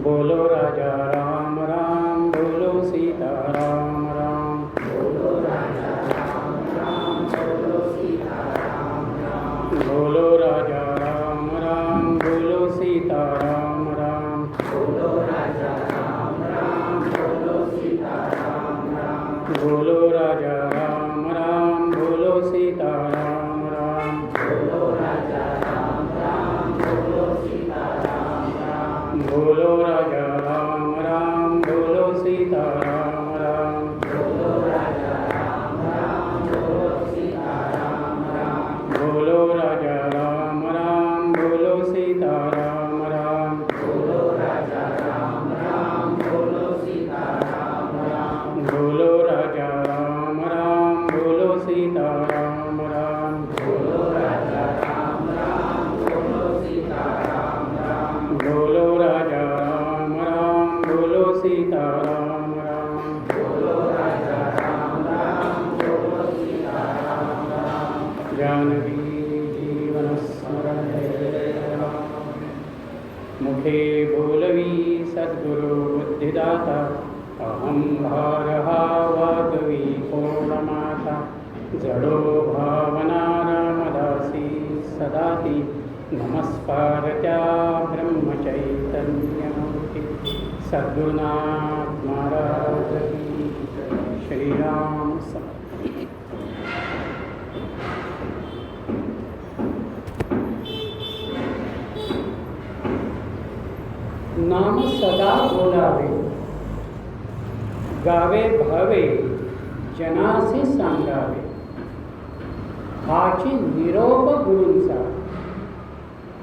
बोलो राजा राम राम, बोलो सीता राम राम, बोलो राजा राम राम, बोलो सीता राम राम, बोलो राजा राम राम, बोलो सीता राम राम, बोलो राजा राम राम, बोलो सीता राम राम, बोलो राजा राम राम, बोलो सीता राम राम, बोलो राजा राम राम, बोलो सीता राम राम, बोलो राजा राम राम, बोलो सीता राम राम, बोलो राजा राम राम, बोलो सीता राम राम, बोलो राजा राम राम, बोलो सीता राम राम, बोलो राजा राम राम, बोलो सीता राम राम, बोलो राजा राम राम, बोलो सीता राम राम, बोलो राजा राम राम, बोलो सीता राम राम, बोलो राजा राम राम, बोलो सीता राम राम, बोलो राजा राम राम, बोलो सीता राम राम, जानकी जीवन स्मरण मुखे बोलवी सद्गुरु बुद्धिदाता, अहं भारहा वागवी पूर्णमाता, जडो भावना रामदासी सदाती, नमस्कारत्या ब्रह्मचैतन्यमूर्ति सद्गुरुनाथ महाराज की श्रीराम समर्थ। नाम सदा बोलावे, गावे भावे, जनासी सांगावे, हाची निरोप गुरूंचा,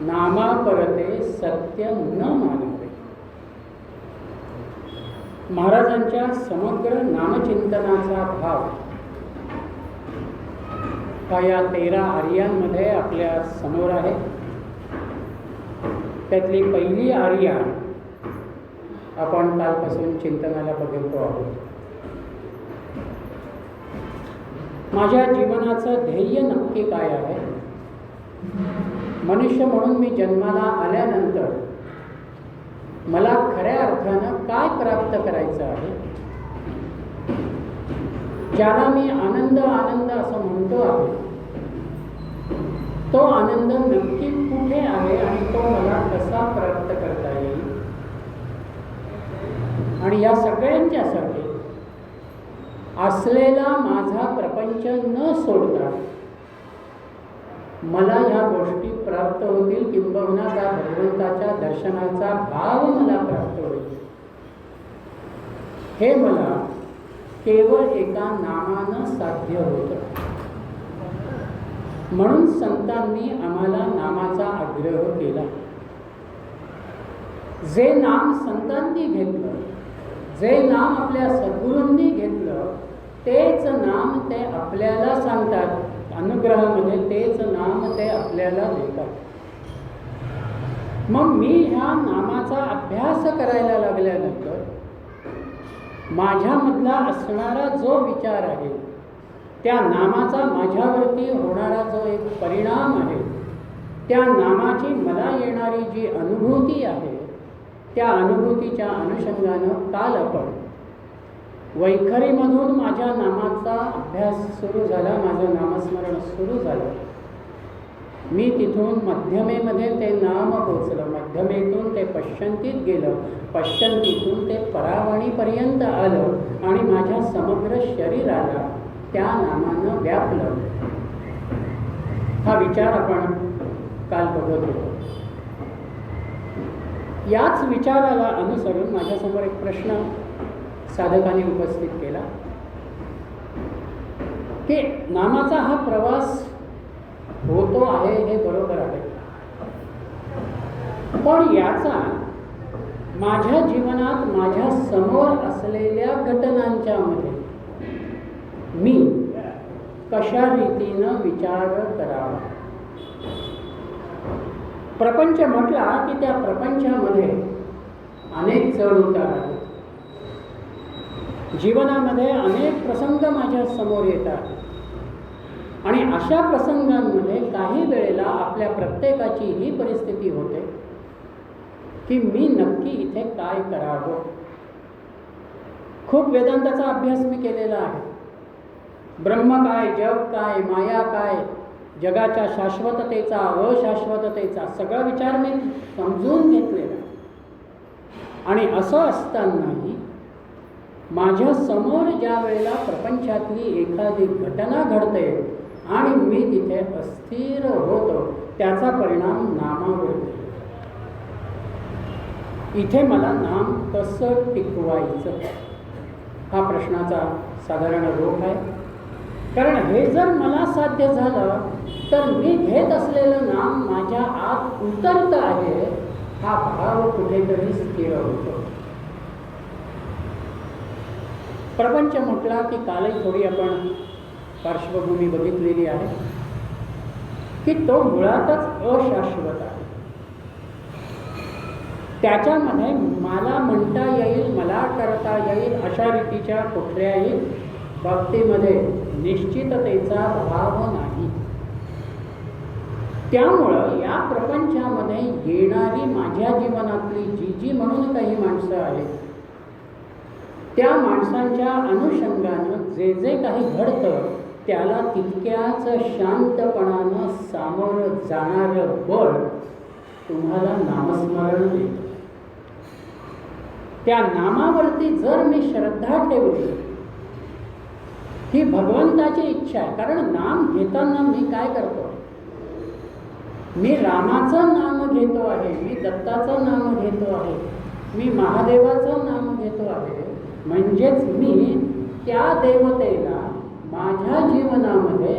नामा परते सत्य न मानावे। महाराजांच्या समग्र नामचिंतनाचा भाव हा या 13 आर्यांमध्ये आपल्या समोर आहे. त्यातली पहिली आर्या आपण कालपासून चिंतनाला बघतो आहोत. माझ्या जीवनाचं ध्येय नक्की काय आहे? मनुष्य म्हणून मी जन्माला आल्यानंतर मला खऱ्या अर्थानं काय प्राप्त करायचं आहे? ज्याला मी आनंद आनंद असं म्हणतो आहे, तो आनंद नक्की कुठे आहे आणि तो मला कसा प्राप्त करता येईल? आणि या सगळ्यांच्यासाठी असलेला माझा प्रपंच न सोडता मला ह्या गोष्टी प्राप्त होतील, किंबहुना त्या भगवंताच्या दर्शनाचा भाव मला प्राप्त होईल. हे मला केवळ एका नामानं साध्य होतं. म्हणून संतांनी आम्हाला नामाचा आग्रह केला. जे नाम संतांनी घेतलं, जे नाम आपल्या सद्गुरूंनी घेतलं, तेच नाम ते आपल्याला सांगतात. अनुग्रहामध्ये तेच नाम ते आपल्याला देतात. मग मी ह्या नामाचा अभ्यास करायला लागल्यानंतर माझ्यामधला असणारा जो विचार आहे, त्या नामाचा माझ्यावरती होणारा जो एक परिणाम आहे, त्या नामाची मला येणारी जी अनुभूती आहे, त्या अनुभूतीच्या अनुषंगानं काल आपण वैखरीमधून माझ्या नामाचा अभ्यास सुरू झाला, माझं नामस्मरण सुरू झालं. मी तिथून मध्यमेमध्ये ते नाम पोचलं, मध्यमेतून ते पश्चंतीत गेलं, पश्चंतीतून ते परावाणीपर्यंत आलं आणि माझ्या समग्र शरीराला त्या नामानं व्यापलं. हा विचार आपण काल बघत होतो. याच विचाराला अनुसरून माझ्यासमोर एक प्रश्न साधकांनी उपस्थित केला की नामाचा हा प्रवास होतो आहे हे बरोबर आहे, पण याचा माझ्या जीवनात माझ्या समोर असलेल्या घटनांच्या मध्ये मी कशा रीतीनं विचार करावा? प्रपंच म्हटला की त्या प्रपंचामध्ये अनेक चढ-उतार आहेत. जीवनामध्ये अनेक प्रसंग माझ्या समोर येतात आणि अशा प्रसंगांमध्ये काही वेळेला आपल्या प्रत्येकाची ही परिस्थिती होते की मी नक्की इथे काय करावं. खूप वेदांताचा अभ्यास मी केलेला आहे. ब्रह्म काय, जग काय, माया काय, जगाच्या शाश्वततेचा, अशाश्वततेचा सगळा विचार मी समजून घेतलेला. आणि असं असतानाही माझ्या समोर ज्या वेळेला प्रपंचातली एखादी घटना घडते आणि मी तिथे अस्थिर होतो, त्याचा परिणाम नामावर होतो. इथे मला नाम कसं टिकवायचं हा प्रश्नाचा साधारण रोख आहे. कारण हे जर मला साध्य झालं तर मी घेत असलेलं नाम माझ्या आत उतरत आहे हा भाव कुठेतरी स्थिर होतो. प्रपंच म्हटला की कालही थोडी आपण पार्श्वभूमी बघितलेली आहे की तो मुळातच अशाश्वत आहे. त्याच्यामध्ये मला म्हणता येईल, मला करता येईल अशा रीतीच्या कुठल्याही बाबतीमध्ये निश्चिततेचा भाव नाही. त्यामुळं या प्रपंचामध्ये येणारी माझ्या जीवनातली जी जी म्हणून काही माणसं आहेत, त्या माणसांच्या अनुषंगानं जे जे काही घडतं त्याला तितक्याच शांतपणानं सामोरं जाणारं बळ तुम्हाला नामस्मरण देतं. त्या नामावरती जर मी श्रद्धा ठेवली, ही भगवंताची इच्छा आहे. कारण नाम घेताना मी काय करतो, मी रामाचं नाम घेतो आहे, मी दत्ताचं नाम घेतो आहे, मी महादेवाचं नाम घेतो आहे. म्हणजेच मी त्या देवतेला माझ्या जीवनामध्ये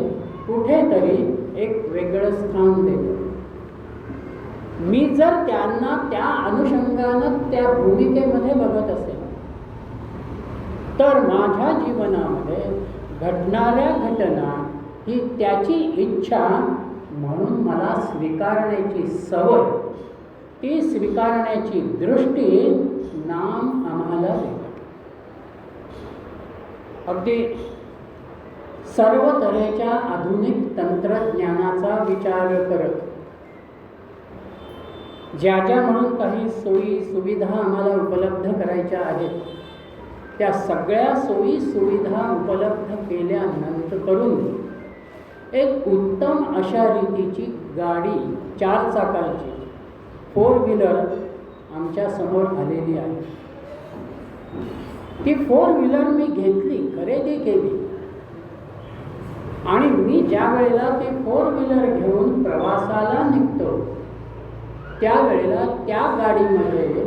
कुठेतरी एक वेगळं स्थान देतो. मी जर त्यांना त्या अनुषंगानं त्या भूमिकेमध्ये बघत असेल तर माझ्या जीवनामध्ये घडणाऱ्या घटना ही त्याची इच्छा म्हणून मला स्वीकारण्याची सवय, ती स्वीकारण्याची दृष्टी नाम आम्हाला देतं. अगदी सर्व तऱ्हेच्या आधुनिक तंत्रज्ञानाचा विचार करत ज्या ज्या म्हणून काही सोयी सुविधा आम्हाला उपलब्ध करायच्या आहेत, त्या सगळ्या सोयी सुविधा उपलब्ध केल्यानंतर करून एक उत्तम अशा रीतीची गाडी 4 चाकाची 4 व्हीलर आमच्या समोर आलेली आहे. ती 4 व्हीलर मी घेतली, खरेदी केली आणि मी ज्या वेळेला ती 4 व्हीलर घेऊन प्रवासाला निघतो त्यावेळेला त्या गाडीमध्ये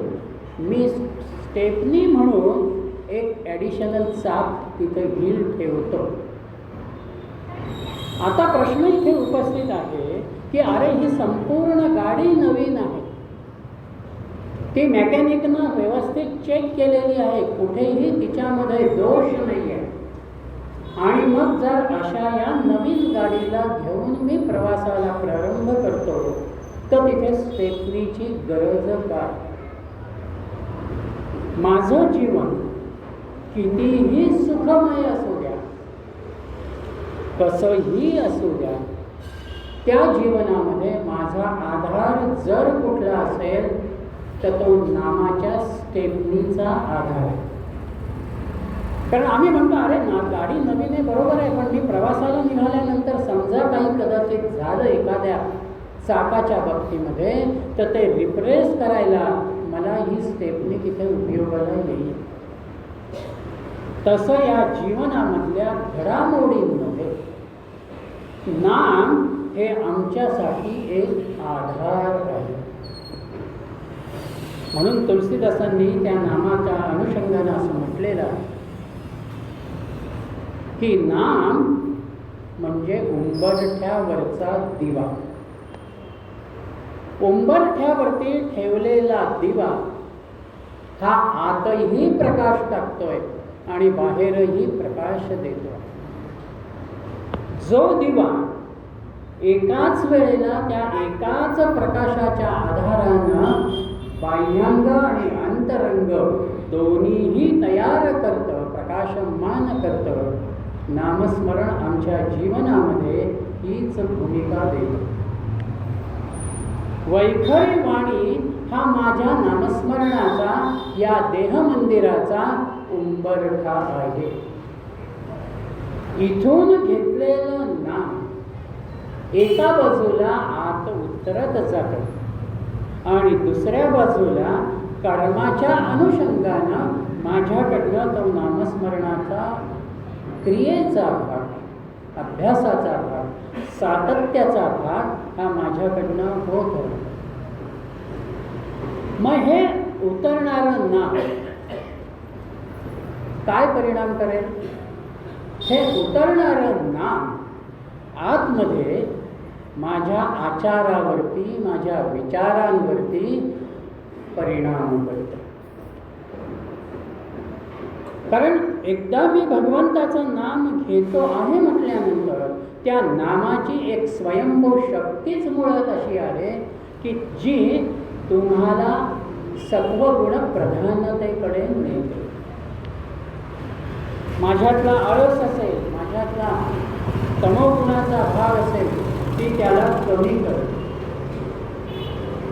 मी स्टेपनी म्हणून एक ॲडिशनल चाक तिथे व्हील ठेवतो. आता प्रश्न इथे उपस्थित आहे की अरे ही संपूर्ण गाडी नवीन आहे, ती मेकॅनिकनं व्यवस्थित चेक केलेली आहे, कुठेही तिच्यामध्ये दोष नाही आहे. आणि मग जर अशा या नवीन गाडीला घेऊन मी प्रवासाला प्रारंभ करतो तर तिथे स्टेपनीची गरज काय? माझं जीवन कितीही सुखमय असू द्या, कसंही असू द्या, त्या जीवनामध्ये माझा आधार जर कुठला असेल तर तो नामाच्या स्टेपनीचा आधार आहे. कारण आम्ही म्हणतो अरे गाडी नवीन आहे, बरोबर आहे, पण मी प्रवासाला निघाल्यानंतर समजा काही कदाचित झालं एखाद्या चाकाच्या बाबतीमध्ये तर ते रिप्लेस करायला मला ही स्टेपनी तिथे उपयोगाला येईल. तसं या जीवनामधल्या घडामोडींमध्ये नाम हे आमच्यासाठी एक आधार आहे. म्हणून तुलसीदासांनी त्या नामाच्या अनुषंगानं असं म्हटलेलं आहे की नाम म्हणजे उंबरठ्यावरचा दिवा. उंबरठ्यावरती ठेवलेला दिवा हा आतही प्रकाश टाकतोय आणि बाहेरही प्रकाश देतोय. जो दिवा एकाच वेळेला त्या एकाच प्रकाशाच्या आधारानं बाह्यांग आणि अंतरंग दोन्हीही तयार करतं, प्रकाशमान करतं, नामस्मरण आमच्या जीवनामध्ये हीच भूमिका देतं. वैखरी वाणी हा माझ्या नामस्मरणाचा, या देहमंदिराचा उंबरठा आहे. इथून घेतलेलं नाम एका बाजूला आत उतरत जातं आणि दुसऱ्या बाजूला कर्माच्या अनुषंगानं माझ्याकडनं तो नामस्मरणाचा क्रियेचा भाग, अभ्यासाचा भाग, सातत्याचा भाग हा माझ्याकडनं होत होता. मग हे उतरणारं नाम काय परिणाम करेल? हे उतरणारं नाम आतमध्ये माझ्या आचारावरती, माझ्या विचारांवरती परिणाम करतं. कारण एकदा मी भगवंताचं नाम घेतो आहे म्हटल्यानंतर त्या नामाची एक स्वयंभू शक्तीच मुळात अशी आहे की जी तुम्हाला सत्वगुण प्रधानतेकडे नेते. माझ्यातला आळस असेल, माझ्यातला तमोगुणाचा भाग असेल, ती त्याला कमी करते.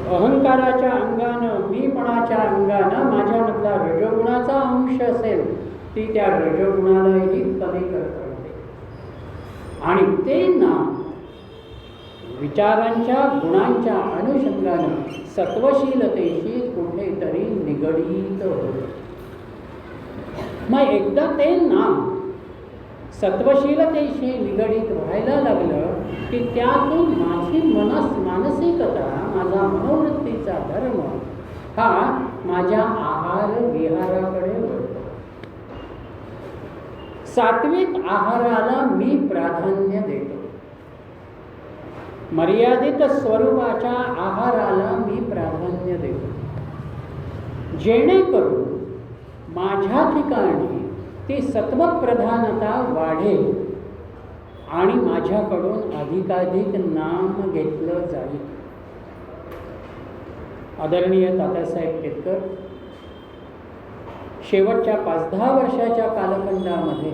अहंकाराच्या अंगानं, मीपणाच्या अंगानं माझ्यामधला रजोगुणाचा अंश असेल, ती त्या रजोगुणालाही कमी करते. आणि ते नाम विचारांच्या गुणांच्या अनुषंगानं सत्वशीलतेशी कुठेतरी निगडीत होते. मग एकदा ते नाम सत्वशीलतेशी निगडीत व्हायला लागलं की त्यातून माझी मानसिकता, माझा मनोवृत्तीचा धर्म हा माझ्या आहार विहाराकडे वळतो. सात्विक आहाराला मी प्राधान्य देतो. मर्यादित स्वरूपाच्या आहाराला मी प्राधान्य देतो, जेणेकरून माझ्या ठिकाणी ती सत्वप्रधानता वाढेल आणि माझ्याकडून अधिकाधिक नाम घेतलं जाईल. आदरणीय तात्यासाहेब केतकर शेवटच्या 5-10 वर्षाच्या कालखंडामध्ये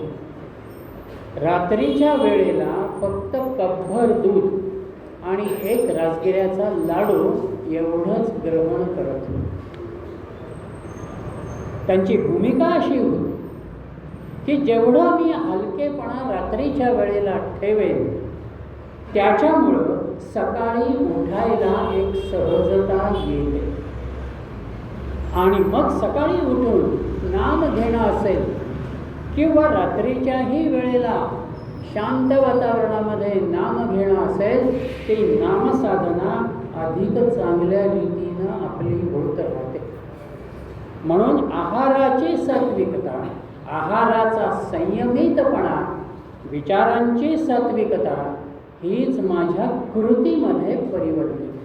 रात्रीच्या वेळेला फक्त कपभर दूध आणि 1 राजगिऱ्याचा लाडू एवढंच ग्रहण करत होते. त्यांची भूमिका अशी होती की जेवढं मी हलकेपणा रात्रीच्या वेळेला ठेवेन त्याच्यामुळं सकाळी उठायला एक सहजता येते. आणि मग सकाळी उठून नाम घेणं असेल किंवा रात्रीच्याही वेळेला शांत वातावरणामध्ये नाम घेणं असेल, ती नामसाधना अधिक चांगल्या रीतीनं आपली होत राहते. म्हणून आहाराची सात्विकता, आहाराचा संयमितपणा, विचारांची सात्विकता हीच माझ्या कृतीमध्ये परिवर्तित होते.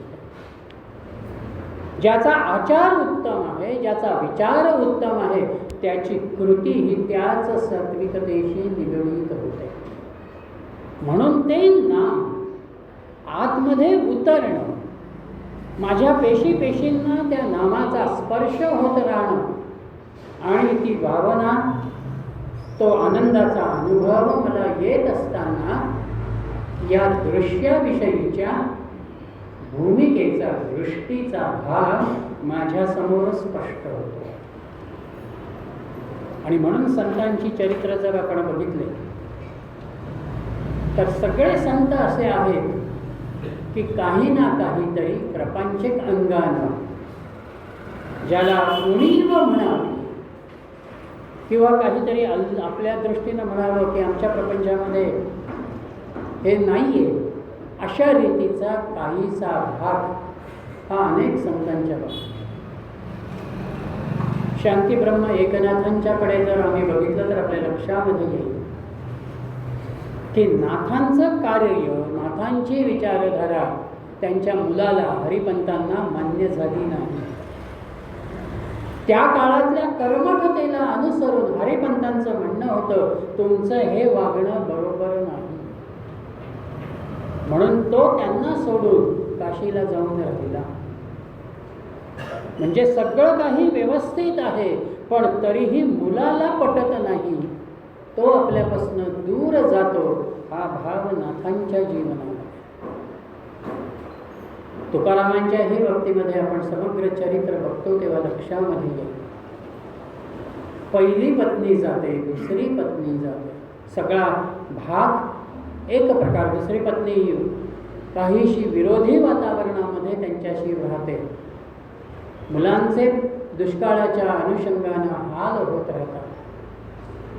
ज्याचा आचार उत्तम आहे, ज्याचा विचार उत्तम आहे, त्याची कृती ही त्याच सात्विकतेशी निगडीत होते. म्हणून ते नाम आतमध्ये उतरणं, माझ्या पेशींना त्या नामाचा स्पर्श होत राहणं आणि ती भावना, तो आनंदाचा अनुभव मला येत असताना या दृश्याविषयीच्या भूमिकेचा, दृष्टीचा भाग माझ्यासमोर स्पष्ट होतो. आणि म्हणून संतांची चरित्र जर आपण बघितले तर सगळे संत असे आहेत की काही ना काहीतरी प्रपंचिक अंगानं, ज्याला उणीव म्हणावं किंवा काहीतरी आपल्या दृष्टीनं म्हणावं की आमच्या प्रपंचामध्ये हे नाही आहे, अशा रीतीचा काहीसा भाग हा अनेक संतांच्या बाबतीत. शांतीब्रह्म एकनाथांच्याकडे जर आम्ही बघितलं तर आपल्या लक्षामध्ये येईल की नाथांचं कार्य, नाथांची विचारधारा त्यांच्या मुलाला हरिपंतांना मान्य झाली नाही. त्या काळातल्या कर्मठतेला अनुसरून हरिपंतांचं म्हणणं होतं, तुमचं हे वागणं बरोबर नाही. म्हणून तो त्यांना सोडून काशीला जाऊन राहिला. म्हणजे सगळं काही व्यवस्थित आहे, पण तरीही मुलाला पटत नाही, तो आपल्यापासून दूर जातो. हा भाव नाथांच्या जीवनात. तुकारामांच्याही बाबतीमध्ये आपण समग्र चरित्र बघतो तेव्हा लक्षामध्ये येईल. पहिली पत्नी जाते, दुसरी पत्नी जाते, सगळा भाग एक प्रकार. दुसरी पत्नी काहीशी विरोधी वातावरणामध्ये त्यांच्याशी राहते. मुलांचे दुष्काळाच्या अनुषंगानं हाल होत राहतात.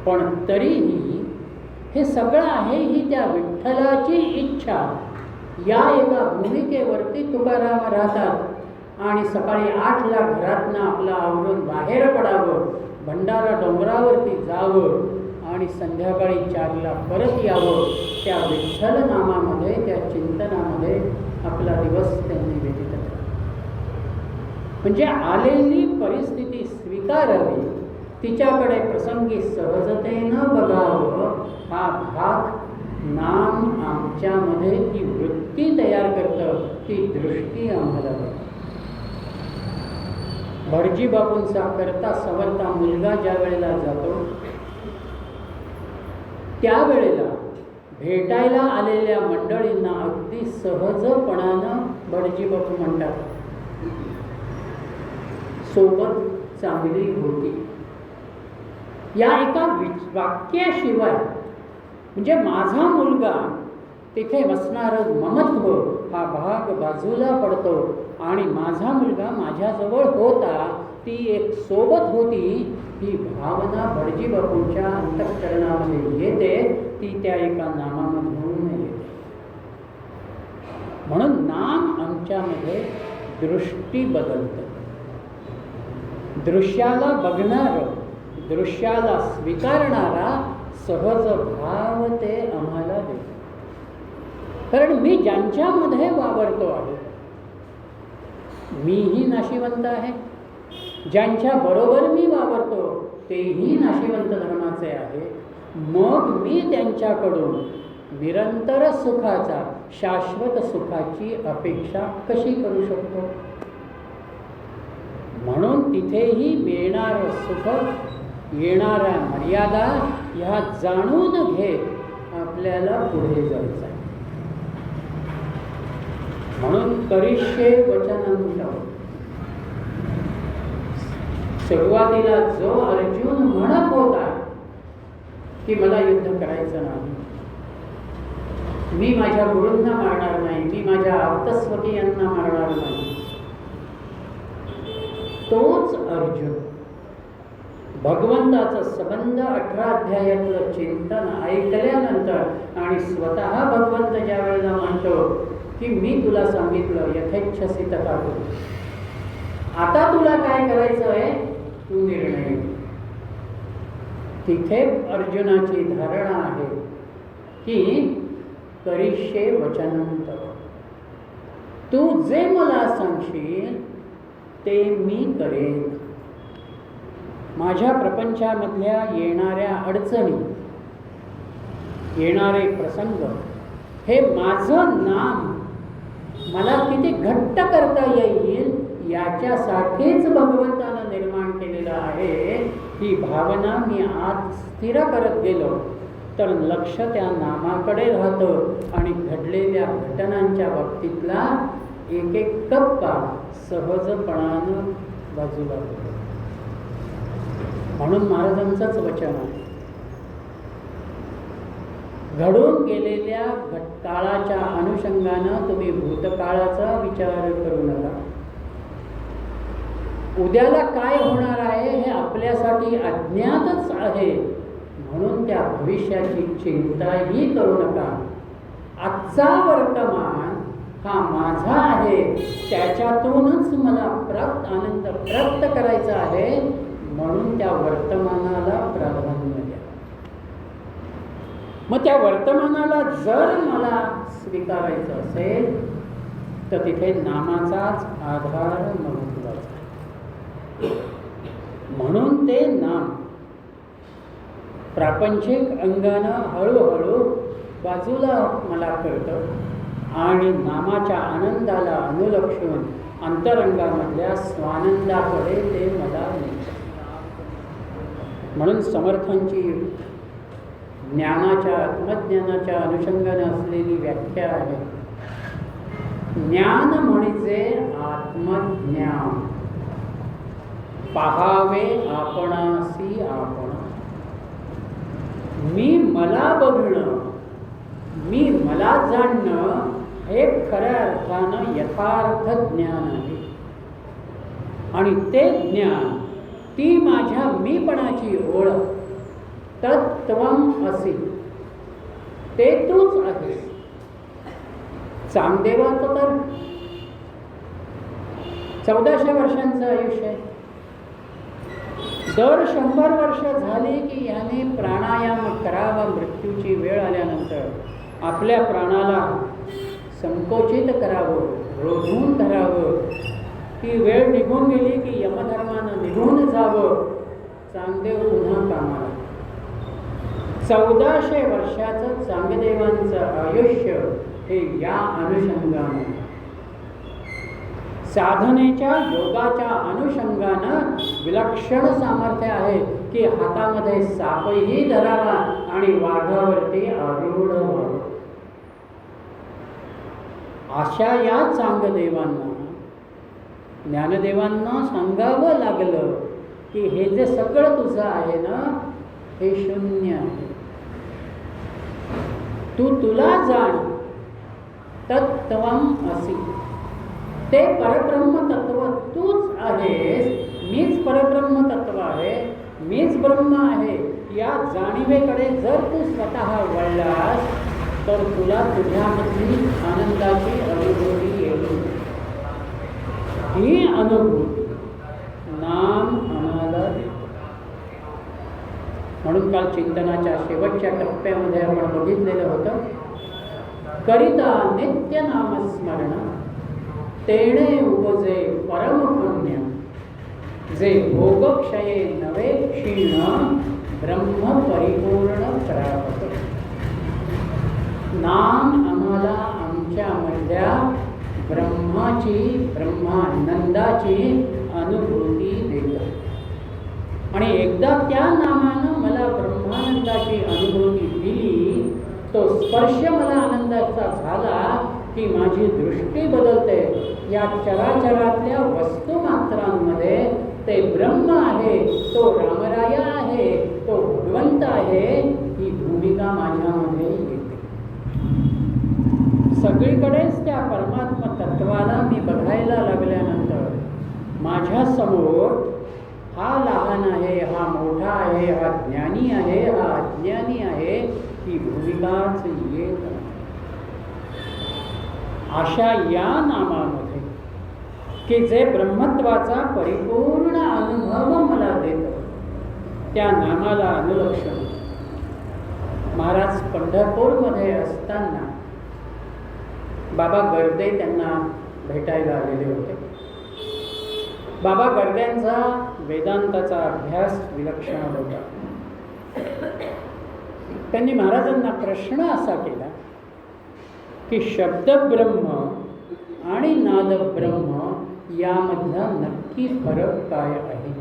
पण तरीही हे सगळं आहे ही त्या विठ्ठलाची इच्छा या एका भूमिकेवरती तुकाराम राहतात. आणि सकाळी 8ला घरातनं आपलं आवरून बाहेर पडावं, भंडारा डोंगरावरती जावं आणि संध्याकाळी 4ला परत यावं. त्या विठ्ठल नामामध्ये, त्या चिंतनामध्ये आपला दिवस त्यांनी व्यतीत केला. म्हणजे आलेली परिस्थिती स्वीकारावी, तिच्याकडे प्रसंगी सहजतेनं बघावं. हा भाग नाम आमच्यामध्ये ती वृत्ती तयार करतं, ती दृष्टी आम्हाला बघा. भटजी बापूंचा करता सवरता मुलगा ज्या वेळेला जातो त्यावेळेला भेटायला आलेल्या मंडळींना अगदी सहजपणानं भटजी बापू म्हणतात, सोबत चांगली होती. या एका वाक्याशिवाय म्हणजे माझा मुलगा तिथे बसणारं ममत्व हा भाग बाजूला पडतो. आणि माझा मुलगा माझ्याजवळ होता, ती एक सोबत होती, ही भावना भटजी बापूंच्या अंतःकरणामध्ये येते. ती त्या एका नामामधून येते. म्हणून नाम आमच्यामध्ये दृष्टी बदलतं. दृश्याला बघणारं, दृश्याला स्वीकारणारा सहज भाव ते आम्हाला देतो. कारण मी ज्यांच्यामध्ये वावरतो आहे, मीही नाशिवंत आहे. ज्यांच्या बरोबर मी वावरतो तेही नाशिवंत धर्माचे आहे. मग मी त्यांच्याकडून निरंतर सुखाचा, शाश्वत सुखाची अपेक्षा कशी करू शकतो? म्हणून तिथेही मिळणारं सुख, येणाऱ्या मर्यादा ह्या जाणून घेत आपल्याला पुढे जायचं आहे. म्हणून करिष्ये वचनं. सुरुवातीला जो अर्जुन म्हणत होता की मला युद्ध करायचं नाही, मी माझ्या गुरूंना मारणार नाही, मी माझ्या आप्तस्वकीयांना मारणार नाही, तोच अर्जुन भगवंताचं संबंध 18 अध्यायातलं चिंतन ऐकल्यानंतर आणि स्वतः भगवंत ज्या वेळेला म्हणतो की मी तुला सांगितलं यथेच्छसी तथा करू, आता तुला काय करायचं आहे तू निर्णय. तिथे अर्जुनाची धारणा आहे की करिष्ये वचनं तव, तू जे मला सांगशील ते मी करेन. माझ्या प्रपंचामधल्या येणाऱ्या अडचणी, येणारे प्रसंग, हे माझं नाम मला किती घट्ट करता येईल याच्यासाठीच भगवंतानं निर्माण केलेलं आहे. ही भावना मी आत स्थिर करत गेलो तर लक्ष त्या नामाकडे राहतं आणि घडलेल्या घटनांच्या बाबतीतला एक एक टप्पा सहजपणानं बाजूला होतो. म्हणून महाराजांचंच वचन आहे, घडून गेलेल्या काळाच्या अनुषंगानं तुम्ही भूतकाळाचा विचार करू नका. उद्याला काय होणार आहे हे आपल्यासाठी अज्ञातच आहे, म्हणून त्या भविष्याची चिंताही करू नका. आजचा वर्तमान हा माझा आहे, त्याच्यातूनच मला आनंद प्राप्त करायचा आहे, म्हणून त्या वर्तमानाला प्राधान्य द्या. मग त्या वर्तमानाला जर मला स्वीकारायचं असेल तर तिथे नामाचाच आधार महत्त्वाचा आहे. म्हणून ते नाम प्रापंचिक अंगानं हळूहळू बाजूला मला करतं आणि नामाच्या आनंदाला अनुलक्षून अंतरंगामधल्या स्वानंदाकडे ते मला नेतं. म्हणून समर्थांची ज्ञानाच्या, आत्मज्ञानाच्या अनुषंगाने असलेली व्याख्या आहे ज्ञान म्हणजे आत्मज्ञान. पाहावे आपणासी आपण. मी मला बघणं, मी मला जाणणं हे खऱ्या अर्थानं यथार्थ ज्ञान आहे. आणि ते ज्ञान, ती माझ्या मीपणाची ओळख, तत्त्वम असी, ते तूच आहेस. चांगदेवाचं तर 1400 वर्षांचं आयुष्य आहे. दर 100 वर्ष झाली की याने प्राणायाम करावा. मृत्यूची वेळ आल्यानंतर आपल्या प्राणाला संकोचित करावं, रोधून धरावं. ती वेळ निघून गेली की यमधर्मानं निघून जावं. चांगदेव पुन्हा कामाला. 1400 वर्षाचं चांगदेवांचं आयुष्य हे या अनुषंगानं, साधनेच्या योगाच्या अनुषंगानं विलक्षण सामर्थ्य आहे की हातामध्ये सापही धरावा आणि वाघावरती आरूढ व्हावं. अशा या चांगदेवांना, ज्ञानदेवांना सांगावं लागलं की हे जे सगळं तुझं आहे ना, हे शून्य आहे. तू तुला जाण, तत्त्वम असी. ते परब्रह्म तत्व तूच आहेस. मीच परब्रह्म तत्व आहे, मीच ब्रह्म आहे. या जाणीवेकडे जर तू स्वतः वळलास तर तुला तुझ्यामधली आनंदाची अनुभूती येईल. ही अनुभूती नाम आम्हाला देतो. म्हणून काल चिंतनाच्या शेवटच्या टप्प्यामध्ये आपण बघितलेलं होतं, करिता नित्य नामस्मरण तेणे उपजे परम पुण्य, जे भोगक्षये नवे क्षीण ब्रह्म परिपूर्ण प्राप्त. नाम आम्हाला आमच्यामधल्या ब्रह्माची, ब्रह्मानंदाची अनुभूती देतं. आणि एकदा त्या नामानं मला ब्रह्मानंदाची अनुभूती दिली, तो स्पर्श मला आनंदाचा झाला की माझी दृष्टी बदलते. या चराचरातल्या वस्तुमात्रांमध्ये ते ब्रह्म आहे, तो रामराया आहे, तो भगवंत आहे, ही भूमिका माझ्यामध्ये येते. सगळीकडेच त्या परमात्मा तत्वाला मी बघायला लागल्यानंतर माझ्यासमोर हा लहान आहे, हा मोठा आहे, हा ज्ञानी आहे, हा अज्ञानी आहे, ही भूमिकाच येत नाही. अशा या नामामध्ये की जे ब्रह्मत्वाचा परिपूर्ण अनुभव मला देतं, त्या नामाला अनुलक्षण महाराज पंढरपूरमध्ये असताना बाबा गर्दे त्यांना भेटायला आलेले होते. बाबा गर्द्यांचा वेदांताचा अभ्यास विलक्षण होता. त्यांनी महाराजांना प्रश्न असा केला की शब्दब्रह्म आणि नादब्रह्म यामधला नक्की फरक काय आहे.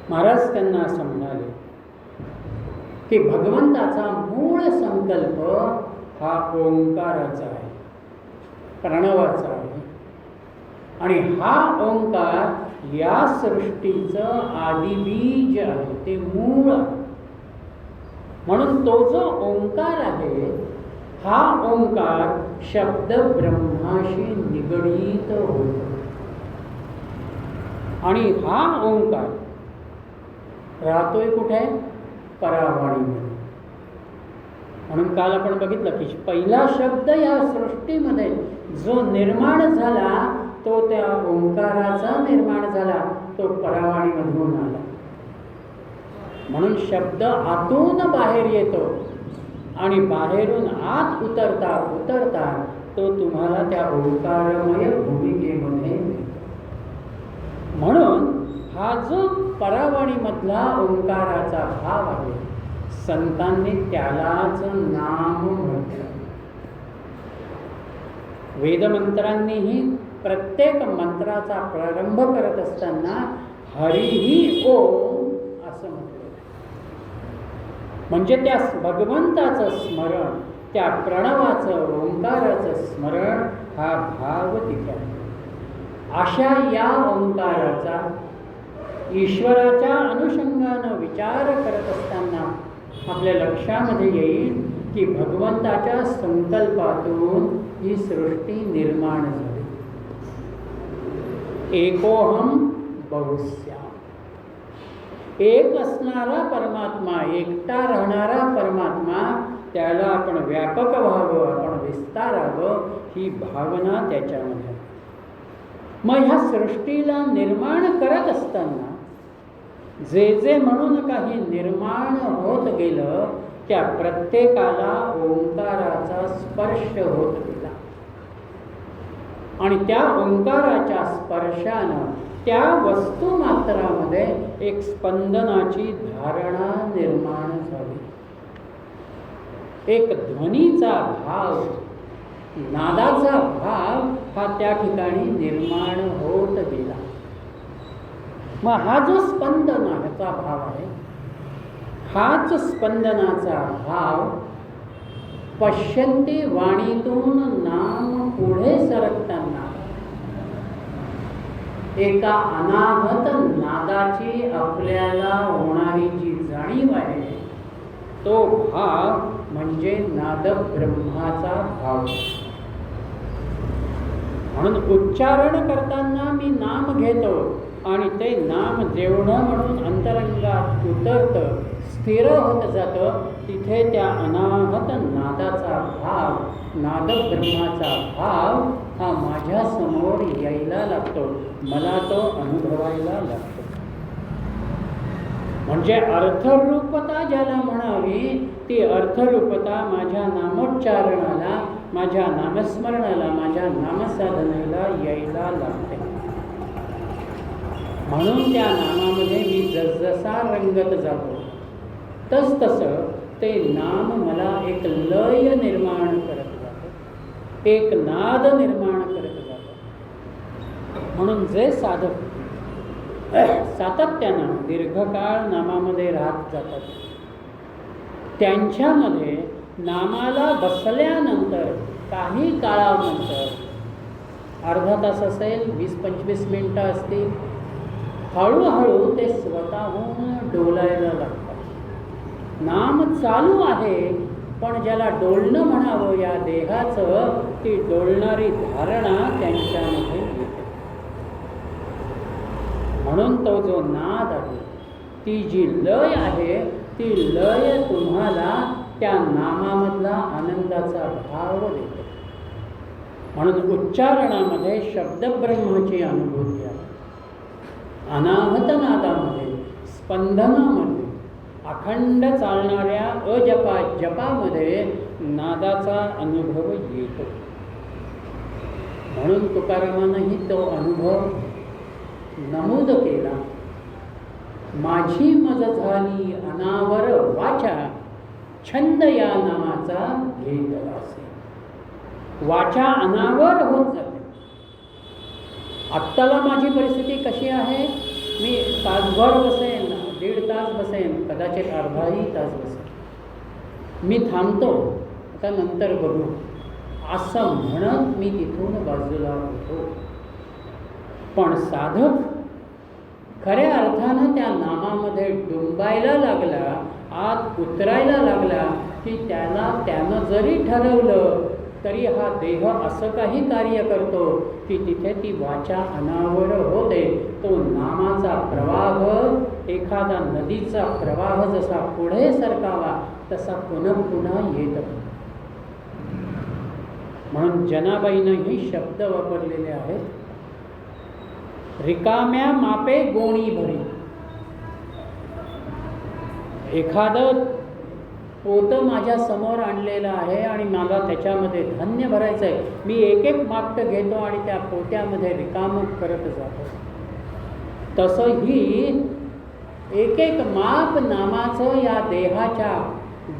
महाराज त्यांना असं म्हणाले की भगवंताचा मूळ संकल्प हा ओंकाराचा आहे, प्रणवाचा आहे. आणि हा ओंकार या सृष्टीचं आदिबीज आहे, ते मूळ आहे. म्हणून तो जो ओंकार आहे, हा ओंकार शब्द ब्रह्माशी निगडीत होतो. आणि हा ओंकार राहतोय कुठे? परावाणीमध्ये. म्हणून काल आपण बघितलं की पहिला शब्द या सृष्टीमध्ये जो निर्माण झाला तो त्या ओंकाराचा निर्माण झाला, तो परावाणीमधून आला. म्हणून शब्द आतून बाहेर येतो आणि बाहेरून आत उतरता उतरता तो तुम्हाला त्या ओंकारमय भूमिकेमध्ये मिळतो. म्हणून हा जो परावाणीमधला ओंकाराचा भाव आहे, संतांनी त्यालाच नाम म्हटलं. वेदमंत्रांनीही प्रत्येक मंत्राचा प्रारंभ करत असताना हरिही ओम असं म्हटलं. म्हणजे त्या भगवंताचं स्मरण, त्या प्रणवाचं ओंकाराचं स्मरण हा भाव तिथे आहे. अशा या ओंकाराचा ईश्वराच्या अनुषंगानं विचार करत असताना आपल्या लक्षामध्ये येईल की भगवंताच्या संकल्पातून ही सृष्टी निर्माण झाली. एकोहम बहुस्याम, एक असणारा परमात्मा, एकटा राहणारा परमात्मा, त्याला आपण व्यापक व्हावं, आपण विस्तारावं, ही भावना त्याच्यामध्ये आहे. मग ह्या सृष्टीला निर्माण करत असताना जे जे म्हणून काही निर्माण होत गेलं त्या प्रत्येकाला ओंकाराचा स्पर्श होत गेला आणि त्या ओंकाराच्या स्पर्शानं त्या वस्तुमात्रामध्ये एक स्पंदनाची धारणा निर्माण झाली. एक ध्वनीचा भाव, नादाचा भाव हा त्या ठिकाणी निर्माण होत गेला. मग हा जो स्पंदनाचा भाव आहे, हाच स्पंदनाचा भाव पश्यन्ते वाणीतून नाम पुढे सरकताना एका अनाहत नादाची आपल्याला होणारी जी जाणीव आहे, तो भाव म्हणजे नादब्रह्माचा भाव. म्हणून उच्चारण करताना मी नाम घेतो आणि ते नाम जेवढं म्हणून अंतरंगात उतरतं, स्थिर होत जातं, तिथे त्या अनाहत नादाचा भाव, नादब्रह्माचा भाव हा माझ्यासमोर यायला लागतो, मला तो अनुभवायला लागतो. म्हणजे अर्थरूपता ज्याला म्हणावी ती अर्थरूपता माझ्या नामोच्चारणाला, माझ्या नामस्मरणाला, माझ्या नामसाधनेला यायला लागते. म्हणून त्या नामामध्ये मी जसजसा रंगत जातो तसतसं ते नाम मला एक लय निर्माण करत जातं, एक नाद निर्माण करत जातं. म्हणून जे साधक सातत्यानं दीर्घकाळ नामामध्ये राहत जातात त्यांच्यामध्ये नामाला बसल्यानंतर काही काळानंतर, अर्धा तास असेल, 20-25 मिनटं असतील, हळूहळू ते स्वतःहून डोलायला लागतात. नाम चालू आहे पण ज्याला डोलणं म्हणावं या देहाचं, ती डोलणारी धारणा त्यांच्यामध्ये येते. म्हणून तो जो नाद आहे, ती जी लय आहे, ती लय तुम्हाला त्या नामामधला आनंदाचा भाव देते. म्हणून उच्चारणामध्ये शब्दब्रह्माची अनुभूती आहे. अनाहत नादामध्ये, स्पंदनामध्ये, अखंड चालणाऱ्या जपामध्ये नादाचा अनुभव येतो. म्हणून तुकारामानंही तो अनुभव नमूद केला. माझी मज झाली अनावर वाचा, छंद या नामाचा घेतला असे. वाचा अनावर होत जाते. आत्ताला माझी परिस्थिती कशी आहे? मी तासभर बसेन, 1.5 तास बसेन, कदाचित अर्धाही तास बसेन, मी थांबतो, आता नंतर बघू, असं म्हणत मी तिथून बाजूला होतो. पण साधक खऱ्या अर्थानं त्या नामामध्ये डुंबायला लागला, आत उतरायला लागला की त्यानं जरी ठरवलं तरी हा देह असं काही कार्य करतो की तिथे ती वाचा अनावर होते. तो नामाचा प्रवाह, एखादा नदीचा प्रवाह जसा पुढे सरकावा तसा पुन्हा पुन्हा येत. म्हणून जनाबाईंनीही शब्द वापरलेले आहेत, रिकाम्या मापे गोणी भरी. एखादं पोतं माझ्या समोर आणलेलं आहे आणि मला त्याच्यामध्ये धान्य भरायचं आहे, मी एक एक मापटं घेतो आणि त्या पोत्यामध्ये रिकामं करत जातो. तसं ही एक एक माप नामाचं या देहाच्या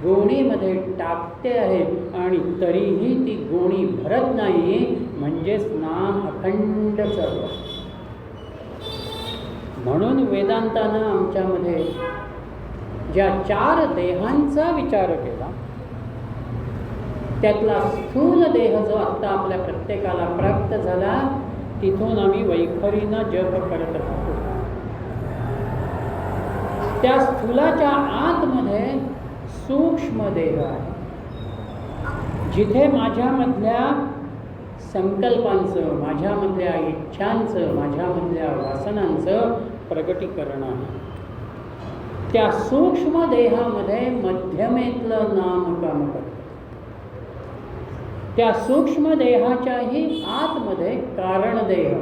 गोणीमध्ये टाकते आहे आणि तरीही ती गोणी भरत नाही, म्हणजेच नाम अखंड चालू आहे. म्हणून वेदांतानं आमच्यामध्ये ज्या 4 देहांचा विचार केला त्यातला स्थूल देह जो आत्ता आपल्या प्रत्येकाला प्राप्त झाला, तिथून आम्ही वैखरीनं जप करत असतो. त्या स्थूलाच्या आतमध्ये सूक्ष्म देह आहे, जिथे माझ्यामधल्या संकल्पांचं, माझ्यामधल्या इच्छांचं, माझ्यामधल्या वासनांचं प्रगटीकरण आहे. त्या सूक्ष्म देहामध्ये मध्यमेतलं नाम काम करतं. त्या सूक्ष्म देहाच्याही आतमध्ये कारणदेह,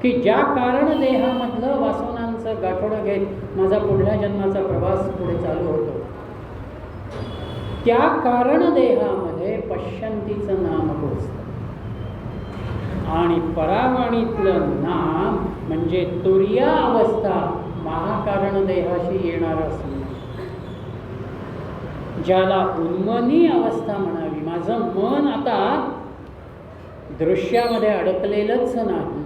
की ज्या कारणदेहामधलं वासनांचं गाठोडं घेत माझा पुढल्या जन्माचा प्रवास पुढे चालू होतो, त्या कारणदेहामध्ये पश्यंतीचं नाम पोचतं. आणि परावाणीतलं नाम म्हणजे तुर्या अवस्था, महाकारण देहाशी येणारा संबंध, ज्याला उन्मनी अवस्था म्हणावी. माझं मन आता दृश्यामध्ये अडकलेलंच नाही,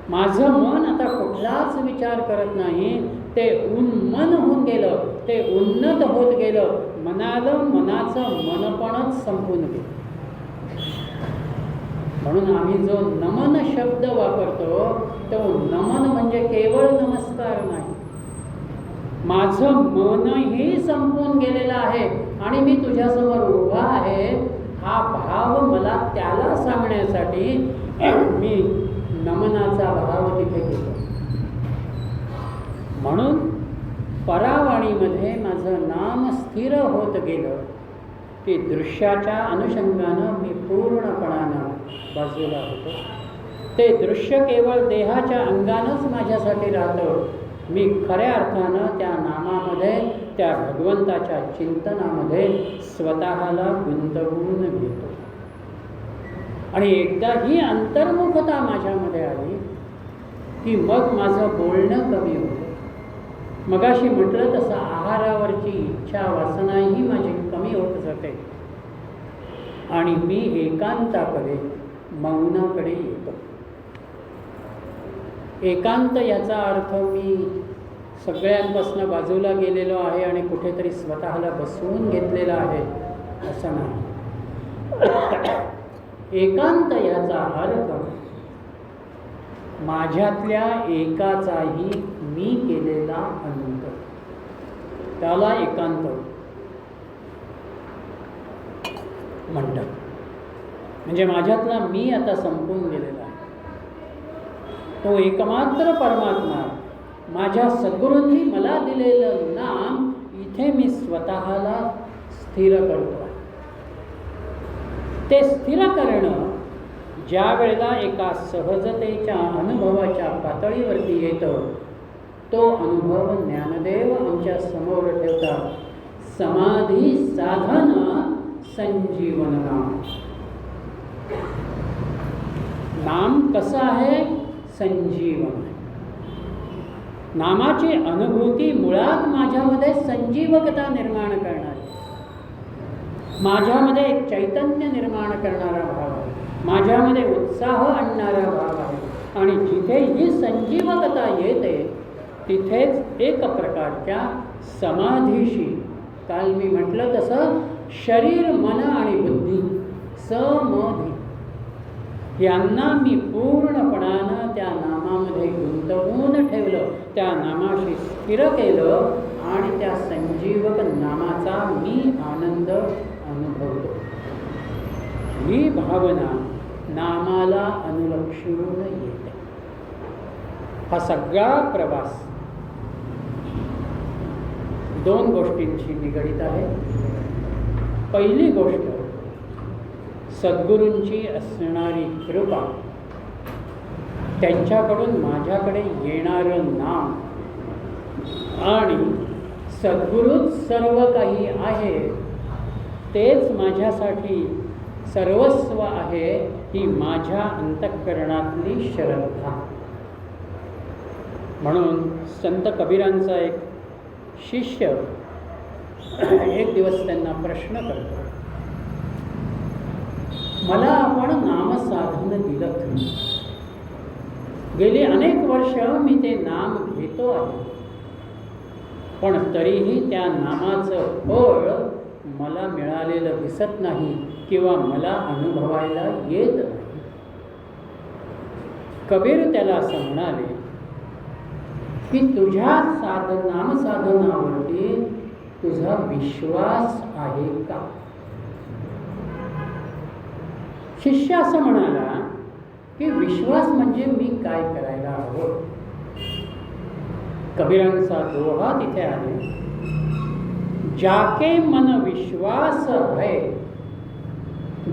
माझं मन आता कुठलाच विचार करत नाही, ते उन्मन होऊन गेलं, ते उन्नत होत गेलं, मनाचं मनपणच संपून गेलं. म्हणून आम्ही जो नमन शब्द वापरतो, तो नमन म्हणजे केवळ नमस्कार नाही. माझं मनही संपून गेलेलं आहे आणि मी तुझ्यासमोर उभा आहे, हा भाव मला त्याला सांगण्यासाठी मी नमनाचा भाव तिथे घेतो. म्हणून परावाणीमध्ये माझं नाम स्थिर होत गेलं की दृश्याच्या अनुषंगानं मी पूर्णपणानं बाजूला होतो. ते दृश्य केवळ देहाच्या अंगानंच माझ्यासाठी राहतं. मी खऱ्या अर्थानं त्या नामामध्ये, त्या भगवंताच्या चिंतनामध्ये स्वतःला गुंतवून घेतो. आणि एकदा ही अंतर्मुखता माझ्यामध्ये आली की मग माझं बोलणं कमी होतं. मगाशी म्हटलं तसं आहारावरची इच्छा, वासनाही माझी कमी होत जाते आणि मी एकांताकडे, मौनाकडे येतो. एकांत याचा अर्थ मी सगळ्यांपासून बाजूला गेलेलो आहे आणि कुठेतरी स्वतःला बसवून घेतलेला आहे असं नाही. एकांत याचा अर्थ माझ्यातल्या एकाचाही मी केलेला अंत, त्याला एकांत म्हणतात. म्हणजे माझ्यातला मी आता संपून गेलेला आहे. तो एकमात्र परमात्मा, माझ्या सद्गुरूंनी मला दिलेलं नाम, इथे मी स्वतःला स्थिर करतो. ते स्थिर करणं ज्या वेळेला एका सहजतेच्या अनुभवाच्या पातळीवरती येतं, तो अनुभव ज्ञानदेव आमच्या समोर ठेवतात. समाधी साधन संजीवन नाम. नाम कसं आहे? संजीवन आहे. नामाची अनुभूती मुळात माझ्यामध्ये संजीवकता निर्माण करणारी, माझ्यामध्ये एक चैतन्य निर्माण करणारा भाव आहे, माझ्यामध्ये उत्साह आणणारा भाव आहे. आणि जिथे ही संजीवकता येते तिथेच एक प्रकारच्या समाधीशी, काल मी म्हटलं तसं शरीर, मन आणि बुद्धी समाधी यांना मी पूर्णपणानं त्या नामामध्ये गुंतवून ठेवलं, त्या नामाशी स्थिर केलं आणि त्या संजीवक नामाचा मी आनंद अनुभवतो. ही भावना नामाला अनुलक्षून येते. हा सगळा प्रवास दोन गोष्टींशी निगडित आहे. पहिली गोष्ट सद्गुरूंची असणारी कृपा, त्यांच्याकडून माझ्याकडे येणारं नाम आणि सद्गुरूच सर्व काही आहे, तेच माझ्यासाठी सर्वस्व आहे, ही माझ्या अंतःकरणातली श्रद्धा. म्हणून संत कबीरांचा एक शिष्य एक दिवस त्यांना प्रश्न करतो, मला आपण नामसाधन दिलं, गेली अनेक वर्ष मी ते नाम घेतो आहे, पण तरीही त्या नामाचं फळ मला मिळालेलं दिसत नाही किंवा मला अनुभवायला येत नाही. कबीर त्याला असं म्हणाले की तुझ्या नामसाधनावरती तुझा विश्वास आहे का? शिष्य असं म्हणाला की विश्वास म्हणजे मी काय करायला हवं? कबीरांचा दोहा तिथे आहे, जाके मन विश्वास है,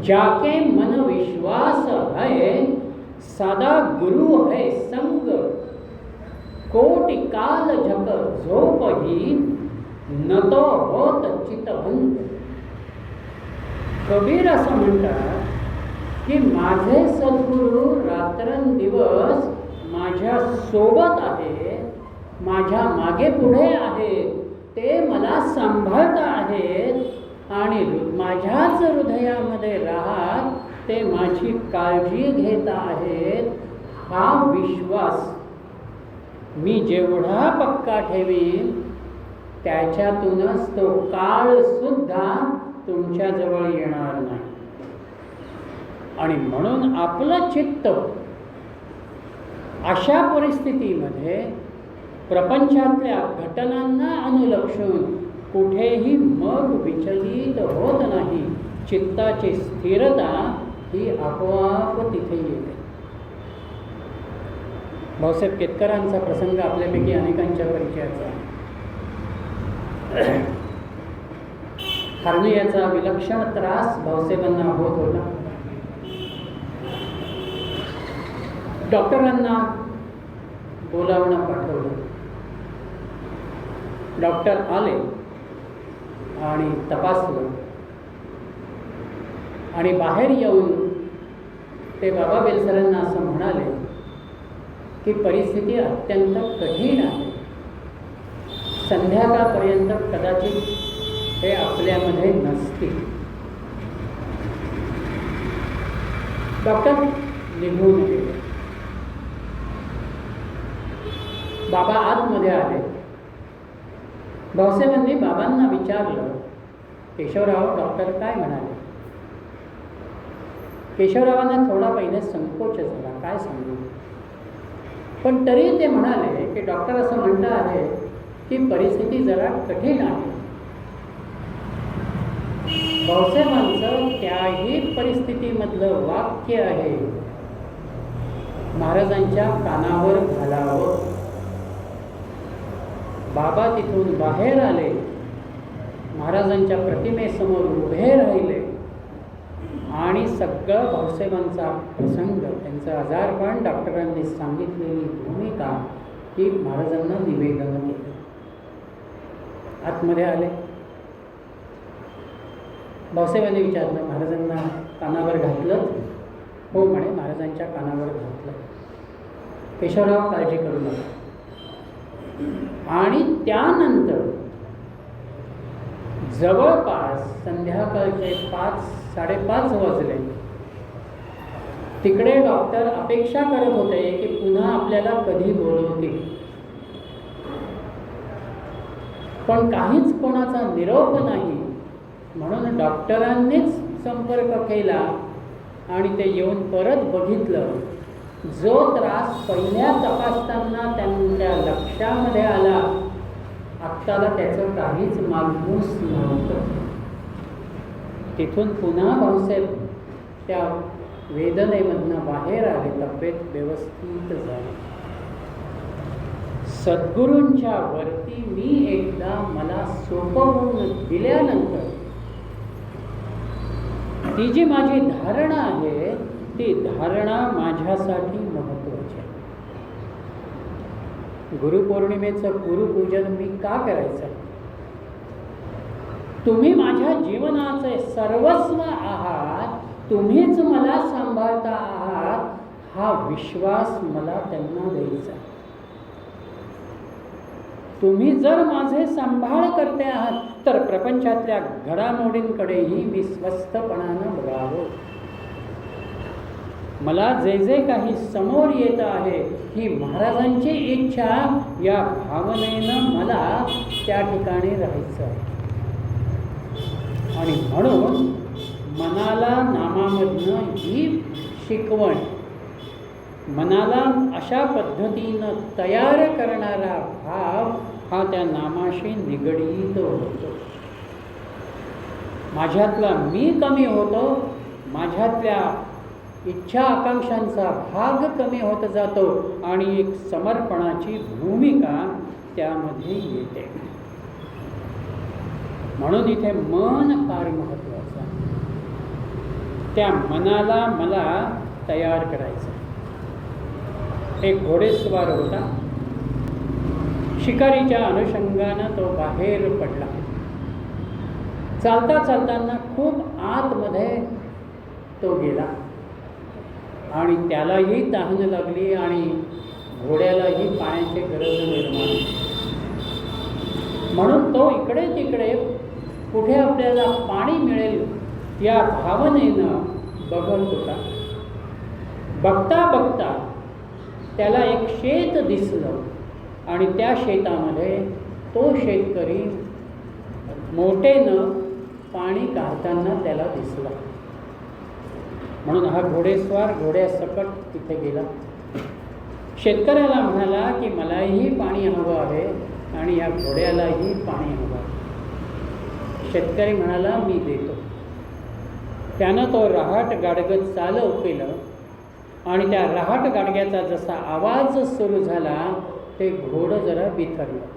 जाके मन विश्वास है, सदा गुरु है संग, कोटि काल झक झोपही, न तो होत चितभंग. कबीर असं म्हणतात की माझे सद्गुरू रात्रंदिवस माझ्या सोबत आहे, माझ्या मागे पुढे आहेत, ते मला सांभाळत आहेत आणि माझ्याच हृदयामध्ये राहत ते माझी काळजी घेत आहेत. हा विश्वास मी जेवढा पक्का ठेवीन त्याच्यातूनच तो काळ सुद्धा तुमच्याजवळ येणार नाही. आणि म्हणून आपलं चित्त अशा परिस्थितीमध्ये प्रपंचातल्या घटनांना अनुलक्षून कुठेही मग विचलित होत नाही. चित्ताची स्थिरता ही आपोआप तिथे येते. भाऊसाहेब केतकरांचा प्रसंग आपल्यापैकी अनेकांच्या परिचयाचा आहे. हार्नियाचा विलक्षण त्रास भाऊसाहेबांना होत होता. डॉक्टरांना बोलावणं पाठवलं. डॉक्टर आले आणि तपासलं आणि बाहेर येऊन ते बाबा बेलसरांना असं म्हणाले की परिस्थिती अत्यंत कठीण आहे, संध्याकाळपर्यंत कदाचित हे आपल्यामध्ये नसतील. डॉक्टर निघून गेले. बाबा आतमध्ये आले. भाऊसाहेबांनी बाबांना विचारलं, केशवराव डॉक्टर काय म्हणाले? केशवरावांना थोडा पहिले संकोच झाला, काय सांगू, पण तरी ते म्हणाले की डॉक्टर असं म्हणतं आहे की परिस्थिती जरा कठीण आहे. भाऊसाहेबांचं त्याही परिस्थितीमधलं वाक्य आहे, महाराजांच्या कानावर घालावं. बाबा तिथून बाहेर आले, महाराजांच्या प्रतिमेसमोर उभे राहिले आणि सगळं भाऊसाहेबांचा प्रसंग, त्यांचं आजारपण, डॉक्टरांनी सांगितलेली भूमिका ही महाराजांना निवेदन केली. आतमध्ये आले. भाऊसाहेबांनी विचारलं, महाराजांना कानावर घातलं? हो म्हणे, महाराजांच्या कानावर घातलं. केशवराव काळजी करू नका. आणि त्यानंतर जवळपास संध्याकाळचे 5-5:30 वाजले. तिकडे डॉक्टर अपेक्षा करत होते की पुन्हा आपल्याला कधी बोलवतील, पण काहीच कोणाचा निरोप नाही. म्हणून डॉक्टरांनीच संपर्क केला आणि ते येऊन परत बघितलं. जो त्रास पहिल्या तपासताना त्यांच्या लक्षामध्ये आला, आत्ताला त्याचं काहीच मालमूस नव्हतं. तिथून पुन्हा भाऊसाहेब त्या वेदनेमधनं बाहेर आले, तब्येत व्यवस्थित झाली. सद्गुरूंच्या वरती मी एकदा मला सोपवून दिल्यानंतर ती जी माझी धारणा आहे ती धारणा माझ्यासाठी महत्त्वाची आहे. गुरुपौर्णिमेचं गुरुपूजन मी का करायचं? तुम्ही माझ्या जीवनाचे सर्वस्व आहात, तुम्हीच मला सांभाळता आहात, हा विश्वास मला त्यांना द्यायचा. तुम्ही जर माझे सांभाळ करते आहात तर प्रपंचातल्या घडामोडींकडेही मी स्वस्थपणानं बघावं. मला जे जे काही समोर येत आहे ही महाराजांची इच्छा, या भावनेनं मला त्या ठिकाणी राहायचं आहे. आणि म्हणून मनाला नामामधनं ही शिकवण, मनाला अशा पद्धतीनं तयार करणारा भाव हा त्या नामाशी निगडीत होतो. माझ्यातला मी कमी होतो, माझ्यातल्या इच्छा आकांक्षांचा भाग कमी होत जातो आणि एक समर्पणाची भूमिका त्यामध्ये येते. म्हणून इथे मन फार महत्त्वाचं आहे. त्या मनाला मला तयार करायचं. एक घोडेस्वार होता. शिकारीच्या अनुषंगानं तो बाहेर पडला. चालता चालताना खूप आतमध्ये तो गेला आणि त्यालाही तहान लागली आणि घोड्यालाही पाण्याची गरज निर्माण झाली. म्हणून तो इकडे तिकडे कुठे आपल्याला पाणी मिळेल या भावनेनं बघत होता. बघता बघता त्याला एक शेत दिसलं आणि त्या शेतामध्ये तो शेतकरी मोटेनं पाणी काढताना त्याला दिसला. म्हणून हा घोडेस्वार घोड्यासकट तिथे गेला. शेतकऱ्याला म्हणाला की मलाही पाणी हवं आहे आणि या घोड्यालाही पाणी हवं आहे. शेतकरी म्हणाला मी देतो. त्यानं तो रहाट गाडगं चालव केलं आणि त्या रहाट गाडग्याचा जसा आवाज सुरू झाला ते घोडं जरा बिथरलं.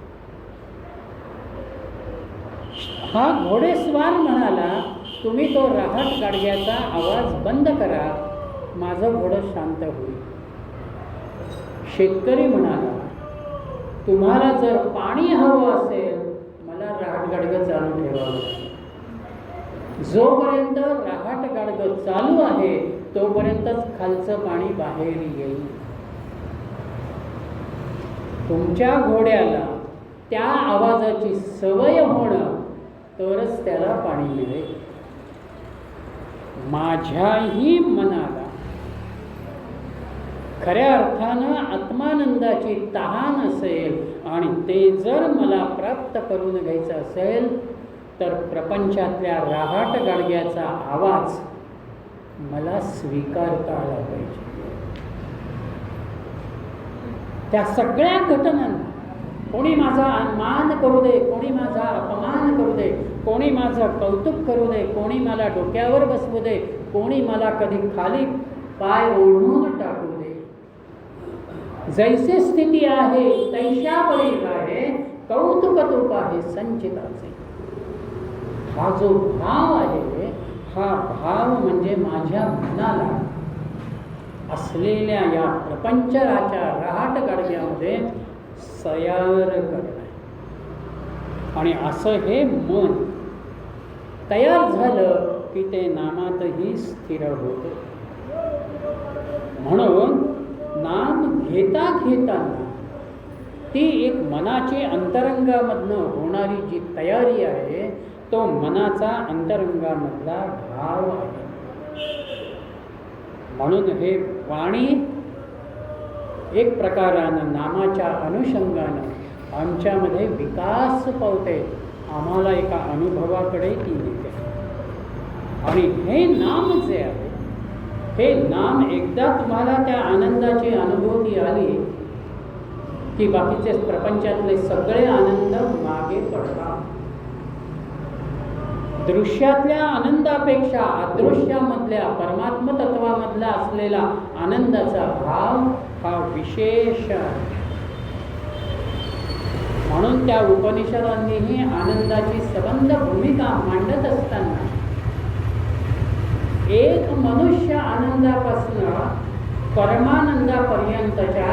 हा घोडेस्वार म्हणाला तुम्ही तो रहाट गाडग्याचा आवाज बंद करा, माझं घोडं शांत होईल. शेतकरी म्हणाला तुम्हाला जर पाणी हवं असेल मला रहाट गाडगं चालू ठेवावं लागेल. जोपर्यंत रहाट गाडगं चालू आहे तोपर्यंतच खालचं पाणी बाहेर येईल. तुमच्या घोड्याला त्या आवाजाची सवय होणं तरच त्याला पाणी मिळेल. माझ्याही मनाला खऱ्या अर्थानं आत्मानंदाची तहान असेल आणि ते जर मला प्राप्त करून घ्यायचं असेल तर प्रपंचातल्या रहाट गाडग्याचा आवाज मला स्वीकारता आला पाहिजे. त्या सगळ्या घटनांना कोणी माझा मान करू दे, कोणी माझा अपमान करू दे, कोणी माझं कौतुक करू दे, कोणी मला डोक्यावर बसवू दे, कोणी मला कधी खाली पाय ओढून टाकू दे, जैसे स्थिती आहे तैशा परी आहे, कौतुक तुप आहे संचिताचे. हा जो भाव आहे हा भाव म्हणजे माझ्या मनाला असलेल्या या प्रपंचराच्या रहाट गाडग्यामध्ये तयार करणे. आणि असं हे मन तयार झालं की ते नामातही स्थिर होतं. म्हणून नाम घेता घेताना ती एक मनाची अंतरंगामधनं होणारी जी तयारी आहे तो मनाचा अंतरंगामधला भाव आहे. म्हणून हे वाणी एक प्रकारानं नामाच्या अनुषंगानं आमच्यामध्ये विकास पावते, आम्हाला एका अनुभवाकडे ती नेते. आणि हे नाम जे आहे हे नाम एकदा तुम्हाला त्या आनंदाची अनुभूती आली की बाकीचे प्रपंचातले सगळे आनंद मागे पडतात. दृश्यातल्या आनंदापेक्षा अदृश्यामधल्या परमात्म तत्वामधला असलेला आनंदाचा भाव हा विशेष आहे. म्हणून त्या उपनिषदांनीही आनंदाची सबंध भूमिका मांडत असताना एक मनुष्य आनंदापासून परमानंदापर्यंतच्या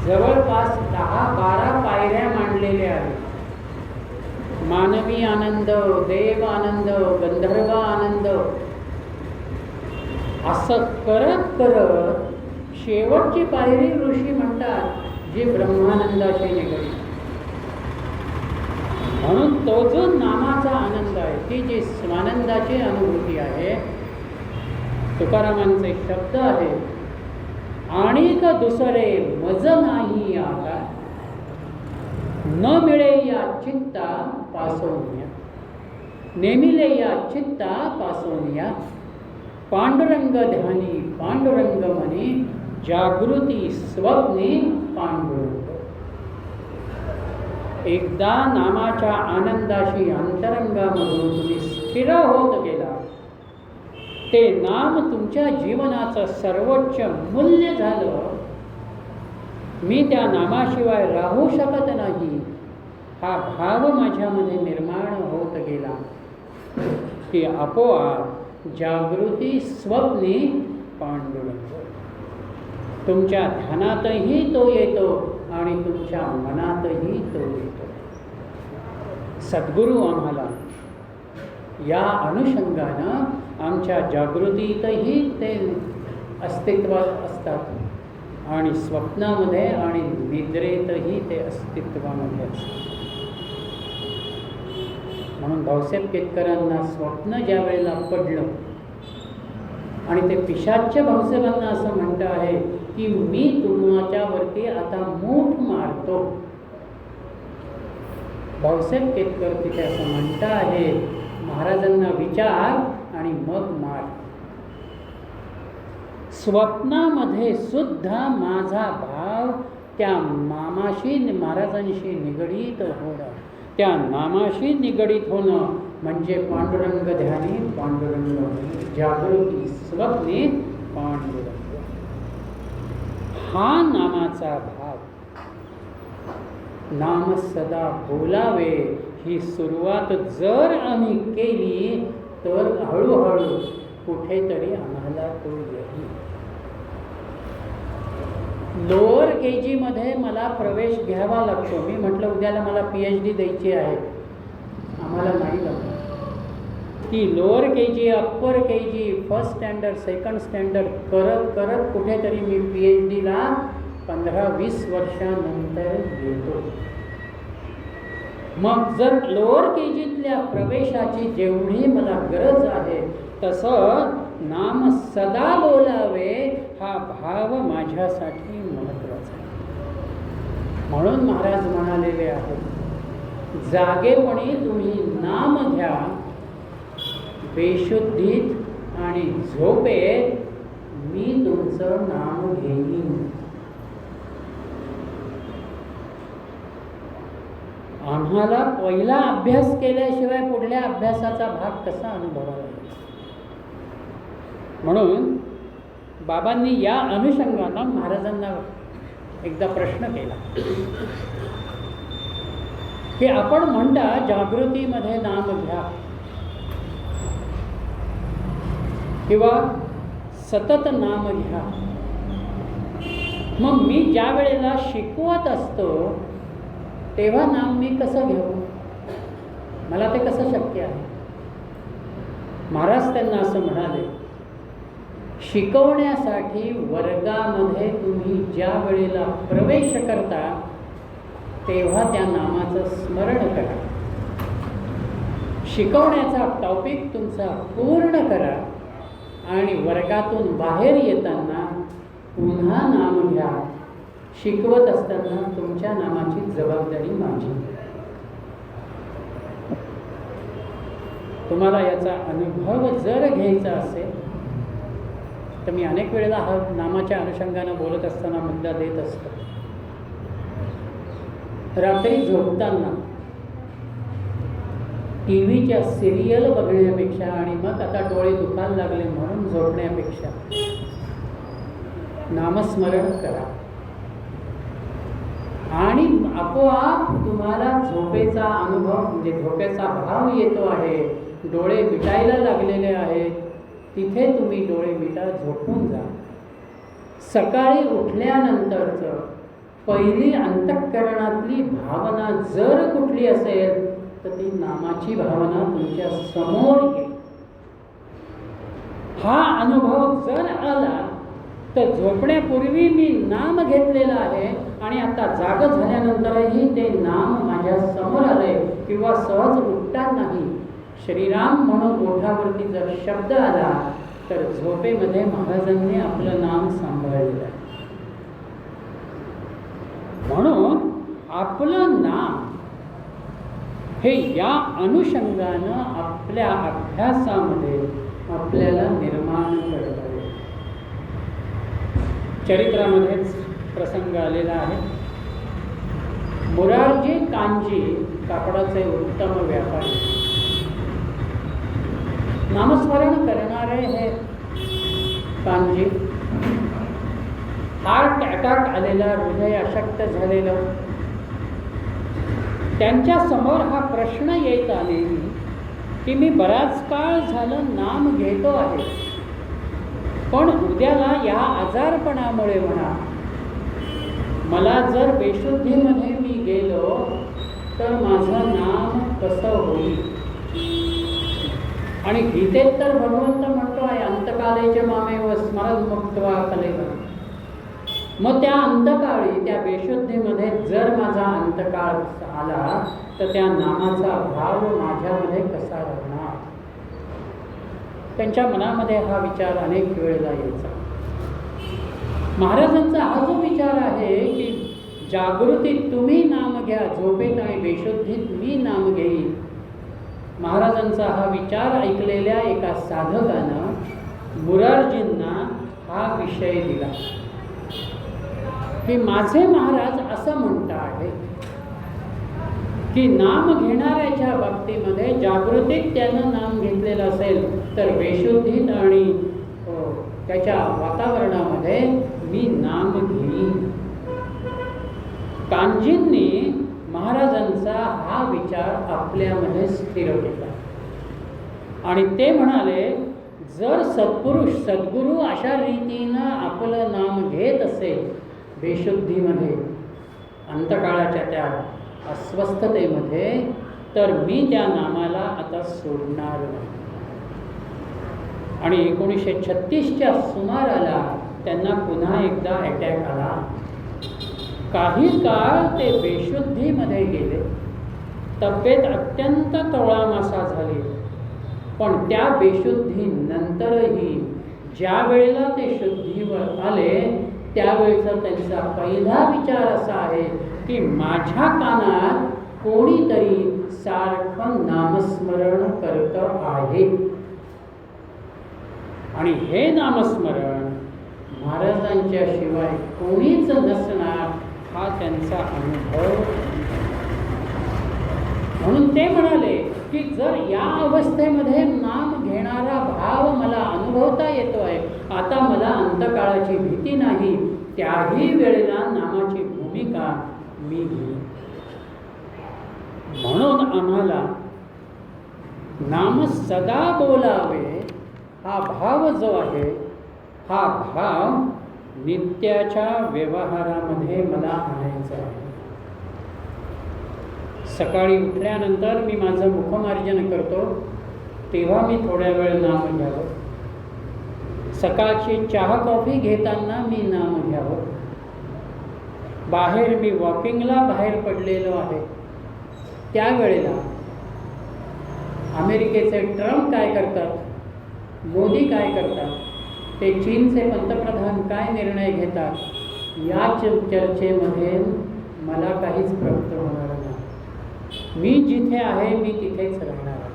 जवळपास 10-12 पायऱ्या मांडलेल्या आहेत. मानवी आनंद, देव आनंद, गंधर्व आनंद, असं करत करत शेवटची पायरी ऋषी म्हणतात जी ब्रह्मानंदाशी निगडीत. म्हणून तो जो नामाचा आनंद आहे, ती जी स्वानंदाची अनुभूती आहे, तुकारामांचे शब्द आहेत, आणिक दुसरे मज नाही आता, न मिळे या चित्ता पासवण्या. नेमिले या चित्ता पासून या पांडुरंग ध्यानी पांडुरंग म्हणी जागृती स्वप्नी पांडुरंग. एकदा नामाच्या आनंदाशी अंतरंगामधून तुम्ही स्थिर होत गेला, ते नाम तुमच्या जीवनाचं सर्वोच्च मूल्य झालं. मी त्या नामाशिवाय राहू शकत नाही हा भाव माझ्यामध्ये निर्माण होत गेला की आपोआप जागृती स्वप्नी पांडुरंग तुमच्या ध्यानातही तो येतो आणि तुमच्या मनातही तो येतो. सद्गुरू आम्हाला या अनुषंगानं आमच्या जागृतीतही ते अस्तित्वात असतात आणि स्वप्नामध्ये आणि निद्रेतही ते अस्तित्वामध्ये असतात. म्हणून भाऊसाहेब केतकरांना स्वप्न ज्या वेळेला पडलं आणि ते पिशाच्य भाऊसाहेबांना असं म्हणतं आहे की मी तुमच्यावरती आता मूठ मारतो. भाऊसाहेब केतकर तिथे असं म्हणतं आहे, महाराजांना विचार आणि मग मार. स्वप्नामध्ये सुद्धा माझा भाव त्या नामाशी महाराजांशी निगडीत होणं, त्या नामाशी निगडीत होणं म्हणजे पांडुरंग ध्यानी पांडुरंग जागृती स्वप्ने पांडुरंग. हा नामाचा भाव. नाम सदा बोलावे ही सुरुवात जर आम्ही केली तर हळूहळू कुठेतरी आम्हाला तो येईल. लोअर KG मध्ये मला प्रवेश घ्यावा लागतो. मी म्हटलं उद्याला मला PhD द्यायची आहे, आम्हाला नाही लागत. ती lower KG upper KG first standard second standard करत करत कुठेतरी मी PhDला 15-20 वर्षानंतर येतो. मग जर लोअर KGतल्या प्रवेशाची जेवढी मला गरज आहे तसं नाम सदा बोलावे हा भाव माझ्यासाठी महत्त्वाचा आहे. म्हणून महाराज म्हणालेले आहेत, जागेपणी तुम्ही नाम घ्या, बेशुद्धीत आणि झोपेत मी तुमचं नाम घेईन. आम्हाला पहिला अभ्यास केल्याशिवाय पुढल्या अभ्यासाचा भाग कसा अनुभवावा. म्हणून बाबांनी या अनुषंगानं महाराजांना एकदा प्रश्न केला की आपण म्हणता जागृतीमध्ये नाम घ्या किंवा सतत नाम घ्या, मग मी ज्या वेळेला शिकवत असतो तेव्हा नाम मी कसं घेऊ, मला ते कसं शक्य आहे. महाराज त्यांना असं म्हणाले, शिकवण्यासाठी वर्गामध्ये तुम्ही ज्या वेळेला प्रवेश करता तेव्हा त्या नामाचं स्मरण करा. शिकवण्याचा टॉपिक तुमचा पूर्ण करा आणि वर्गातून बाहेर येताना पुन्हा नाम घ्या. शिकवत असताना तुमच्या नामाची जबाबदारी माझी. तुम्हाला याचा अनुभव जर घ्यायचा असेल तर मी अनेक वेळेला हा नामाच्या अनुषंगानं बोलत असताना मुद्दा देत असतो. रात्री झोपताना TV सिरियल बघण्यापेक्षा आणि मग आता डोळे दुखायला लागले म्हणून झोपण्यापेक्षा नामस्मरण करा आणि आपोआप तुम्हाला झोपेचा अनुभव म्हणजे झोपेचा भाव येतो आहे. डोळे मिटायला लागलेले आहेत, तिथे तुम्ही डोळे मिटा, झोपून जा. सकाळी उठल्यानंतरचं पहिली अंतःकरणातली भावना जर कुठली असेल तर ती नामाची भावना तुमच्या समोर येईल. हा अनुभव जर आला तर झोपण्यापूर्वी मी नाम घेतलेलं आहे आणि आता जाग झाल्यानंतरही ते नाम माझ्या समोर आले किंवा सहज उठतानाही श्रीराम म्हणून ओठावरती जर शब्द आला तर झोपेमध्ये महाराजांनी आपलं नाम सांभाळलेलं आहे. म्हणून आपलं नाम हे या अनुषंगानं आपल्या अभ्यासामध्ये आपल्याला निर्माण करता येईल. चरित्रामध्येच प्रसंग आलेला आहे. मुरारजी कांजी कापडाचे उत्तम व्यापारी, नामस्मरण करणारे हे कांजी, हार्ट अटॅक आलेला, हृदय अशक्त झालेलं. त्यांच्या समोर हा प्रश्न येत आले की मी बराच काळ झालं नाम घेतो आहे, पण उद्याला या आजारपणामुळे म्हणा मला जर बेशुद्धीमध्ये मी गेलो तर माझं नाम कसं होईल. आणि गीतेत तर भगवंत म्हणतो आहे अंतकालेचे मामेव स्मरण मुक्त्वा कलेवा. मग त्या अंतकाळी त्या बेशुद्धीमध्ये जर माझा अंतकाळ आला तर त्या नामाचा भाव माझ्यामध्ये कसा राहणार. त्यांच्या मनामध्ये हा विचार अनेक वेळेला यायचा. महाराजांचा हा जो विचार आहे की जागृतीत तुम्ही नाम घ्या, झोपेत आणि बेशुद्धीत मी नाम घेईन. महाराजांचा हा विचार ऐकलेल्या एका साधकानं मुरारजींना हा विषय दिला की माझे महाराज असं म्हणता आहे की नाम घेणाऱ्याच्या बाबतीमध्ये जागृतीत त्यानं नाम घेतलेलं असेल तर बेशुद्धीत आणि त्याच्या वातावरणामध्ये मी नाम घेईन. कांजींनी महाराजांचा हा विचार आपल्यामध्ये स्थिर केला आणि ते म्हणाले जर सत्पुरुष सद्गुरू अशा रीतीनं आपलं नाम घेत असेल बेशुद्धीमध्ये, अंतकाळाच्या त्या अस्वस्थतेमध्ये, तर मी त्या नामाला आता सोडणार नाही. आणि 1936च्या सुमाराला त्यांना पुन्हा एकदा अटॅक आला. काही काळ ते बेशुद्धीमध्ये गेले. तब्येत अत्यंत तोळामासा झाली. पण त्या बेशुद्धीनंतरही ज्या वेळेला ते शुद्धीवर आले त्यावेळेचा त्यांचा पहिला विचार असा आहे की माझ्या कानात कोणीतरी सारखं नामस्मरण करत आहे. आणि हे नामस्मरण महाराजांच्या शिवाय कोणीच नसणार हा त्यांचा अनुभव. म्हणून ते म्हणाले की जर या अवस्थेमध्ये नाम घेणारा भाव मला अनुभवता येतो आहे, आता मला अंतकाळाची भीती नाही, त्याही वेळेला नामाची भूमिका मी घेईन. म्हणून आम्हाला नाम सदा बोलावे हा भाव जो आहे हा भाव नित्याच्या व्यवहारामध्ये मला आणायचा आहे. सकाळी उठल्यानंतर मी माझं मुखमार्जन करतो तेव्हा मी थोड्या वेळ नाम घ्यावं. सकाळची चहा कॉफी घेताना मी नाम घ्यावं. बाहेर मी वॉकिंगला बाहेर पडलेलो आहे त्यावेळेला अमेरिकेचे ट्रम्प काय करतात, मोदी काय करतात, ते चीनचे पंतप्रधान काय निर्णय घेतात, या चर्चेमध्ये मला काहीच प्राप्त होणार नाही. मी जिथे आहे मी तिथेच राहणार आहे.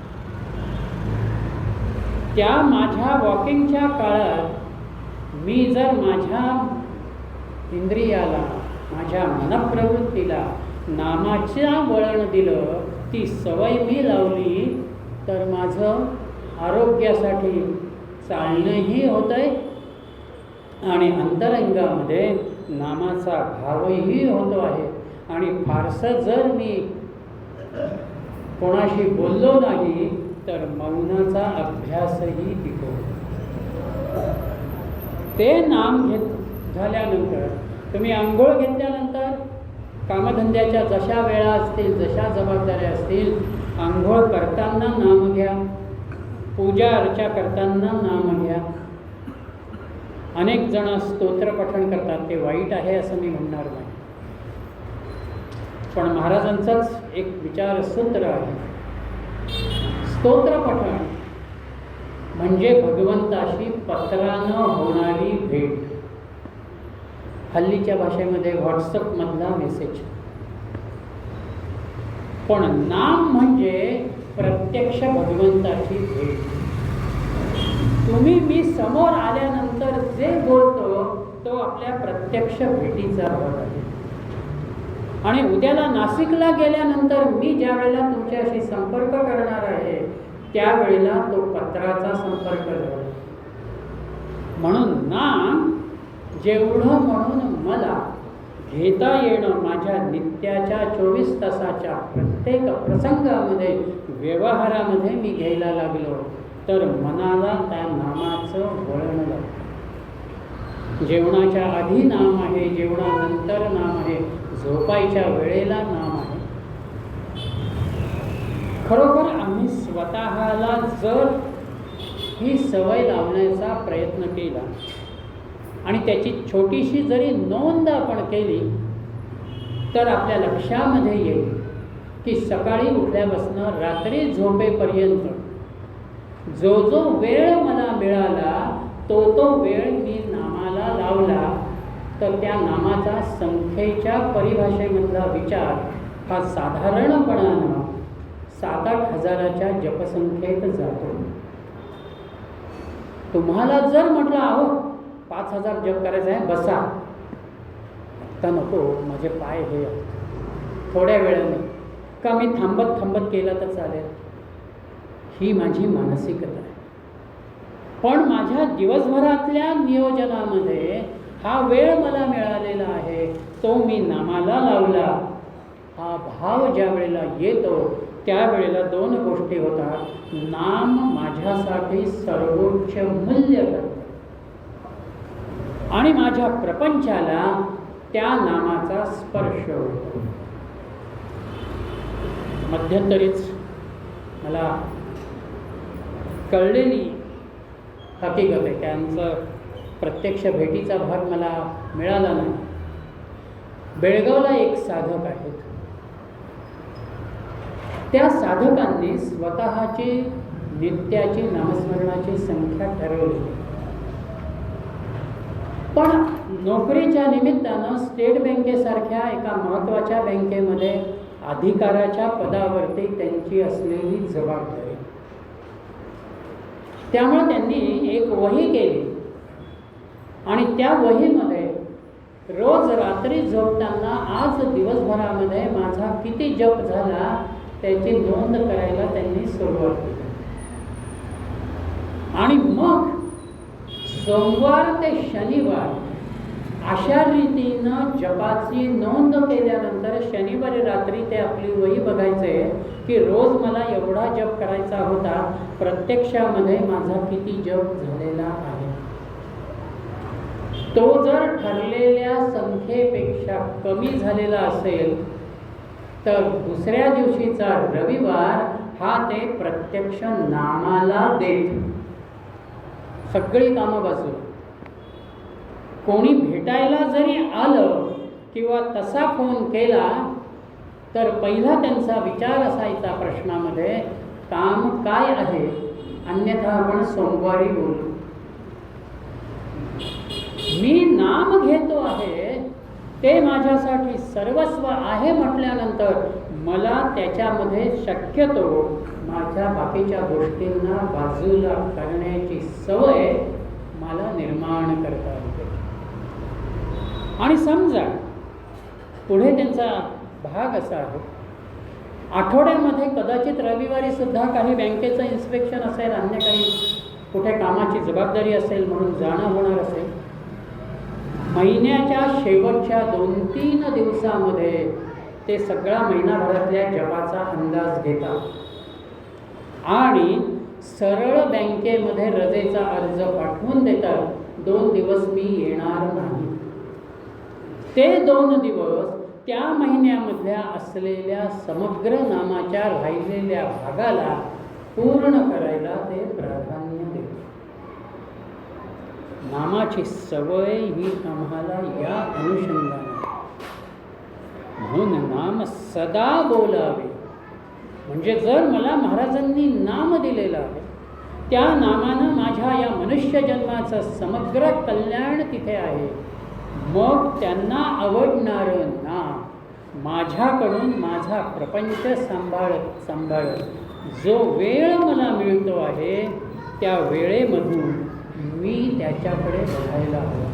त्या माझ्या वॉकिंगच्या काळात मी जर माझ्या इंद्रियाला, माझ्या मनप्रवृत्तीला नामाच्या वळण दिलं, ती सवय मी लावली, तर माझं आरोग्यासाठी चालणंही होतं आहे आणि अंतरंगामध्ये नामाचा भावही होतो आहे. आणि फारसं जर मी कोणाशी बोललो नाही तर मौनाचा अभ्यासही टिकतो. ते नाम घेत झाल्यानंतर तुम्ही आंघोळ घेतल्यानंतर कामधंद्याच्या जशा वेळा असतील, जशा जबाबदाऱ्या असतील, आंघोळ करताना नाम घ्या, पूजा अर्चा करताना नाम घ्या. अनेक जण स्तोत्र पठण करतात, ते वाईट आहे असं मी म्हणणार नाही, पण महाराजांचाच एक विचारसूत्र आहे. स्तोत्र पठण म्हणजे भगवंताशी पत्रानं होणारी भेट. हल्लीच्या भाषेमध्ये व्हॉट्सअपमधला मेसेज. पण नाम म्हणजे प्रत्यक्ष भगवंताची भेट. तुम्ही मी समोर आल्यानंतर जे बोलतो तो आपल्या प्रत्यक्ष भेटीचा भाग आहे. आणि उद्याला नाशिकला गेल्यानंतर मी ज्या वेळेला तुमच्याशी संपर्क करणार आहे त्यावेळेला तो पत्राचा संपर्क झाला. म्हणून नाम जेवढं म्हणून मला घेता येणं माझ्या नित्याच्या 24 तासाच्या प्रत्येक प्रसंगामध्ये व्यवहारामध्ये मी घ्यायला लागलो तर मनाला त्या नामाचं वळण लागतं. जेवणाच्या आधी नाम आहे, जेवणानंतर नाम आहे, झोपायच्या वेळेला नाम आहे. खरोखर आम्ही स्वतःला जर ही सवय लावण्याचा प्रयत्न केला आणि त्याची छोटीशी जरी नोंद आपण केली तर आपल्या लक्षामध्ये येईल की सकाळी उठल्यापासून रात्री झोपेपर्यंत जो जो वेळ मला मिळाला तो तो वेळ मी नामाला लावला तर त्या नामाचा संख्येच्या परिभाषेमधला विचार हा साधारणपणानं 7-8 हजाराच्या जपसंख्येत जातो. तुम्हाला जर म्हटलं अहो 5000 जप करायचं आहे बसा, आता नको माझे पाय हे थोड्या वेळाने का मी थांबत थांबत केलं तर चालेल, ही माझी मानसिकता आहे. पण माझ्या दिवसभरातल्या नियोजनामध्ये हा वेळ मला मिळालेला आहे तो मी नामाला लावला. हा भाव ज्या वेळेला येतो त्यावेळेला 2 गोष्टी होतात. नाम माझ्यासाठी सर्वोच्च मूल्य करतं आणि माझ्या प्रपंचाला त्या नामाचा स्पर्श होतो. मध्यंतरीच मला कळलेली हकीकत आहे, त्यांचं प्रत्यक्ष भेटीचा भाग मला मिळाला नाही. बेळगावला एक साधक आहेत. त्या साधकांनी स्वतःची नित्याची नामस्मरणाची संख्या ठरवली, पण नोकरीच्या निमित्तानं स्टेट बँकेसारख्या एका महत्त्वाच्या बँकेमध्ये अधिकाराच्या पदावरती त्यांची असलेली जबाबदारी, त्यामुळे त्यांनी एक वही केली आणि त्या वहीमध्ये रोज रात्री झोपताना आज दिवसभरामध्ये माझा किती जप झाला त्याची नोंद करायला त्यांनी सुरुवात केली. आणि मग सोमवार ते शनिवार अशा रीतीनं जपाची नोंद केल्यानंतर शनिवारी रात्री ते आपली वही बघायचे की रोज मला एवढा जप करायचा होता, प्रत्यक्षामध्ये माझा किती जप झालेला आहे. तो जर ठरलेल्या संख्येपेक्षा कमी झालेला असेल तर दुसऱ्या दिवशीचा रविवार हा ते प्रत्यक्ष नामाला देत. सगळी कामं बाजूला. कोणी भेटायला जरी आलं किंवा तसा फोन केला तर पहिला त्यांचा विचार असायचा प्रश्नामध्ये, काम काय आहे, अन्यथा आपण सोमवारी बोलू. मी नाम घेतो आहे ते माझ्यासाठी सर्वस्व आहे म्हटल्यानंतर मला त्याच्यामध्ये शक्यतो माझ्या बाकीच्या गोष्टींना बाजूला करण्याची सवय मला निर्माण करता येते. आणि समजा पुढे त्यांचा भाग असा आहे, आठवड्यामध्ये कदाचित रविवारी सुद्धा काही बँकेचं इन्स्पेक्शन असेल, अन्य काही कुठे कामाची जबाबदारी असेल म्हणून जाणं होणार असेल. महिन्याच्या शेवटच्या 2-3 दिवसामध्ये ते सगळा महिनाभरातल्या जपाचा अंदाज घेतात आणि सरळ बँकेमध्ये रजेचा अर्ज पाठवून देतात, 2 दिवस मी येणार नाही. ते 2 दिवस त्या महिन्यामधल्या असलेल्या समग्र नामाच्या राहिलेल्या भागाला पूर्ण करायला ते प्राधान्य देतात. नामाची सवय ही आम्हाला या अनुषंगाने, म्हणून नाम सदा बोलावे. म्हणजे जर मला महाराजांनी नाम दिलेलं आहे त्या नामानं माझ्या या मनुष्य जन्माचं समग्र कल्याण तिथे आहे. मग त्यांना आवडणारं नाम माझ्याकडून माझा प्रपंच सांभाळत सांभाळत जो वेळ मला मिळतो आहे त्या वेळेमधून मी त्याच्याकडे बघायला हवं.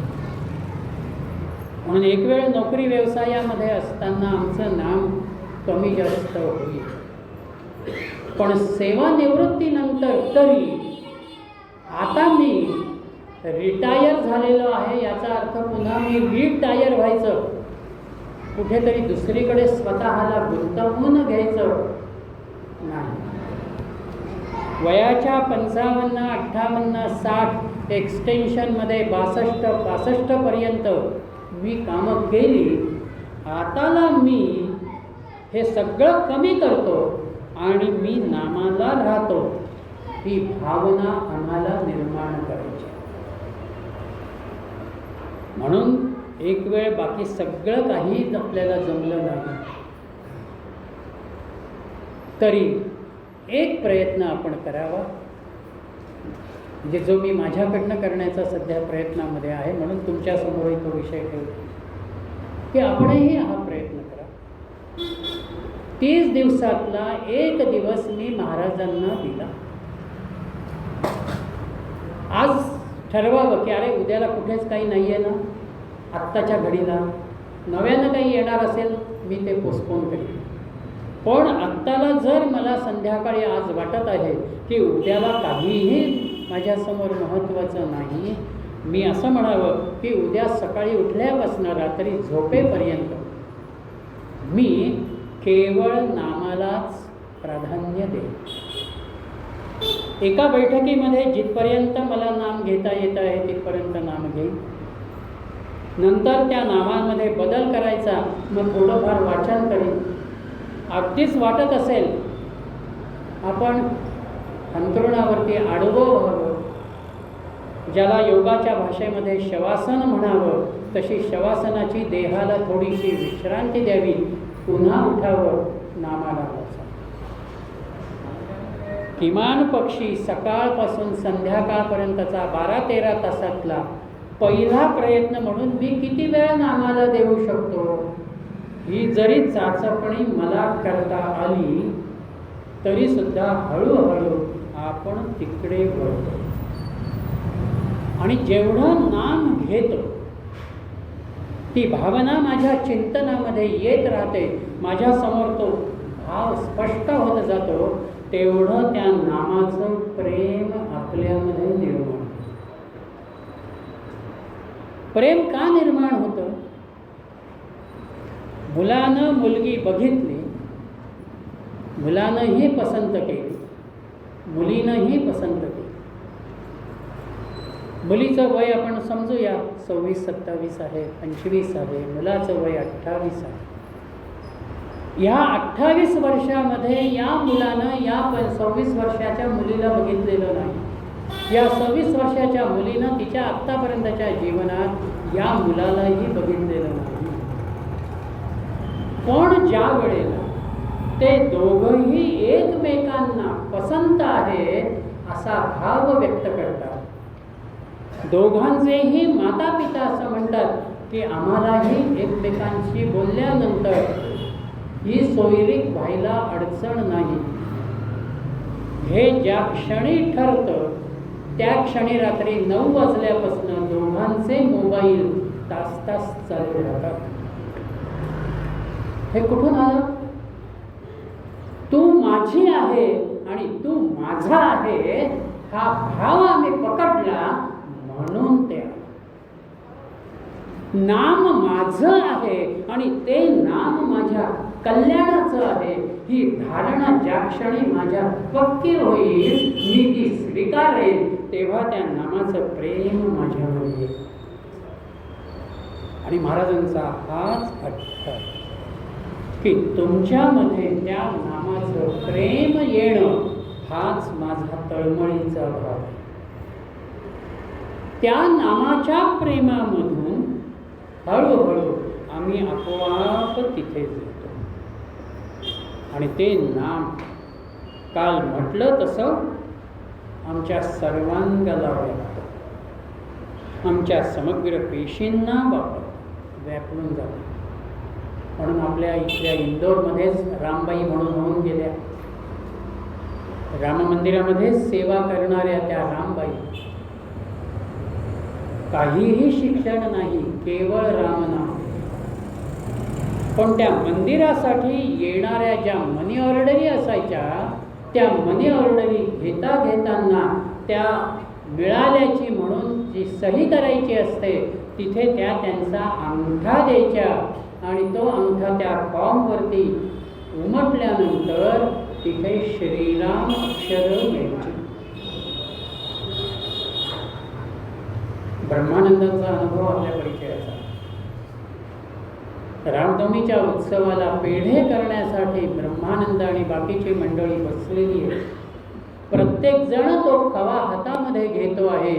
म्हणून एक वेळ नोकरी व्यवसायामध्ये असताना आमचं नाम कमी जास्त होईल, पण सेवानिवृत्तीनंतर तरी आता मी रिटायर झालेलो आहे याचा अर्थ पुन्हा मी रिटायर व्हायचं, कुठेतरी दुसरीकडे स्वतःला गुंतवून घ्यायचं नाही. वयाच्या 55, 58, 60 एक्सटेन्शनमध्ये 62, 65 पर्यंत मी कामं केली. आताला मी हे सगळं कमी करतो आणि मी नामाला राहतो, ही भावना आम्हाला निर्माण करायची. म्हणून एक वेळ बाकी सगळं काही आपल्याला जमलं नाही तरी एक प्रयत्न आपण करावा, म्हणजे जो मी माझ्याकडनं करण्याचा सध्या प्रयत्नामध्ये आहे. म्हणून तुमच्यासमोरही तो विषय ठेवतो की आपणही हा प्रयत्न करा. 30 दिवसातला एक दिवस मी महाराजांना दिला. आज ठरवावं की अरे उद्याला कुठेच काही नाही आहे ना, आत्ताच्या घडीला नव्यानं काही येणार असेल मी ते पोस्टपोन करेन. पण आत्ताला जर मला संध्याकाळी आज वाटत आहे की उद्याला काहीही माझ्यासमोर महत्त्वाचं नाही, मी असं म्हणावं की उद्या सकाळी उठल्यापासून रात्री झोपेपर्यंत मी केवळ नामालाच प्राधान्य देईन. एका बैठकीमध्ये जिथपर्यंत मला नाम घेता येत आहे तिथपर्यंत नाम घेईन. नंतर त्या नामामध्ये बदल करायचा, मग थोडंफार वाचन करीन. अगदीच वाटत असेल आपण अंथरुणावरती आडवं व्हावं, ज्याला योगाच्या भाषेमध्ये शवासन म्हणावं, तशी शवासनाची देहाला थोडीशी विश्रांती द्यावी, पुन्हा उठावं, नामाला बसावं. किमान पक्षी सकाळपासून संध्याकाळपर्यंतचा 12-13 तासातला पहिला प्रयत्न म्हणून मी किती वेळ नामाला देऊ शकतो, ही जरी चाचपणी मला करता आली तरी सुद्धा हळूहळू आपण तिकडे वळतो. आणि जेवढं नाम घेतो ती भावना माझ्या चिंतनामध्ये येत राहते, माझ्यासमोर तो भाव स्पष्ट होत जातो, तेवढं त्या नामाचं प्रेम आपल्यामध्ये निर्माण होतं. प्रेम का निर्माण होतं? मुलानं मुलगी बघितली, मुलानंही पसंत केली, मुलीनंही पसंत केली. मुलीचं वय आपण समजूया 26-27 आहे, 25 आहे, मुलाचं वय 28 आहे. ह्या 28 वर्षामध्ये या मुलानं या 26 वर्षाच्या मुलीला बघितलेलं नाही. या 26 वर्षाच्या मुलीनं तिच्या आत्तापर्यंतच्या जीवनात या मुलालाही बघितलेलं नाही. पण ज्या वेळेला ते दोघंही एकमेकांना पसंत आहे असा भाव व्यक्त करतात, दोघांचेही माता पिता असं म्हणतात की आम्हालाही एकमेकांशी बोलल्यानंतर ही सोयरीक व्हायला अडचण नाही, हे ज्या क्षणी ठरतं त्या क्षणी रात्री 9 वाजल्यापासून दोघांचे मोबाईल तास चालू राहतात. हे कुठून आलं? तू माझी आहे आणि तू माझा आहे हा भाव आम्ही पकडला म्हणून ते नाम माझं आहे आणि ते नाम माझ्या कल्याणाचं आहे ही धारणा ज्या क्षणी माझ्या पक्की होईल, मी ती स्वीकारेन, तेव्हा त्या नामाचं प्रेम माझ्यावर येईल. आणि महाराजांचा हाच अर्थ की तुमच्यामध्ये त्या नामाचं प्रेम येणं हाच माझा तळमळीचा भाव आहे. त्या नामाच्या प्रेमामधून हळूहळू आम्ही आपोआप तिथे जातो. आणि ते नाम काल म्हटलं तसं आमच्या सर्वांगाला व्यापतं, आमच्या समग्र पेशींना व्यापून जातं. म्हणून आपल्या इथल्या इंदोरमध्येच रामबाई म्हणून होऊन गेल्या. राम मंदिरामध्ये सेवा करणाऱ्या त्या रामबाई, काहीही शिक्षण नाही, केवळ रामनाम. पण त्या मंदिरासाठी येणाऱ्या ज्या मनी ऑर्डरी असायच्या, त्या मनी ऑर्डरी घेताना त्या मिळाल्याची म्हणून जी सही करायची असते तिथे त्या त्यांचा अंगठा द्यायच्या आणि तो अंगठा त्या फॉर्मवरती उमटल्यानंतर तिथे श्रीराम अक्षर यायची. ब्रह्मानंदांचा अनुभव आपल्या परिचयाचा. रामनवमीच्या उत्सवाला पेढे करण्यासाठी ब्रह्मानंद आणि बाकीची मंडळी बसलेली आहे. प्रत्येक जण तो खवा हातामध्ये घेतो आहे,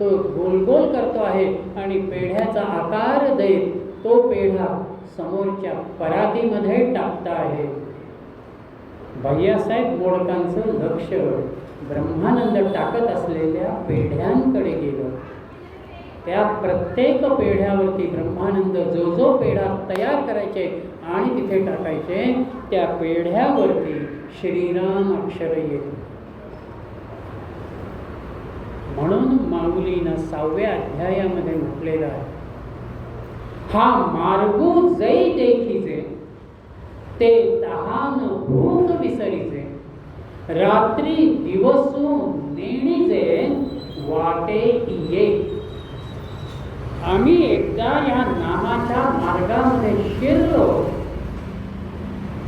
तो गोल गोल करतो आहे आणि पेढ्याचा आकार देत तो पेढा समोरच्या परातीमध्ये टाकता आहे. भैयासाहेब मोडकांचं लक्ष ब्रह्मानंद टाकत असलेल्या पेढ्यांकडे गेलं. त्या प्रत्येक पेढ्यावरती ब्रह्मानंद जो जो पेढा तयार करायचे आणि तिथे टाकायचे, त्या पेढ्यावरती श्रीराम अक्षर येते. म्हणून माऊलीनं 6व्या अध्यायामध्ये म्हटलेलं आहे, हा मार्गू जै देखीचे, ते तहान भूक विसरीचे, रात्री दिवसू नेणीचे, वाटे ये. आम्ही एकदा या नामाच्या मार्गामध्ये शिरलो,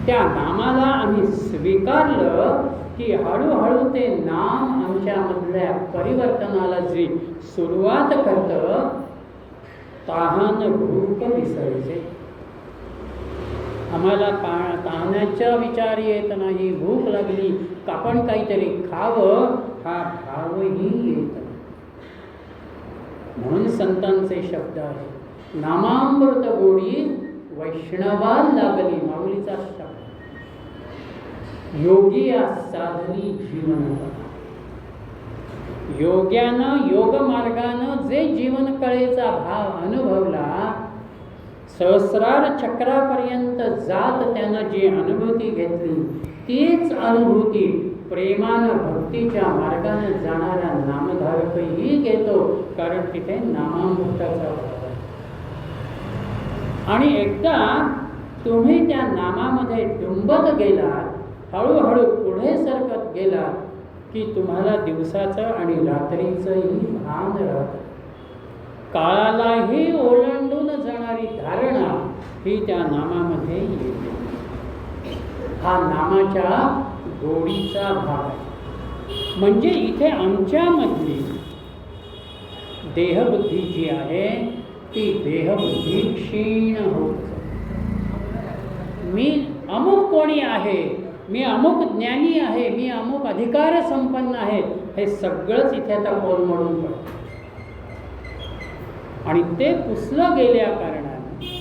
त्या नामाला आम्ही स्वीकारलं की हळूहळू ते नाम आमच्यामधल्या परिवर्तनाला जी सुरुवात करतं, तहान भूक विसरायचे. आम्हाला तहाण्याचा विचार येत नाही, भूक लागली का आपण काहीतरी खावं हा भावही येत नाही. म्हणून संतांचे शब्द आहे, नामामृत गोडी वैष्णवा लागली. माऊलीचा शब्द, योगी साधनी जीवन. योग्यानं योगमार्गानं जे जीवन कळेचा भाव अनुभवला, सहस्रार चक्रापर्यंत जात त्यानं जी अनुभूती घेतली, तीच अनुभूती प्रेमानं भक्तीच्या मार्गाने जाणारा नामधारकही घेतो, कारण तिथे नामामृताचा भाव आहे. आणि एकदा तुम्ही त्या नामामध्ये डुंबत गेलात, हळूहळू पुढे सरकत गेलात की तुम्हाला दिवसाचं आणि रात्रीचंही भान राहतं. काळालाही ओलांडून जाणारी धारणा ही त्या नामामध्ये येते. हा नामाच्या गोडीचा भाग आहे. म्हणजे इथे आमच्यामधली देहबुद्धी जी आहे ती देहबुद्धी क्षीण होत. मी अमुक कोणी आहे, मी अमुक ज्ञानी आहे, मी अमुक अधिकार संपन्न आहे, हे सगळंच इथे आता कोलमडून पडतं. आणि ते पुसलं गेल्या कारणाने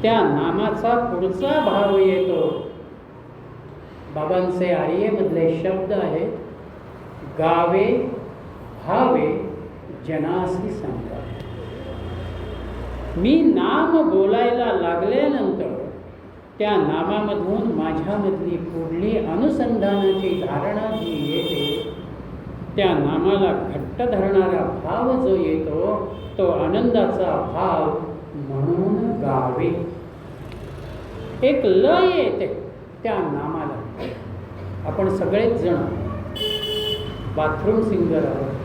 त्या नामाचा पुढचा भाव येतो. बाबांचे आर्यमधले शब्द आहेत, गावे भावे जनासी सांगा. मी नाम बोलायला लागल्यानंतर त्या नामामधून माझ्यामधली पुढली अनुसंधानाची धारणा जी येते, त्या नामाला घट्ट धरणारा भाव जो येतो तो आनंदाचा भाव म्हणून गावे. एक लय येते त्या नामाला. आपण सगळेच जण बाथरूम सिंगर आहोत.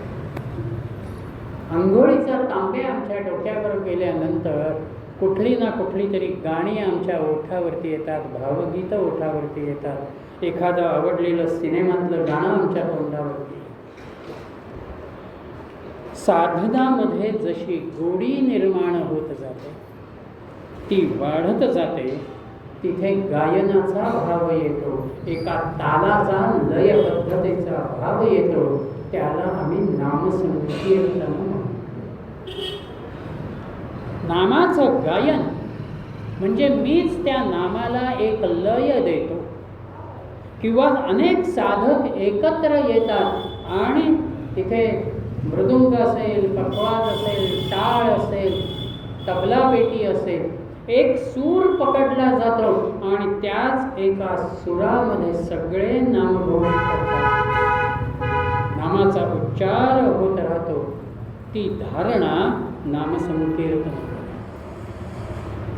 अंघोळीचा तांबे आमच्या डोक्यावर गेल्यानंतर कुठली ना कुठली तरी गाणी आमच्या ओठावरती येतात, भावगीतं ओठावरती येतात, एखादं आवडलेलं सिनेमातलं गाणं आमच्या तोंडावरती. साधनामध्ये जशी गोडी निर्माण होत जाते, ती वाढत जाते, तिथे गायनाचा भाव येतो, एका तालाचा लय पद्धतीचा भाव येतो, त्याला आम्ही नामसंकीर्तन म्हणतो. नामाचं गायन म्हणजे मीच त्या नामाला एक लय देतो, किंवा अनेक साधक एकत्र येतात आणि तिथे मृदुंग असेल, पखवाज असेल, टाळ असेल, तबला पेटी असेल, एक सूर पकडला जातो आणि त्याच एका सुरामध्ये सगळे नामघोष करतात. नामाचा उच्चार होत राहतो. ती धारणा नामसंकीर्तन.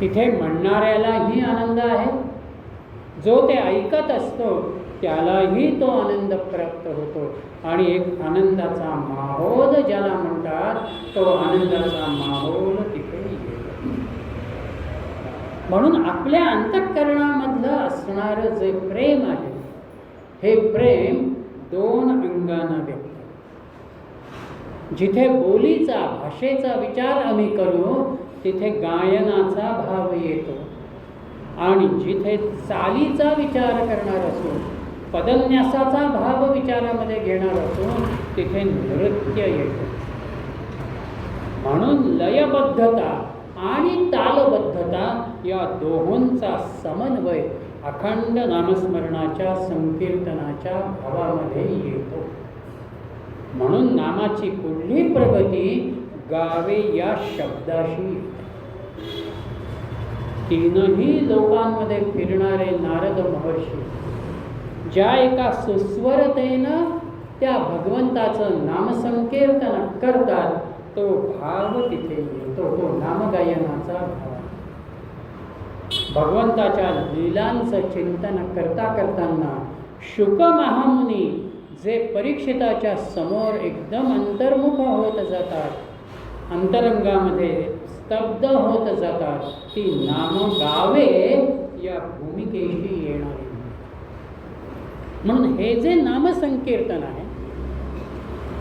तिथे म्हणणाऱ्यालाही आनंद आहे, जो ते ऐकत असतो त्यालाही तो आनंद प्राप्त होतो आणि एक आनंदाचा माहोल ज्याला म्हणतात तो आनंदाचा माहोल तिथे येतो. म्हणून आपल्या अंतःकरणामधलं असणारं जे प्रेम आहे, हे प्रेम दोन अंगानं व्यक्त. जिथे बोलीचा भाषेचा विचार आम्ही करू तिथे गायनाचा भाव येतो आणि जिथे चालीचा विचार करणार असू, पदन्यासाचा भाव विचारामध्ये घेणार असू, तिथे नृत्य येतो. म्हणून लयबद्धता आणि तालबद्धता या दोहोंचा समन्वय अखंड नामस्मरणाच्या संकीर्तनाच्या भावामध्ये येतो. म्हणून नामाची पुढली प्रगती गावे या शब्दाशी. तीनही लोकांमध्ये फिरणारे नारद महर्षी ज्या एका सुस्वरतेनं त्या भगवंताचं नामसंकीर्तन करतात तो भाव तिथे येतो, तो नामगायनाचा भाव. भगवंताच्या लीलांचं चिंतन करता करताना शुक महामुनी जे परीक्षिताच्या समोर एकदम अंतर्मुख होत जातात, अंतरंगामध्ये स्तब्ध होत जातात, ती नाम गावे या भूमिकेशी येणारी. म्हणून हे जे नामसंकीर्तन आहे,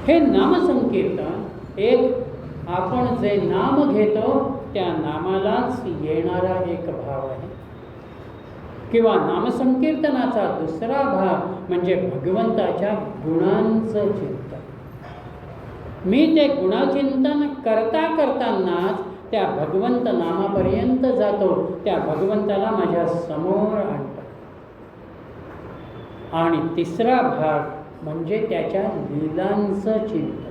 हे नामसंकीर्तन एक आपण जे नाम घेतो त्या नामालाच येणारा एक भाव आहे. किंवा नामसंकीर्तनाचा दुसरा भाग म्हणजे भगवंताच्या गुणांचं चिंतन. मी ते गुणाचिंतन करता करतानाच त्या भगवंत नामापर्यंत जातो, त्या भगवंताला माझ्या समोर आणतो. आणि तिसरा भाग म्हणजे त्याच्या लीलांचं चिंतन.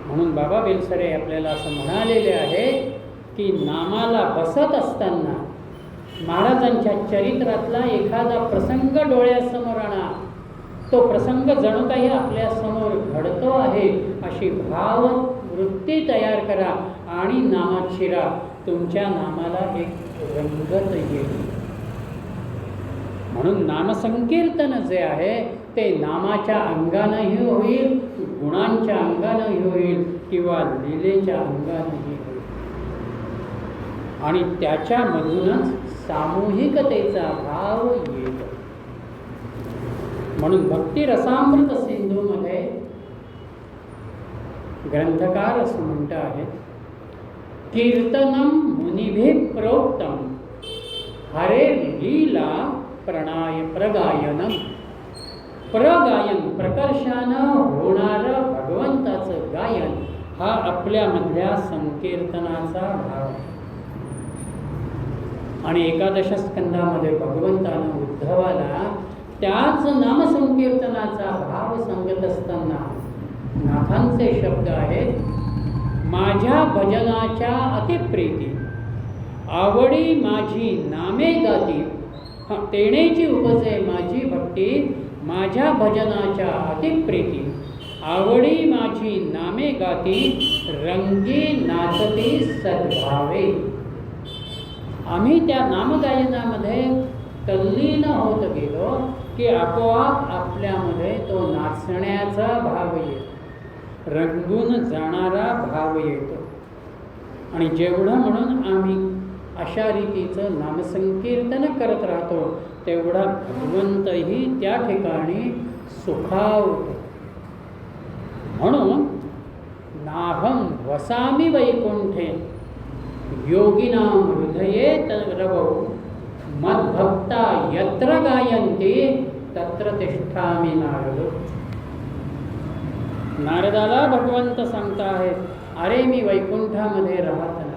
म्हणून बाबा बेलसरे आपल्याला असं म्हणालेले आहे की नामाला बसत असताना महाराजांच्या चरित्रातला एखादा प्रसंग डोळ्यासमोर आणा. तो प्रसंग जणू काही आपल्यासमोर घडतो आहे अशी भाव वृत्ती तयार करा आणि नामात शिरा. तुमच्या नामाला एक रंगत येईल. म्हणून नामसंकीर्तन जे आहे ते नामाच्या अंगानंही होईल, गुणांच्या अंगानंही होईल किंवा लीलेच्या अंगानंही होईल. आणि त्याच्यामधूनच सामूहिकतेचा भाव येतो. म्हणून भक्ती रसामृत सिंधूमध्ये ग्रंथकार असं म्हणत आहेत, कीर्तनम मुनिभिः प्रोक्तम हरे लीला प्रगायनम. प्रगायन प्रकर्षानं होणारं भगवंताचं गायन हा आपल्यामधल्या संकीर्तनाचा भाव आहे. आणि एकादश स्कंदामध्ये भगवंतानं उद्धवाला त्याच नामसंकीर्तनाचा भाव सांगत असताना नाथांचे शब्द आहेत, माझ्या भजनाच्या अतिप्रीती आवडी माझी नामे गाती, तेणेची उपजे माझी भक्ती. माझ्या भजनाच्या अतिप्रीती आवडी माझी नामे गाती, रंगी नाचती सद्भावे. आम्ही त्या नामगायनामध्ये तल्लीन होत गेलो की आपोआप आपल्यामध्ये तो नाचण्याचा भाव येतो, रंगून जाणारा भाव येतो. आणि जेवढं म्हणून आम्ही अशा रीतीचं नामसंकीर्तन करत राहतो तेवढा भगवंतही त्या ठिकाणी सुखावतो. म्हणून नाहं वसामि वैकुंठे योगिनां हृदये रवौ मद्भक्ता यत्र गायन्ति तत्र तिष्ठामि नारद. नारदाला भगवंत सांगताहेत, अरे मी वैकुंठामध्ये राहत नाही.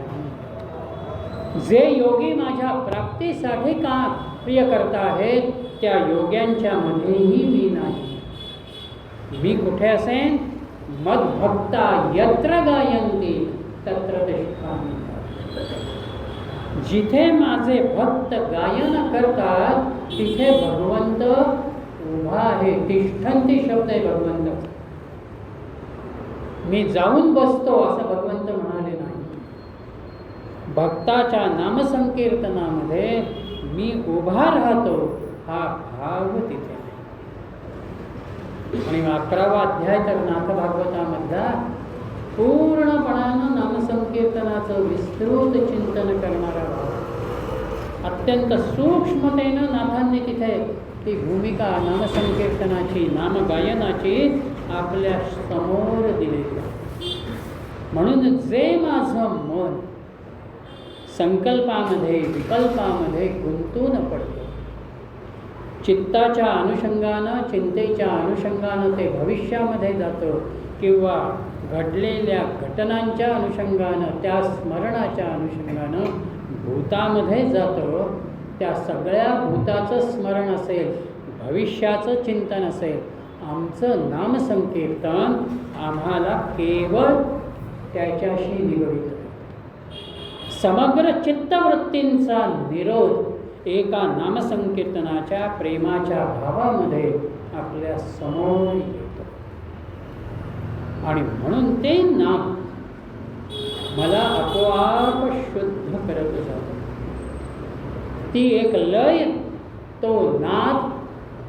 जे योगी माझ्या प्राप्तीसाठी कार्य करत आहेत त्या योग्यांच्या मध्येही मी नाही. मी कुठे असेन? मद्भक्ता यत्र गायन्ति तत्र तिष्ठामि. जिथे माझे भक्त गायन करतात तिथे भगवंत उभा आहे. तिष्ठन्ती शब्द आहे भगवंत. मी जाऊन बसतो असं भगवंत म्हणाले नाही. भक्ताच्या नामसंकीर्तनामध्ये मी उभा राहतो हा भाव तिथे. आणि 11वा अध्याय तर नाथ भागवतामधला पूर्णपणानं नामसंकीर्तनाचं विस्तृत चिंतन करणारा भाव. अत्यंत सूक्ष्मतेनं नाथांनी तिथे ती भूमिका नामसंकीर्तनाची, नामगायनाची आपल्या समोर दिलेली. म्हणून जे माझं मन संकल्पामध्ये विकल्पामध्ये गुंतून पडतं, चित्ताच्या अनुषंगानं, चिंतेच्या अनुषंगानं ते भविष्यामध्ये जातं किंवा घडलेल्या घटनांच्या अनुषंगानं, त्या स्मरणाच्या अनुषंगानं भूतामध्ये जातं. त्या सगळ्या भूताचं स्मरण असेल, भविष्याचं चिंतन असेल, आमचं नामसंकीर्तन आम्हाला केवळ त्याच्याशी निगडित. समग्र चित्तवृत्तींचा निरोध एका नामसंकीर्तनाच्या प्रेमाच्या भावामध्ये आपल्या समोर येतो. आणि म्हणून ते नाम मला आपोआप शुद्ध करत जातं. ती एक लय, तो नाद,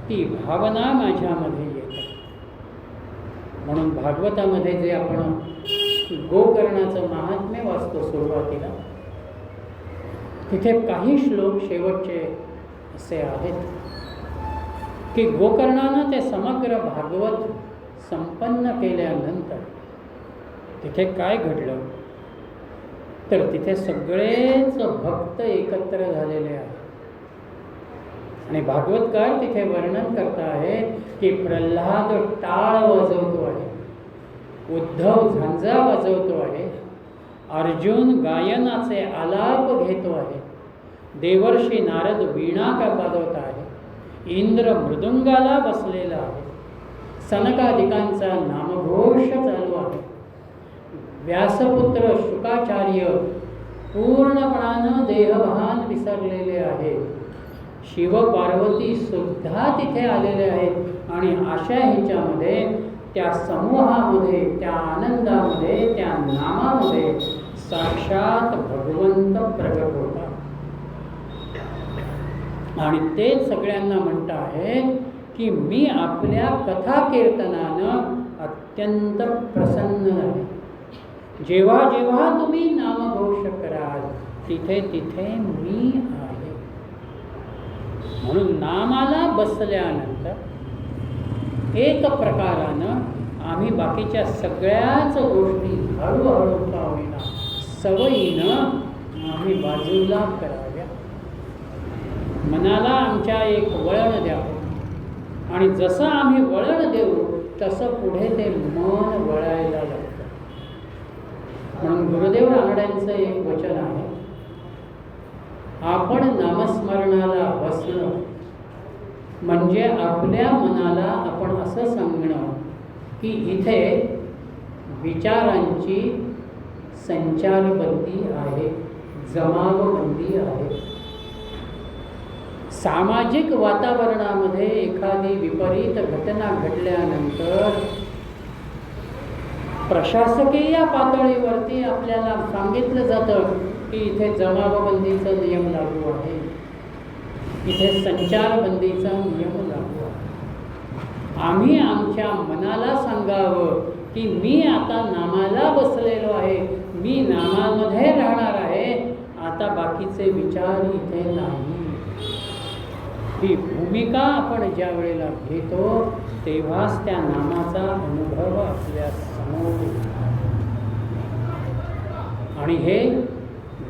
ती भावना माझ्यामध्ये येते. म्हणून भागवतामध्ये जे आपण गोकर्णाचं महात्म्य वाचतो सुरुवातीला, तिथे काही श्लोक शेवटचे असे आहेत की गोकर्णानं ते समग्र भागवत संपन्न केल्यानंतर तिथे काय घडलं तर तिथे सगळेच भक्त एकत्र झालेले आहेत. आणि भागवतकार तिथे वर्णन करत आहेत की प्रल्हाद टाळ वाजवतो आहे, उद्धव झांजा वाजवतो आहे, अर्जुन गायनाचे आलाप घेतो आहे, देवर्षी नारद वीणा वाजवत आहे, इंद्र मृदुंगाला बसलेला आहे, सनकादिकांचा नामघोष चालू आहे, व्यासपुत्र शुकाचार्य पूर्णपणानं देहभान विसरलेले आहेत, शिव पार्वती सुद्धा तिथे आलेले आहेत. आणि अशा ह्याच्यामध्ये त्या समूहामध्ये, त्या आनंदामध्ये, त्या नामामध्ये साक्षात भगवंत प्रगट होता. आणि ते सगळ्यांना म्हणत आहेत की मी आपल्या कथा कीर्तनानं अत्यंत प्रसन्न आहे. जेव्हा जेव्हा तुम्ही नामघोष कराल तिथे तिथे मी आहे. म्हणून नामाला बसल्यानंतर एक प्रकारानं आम्ही बाकीच्या सगळ्याच गोष्टी हळूहळू का होईना सवयीनं आम्ही बाजूला कराव्या. मनाला आमच्या एक वळण द्यावं आणि जसं आम्ही वळण देऊ तसं पुढे ते मन वळायला लागतं. म्हणून गुरुदेव रानड्यांचं एक वचन आहे, आपण नामस्मरणाला बसणं म्हणजे आपल्या मनाला आपण असं सांगणं की इथे विचारांची संचारबंदी आहे, जमावबंदी आहे. सामाजिक वातावरणामध्ये एखादी विपरीत घटना घडल्यानंतर प्रशासकीय पातळीवरती आपल्याला सांगितलं जातं की इथे जमावबंदीचा नियम लागू आहे, इथे संचारबंदीचा नियम लागू आहे. आम्ही आमच्या मनाला सांगावं की मी आता नामाला बसलेलो आहे, मी नामामध्ये राहणार आहे, आता बाकीचे विचार इथे नाही. ही भूमिका आपण ज्या वेळेला घेतो तेव्हाच त्या नामाचा अनुभव आपल्या समोर येतो. आणि हे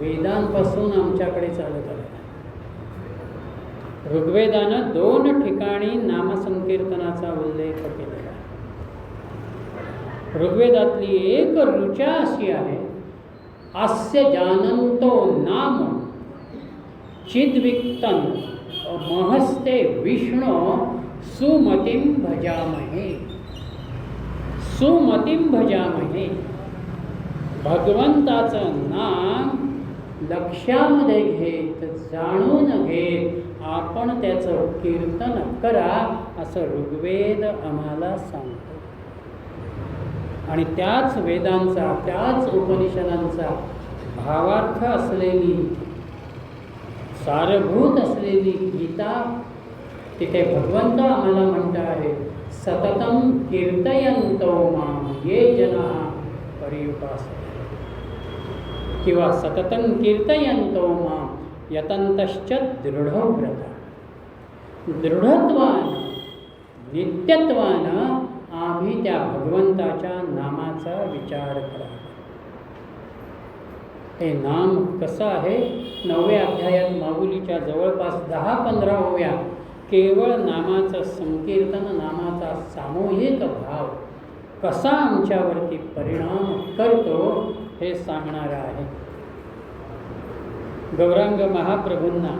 वेदांपासून आमच्याकडे चालत आलं. ऋग्वेदानं 2 ठिकाणी नामसंकीर्तनाचा उल्लेख केलेला आहे. ऋग्वेदातली एक ऋचा अशी आहे, अस्य जानन्तो नाम चिद्विक्तं महस्ते विष्णो सुमतिं भजामहे. सुमतिं भजामहे. भगवंताचं नाम लक्षामध्ये घेत जाणून घेत आपण त्याचं कीर्तन करा असं ऋग्वेद आम्हाला सांगतो. आणि त्याच वेदांचा त्याच उपनिषदांचा भावार्थ असलेली सारभूत असलेली गीता तिथे भगवंत आम्हाला म्हणत आहे, सततं कीर्तयन्तो मां ये जनाः पर्युपासते, किंवा सततं कीर्तयन्तो मां यतन्तश्च दृढव्रता. दृढत्वानं नित्यत्वानं आम्ही त्या भगवंताच्या नामाचा विचार करा. हे नाम कसं आहे? 9व्या अध्यायात माऊलीच्या जवळपास 10-15 ओव्या केवळ नामाचं संकीर्तन, नामाचा सामूहिक भाव कसा आमच्यावरती परिणाम करतो हे सांगणारं आहे. गौरांग महाप्रभूंना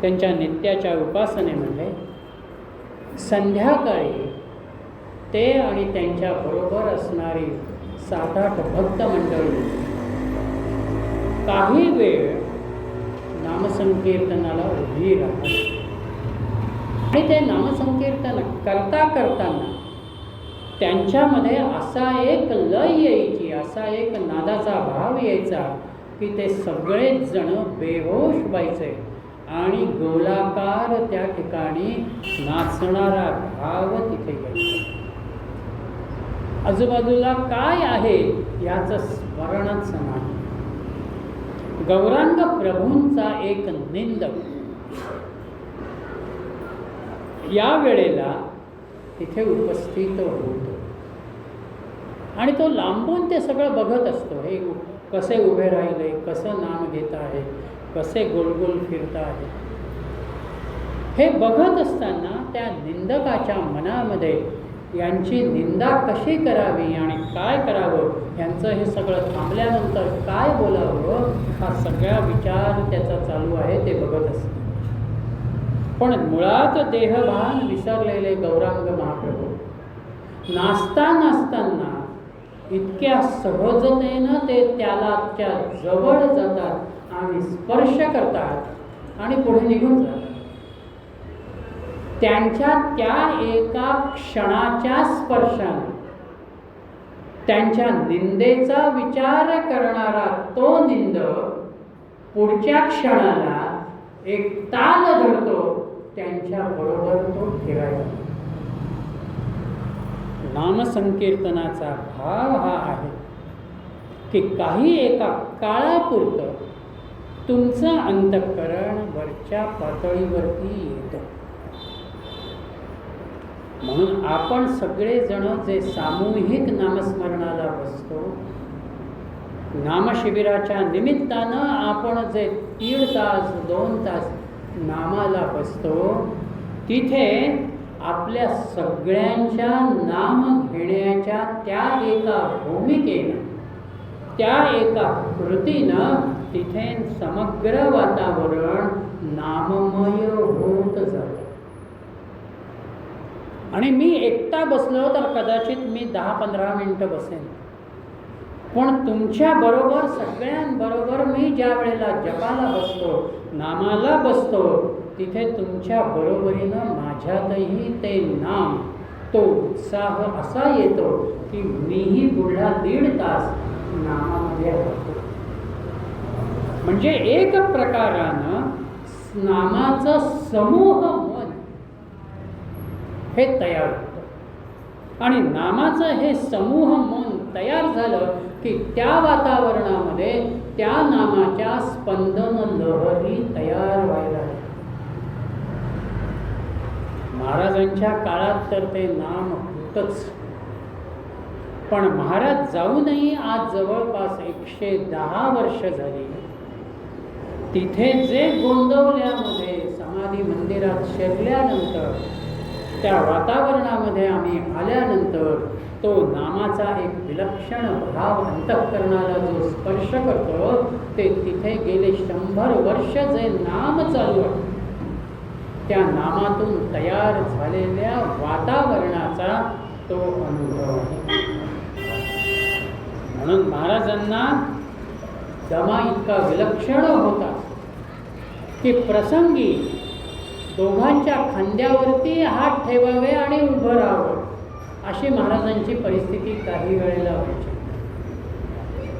त्यांच्या नित्याच्या उपासनेमध्ये संध्याकाळी ते आणि त्यांच्याबरोबर असणारी 7-8 भक्त मंडळी काही वेळ नामसंकीर्तनाला उभी राहतात. आणि ते नामसंकीर्तन करताना त्यांच्यामध्ये असा एक लय यायची, असा एक नादाचा भाव यायचा की ते सगळेच जण बेहोश व्हायचे आणि गोलाकार त्या ठिकाणी नाचणारा भाव तिथे यायचा. आजूबाजूला काय आहे याचं स्मरणच नाही. गौरांग प्रभूंचा एक निंदक या वेळेला तिथे उपस्थित होतो आणि तो लांबून ते सगळं बघत असतो. हे कसे उभे राहिले, कसं नाम घेत आहे, कसे गोलगोल फिरत आहे, हे बघत असताना त्या निंदकाच्या मनामध्ये यांची निंदा कशी करावी आणि काय करावं यांचं हे सगळं थांबल्यानंतर काय बोलावं हा सगळा विचार त्याचा चालू आहे. ते बघत असतो. पण मुळात देहभान विसरलेले गौरांग महाप्रभू नाचताना इतक्या सहजतेनं ते त्याला त्या जवळ जातात आणि स्पर्श करतात आणि पुढे निघून जातात. त्यांच्या त्या एका क्षणाच्या स्पर्शाने त्यांच्या निंदेचा विचार करणारा तो निंदक पुढच्या क्षणाला एक ताल धरतो, त्यांच्या बरोबर तो फिरायला. नामसंकीर्तनाचा भाव हा आहे की काही एका काळापुरतं तुमचं अंतःकरण वरच्या पातळीवरती येतं. म्हणून आपण सगळेजण जे सामूहिक नामस्मरणाला बसतो, नामशिबिराच्या निमित्तानं आपण जे 1.5 तास 2 तास नामाला बसतो, तिथे आपल्या सगळ्यांच्या नाम घेण्याच्या त्या एका भूमिकेनं, त्या एका कृतीनं तिथे समग्र वातावरण नाममय होत जातं. आणि मी एकटा बसलो तर कदाचित मी 10-15 मिनटं बसेन, पण तुमच्याबरोबर सगळ्यांबरोबर मी ज्या वेळेला जपाला बसतो, नामाला बसतो, तिथे तुमच्या बरोबरीनं माझ्यातही ते नाम, तो उत्साह असा येतो की मीही पुढला 1.5 तास नामामध्ये राहतो. म्हणजे एक प्रकारानं नामाचं समूह मन हे तयार होतं. आणि नामाचं हे समूह मन तयार झालं की त्या वातावरणामध्ये त्या नामाच्या स्पंदन लहरी तयार व्हायला. महाराजांच्या काळात तर ते नाम होतंच, पण महाराज जाऊनही आज जवळपास 110 वर्ष झाली. तिथे जे गोंदवल्यामध्ये समाधी मंदिरात शिरल्यानंतर, त्या वातावरणामध्ये आम्ही आल्यानंतर तो नामाचा एक विलक्षण भाव अंतःकरणाला जो स्पर्श करतो, ते तिथे गेले 100 वर्ष जे नाम चालू आहे त्या नामातून तयार झालेल्या वातावरणाचा तो अनुभव आहे. म्हणून महाराजांना दमा इतका विलक्षण होता की प्रसंगी दोघांच्या खांद्यावरती हात ठेवावे आणि उभं राहावं अशी महाराजांची परिस्थिती काही वेळेला व्हायची.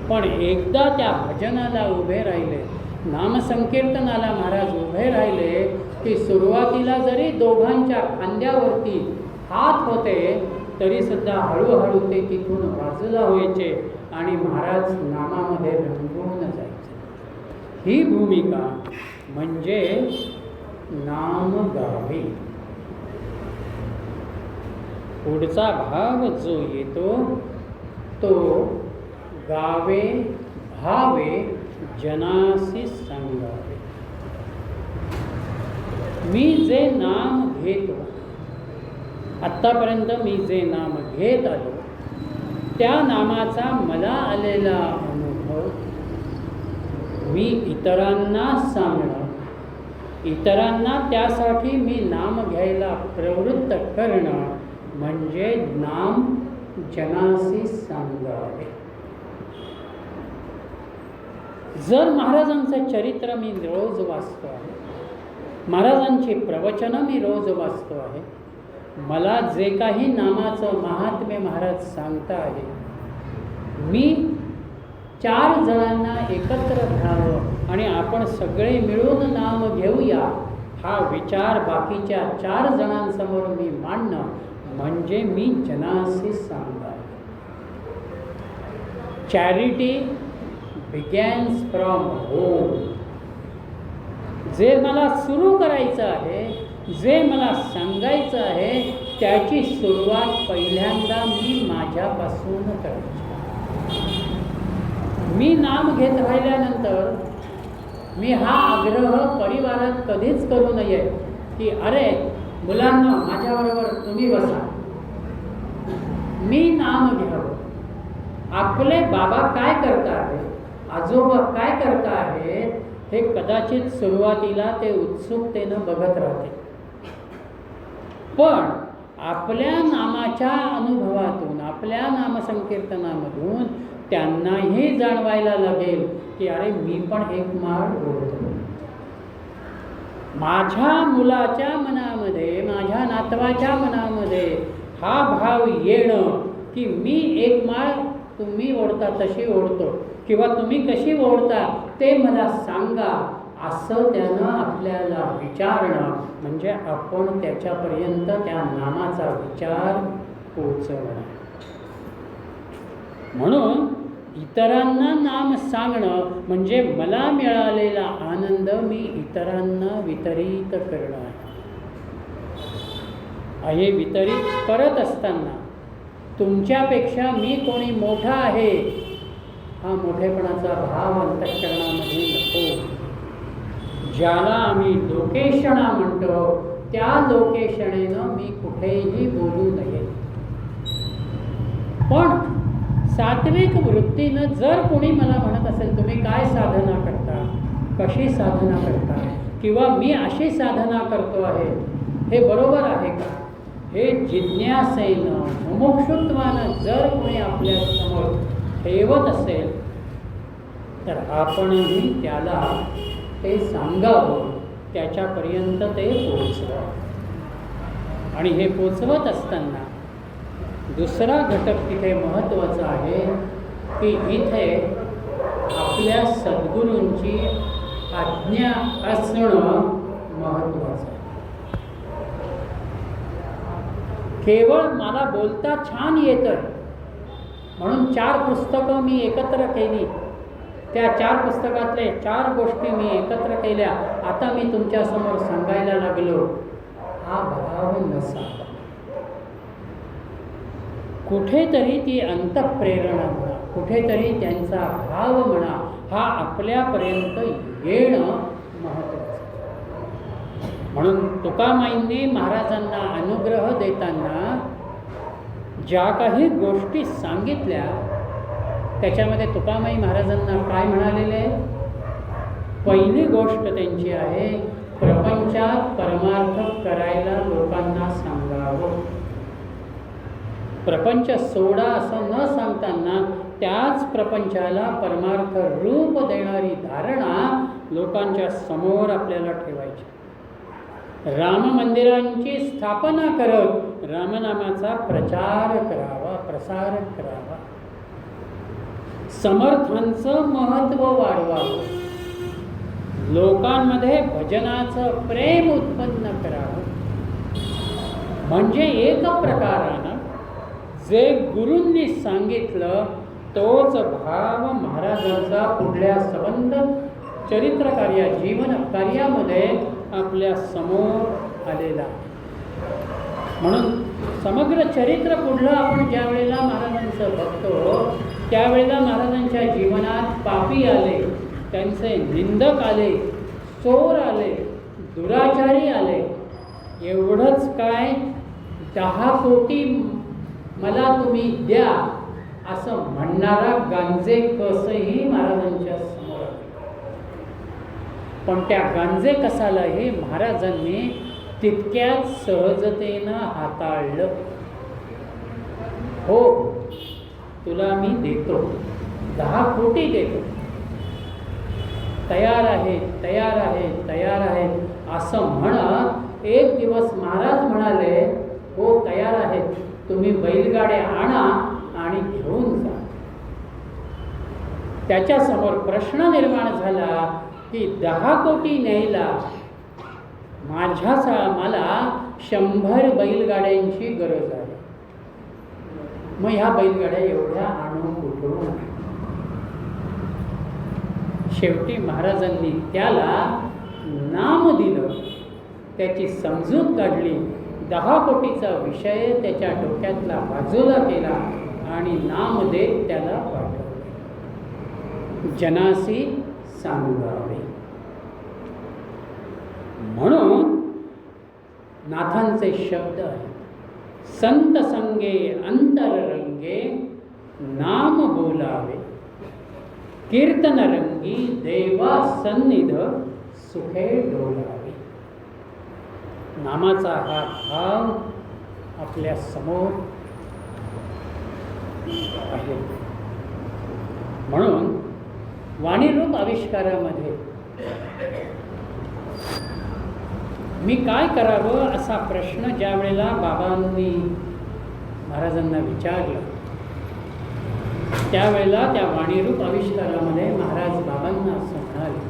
पण एकदा त्या भजनाला उभे राहिले, नामसंकीर्तनाला महाराज उभे राहिले की सुरुवातीला जरी दोघांच्या खांद्यावरती हात होते तरी सुद्धा हळूहळू ते तिथून बाजूला व्हायचे आणि महाराज नामामध्ये रंगून जायचे. ही भूमिका म्हणजे नाम गावे. पुढचा भाव जो येतो तो गावे भावे जनासी सांगावे. मी जे नाम घेतो, आत्तापर्यंत मी जे नाम घेत आलो त्या नामाचा मला आलेला अनुभव मी इतरांना सांगणं, इतरांना त्यासाठी मी नाम घ्यायला प्रवृत्त करणं म्हणजे नाम जनासी सांगावे. जर महाराजांचं चरित्र मी रोज वाचतो आहे, महाराजांची प्रवचनं मी रोज वाचतो आहे, मला जे काही नामाचं महात्म्य महाराज सांगता आहे, मी 4 जणांना एकत्र घ्यावं आणि आपण सगळे मिळून नाम घेऊया हा विचार बाकीच्या 4 जणांसमोर मी मांडणं म्हणजे मी जनासी सांगावे. Charity begins from home. जे मला सुरू करायचं आहे, जे मला सांगायचं आहे त्याची सुरुवात पहिल्यांदा मी माझ्यापासून करायची. मी नाम घेत राहिल्यानंतर मी हा आग्रह परिवारात कधीच करू नये की अरे मुलांना माझ्याबरोबर तुम्ही बसा, मी नाम घ्यावं. आपले बाबा काय करता आहे, आजोबा काय करता आहेत हे कदाचित सुरुवातीला ते उत्सुकतेनं बघत राहते, पण आपल्या नामाच्या अनुभवातून, आपल्या नामसंकीर्तनामधून त्यांनाही जाणवायला लागेल की अरे मी पण एक माळ ओढतो. माझ्या मुलाच्या मनामध्ये, माझ्या नातवाच्या मनामध्ये हा भाव येणं की मी एक माळ तुम्ही ओढता तशी ओढतो किंवा तुम्ही कशी ओढता ते मला सांगा, असं त्यानं आपल्याला विचारणं म्हणजे आपण त्याच्यापर्यंत त्या नामाचा विचार पोचवणं. म्हणून इतरांना नाम सांगणं म्हणजे मला मिळालेला आनंद मी इतरांना वितरित करणं आहे. हे वितरित करत असताना तुमच्यापेक्षा मी कोणी मोठा आहे हा मोठेपणाचा भाव अंतःकरणामध्ये नको. ज्याला आम्ही लोकेशणा म्हणतो त्या लोकेशणेनं मी कुठेही बोलू नये. पण सात्विक वृत्तीनं जर कोणी मला म्हणत असेल तुम्ही काय साधना करता, कशी साधना करता, किंवा मी अशी साधना करतो आहे हे बरोबर आहे का, हे जिज्ञासेनं मुमुक्षुत्वानं जर कोणी आपल्यासमोर ठेवत असेल तर आपणही त्याला ते सांगावं, त्याच्यापर्यंत ते पोचवावं. आणि हे पोचवत असताना दुसरा घटक तिथे महत्त्वाचा आहे की इथे आपल्या सद्गुरूंची आज्ञा असणं महत्त्वाचं आहे. केवळ मला बोलता छान येतं म्हणून 4 पुस्तकं मी एकत्र केली, त्या 4 पुस्तकातले 4 गोष्टी मी एकत्र केल्या, आता मी तुमच्यासमोर सांगायला लागलो, हा भाव नसावा. कुठेतरी ती अंतःप्रेरणा म्हणा, कुठेतरी त्यांचा भाव म्हणा हा आपल्यापर्यंत येणं महत्त्वाचं. म्हणून तुकामाईंनी महाराजांना अनुग्रह देताना ज्या काही गोष्टी सांगितल्या त्याच्यामध्ये तुकामाई महाराजांना काय म्हणालेले, पहिली गोष्ट त्यांची आहे प्रपंचात परमार्थ करायला लोकांना सांगावं. प्रपंच सोडा असं न सांगताना त्याच प्रपंचाला परमार्थ रूप देणारी धारणा लोकांच्या समोर आपल्याला ठेवायची. राम मंदिरांची स्थापना करत रामनामाचा प्रचार करावा, प्रसार करावा. समर्थांचं महत्त्व वाढवावं. लोकांमध्ये भजनाचं प्रेम उत्पन्न करावं. म्हणजे एक प्रकारानं जे गुरूंनी सांगितलं तोच भाव महाराजांचा पुढल्या संबंध चरित्र कार्या जीवन कार्यामध्ये आपल्या समोर आलेला आहे. म्हणून समग्र चरित्र पुढलं आपण ज्या वेळेला महाराजांचं बघतो त्यावेळेला महाराजांच्या जीवनात पापी आले, त्यांचे निंदक आले, चोर आले, दुराचारी आले. एवढंच काय 10 कोटी मला तुम्ही द्या असं म्हणणारा गांजे कसही महाराजांच्या समोर आले. पण त्या गांजे कसालाही महाराजांनी तितक्याच सहजतेनं हाताळलं. हो, तुला मी देतो, 10 कोटी देतो, तयार आहे, तयार आहे, तयार आहे असं म्हणत एक दिवस महाराज म्हणाले, हो तयार आहे, तुम्ही बैलगाड्या आणा आणि घेऊन जा. त्याच्यासमोर प्रश्न निर्माण झाला की 10 कोटी न्यायला मला 100 बैलगाड्यांची गरज आहे. मग ह्या बैलगाड्या एवढ्या आणून कुठून? शेवटी महाराजांनी त्याला नाम दिलं, त्याची समजूत काढली, 10 कोटीचा विषय त्याच्या डोक्यातला बाजूला केला आणि नाम देत त्याला पाठवले. जनासी सांगावे. म्हणून नाथांचे शब्द आहेत, संत संगे अंतररंगे नाम बोलावे, कीर्तन रंगी देवा सन्निध सुखे डोलावे. नामाचा हा भाव आपल्या समोर आहे. म्हणून वाणीरूप आविष्कारामध्ये मी काय करावं असा प्रश्न ज्या वेळेला बाबांनी महाराजांना विचारला त्यावेळेला त्या वाणीरूप आविष्कारामध्ये महाराज बाबांना असं म्हणाले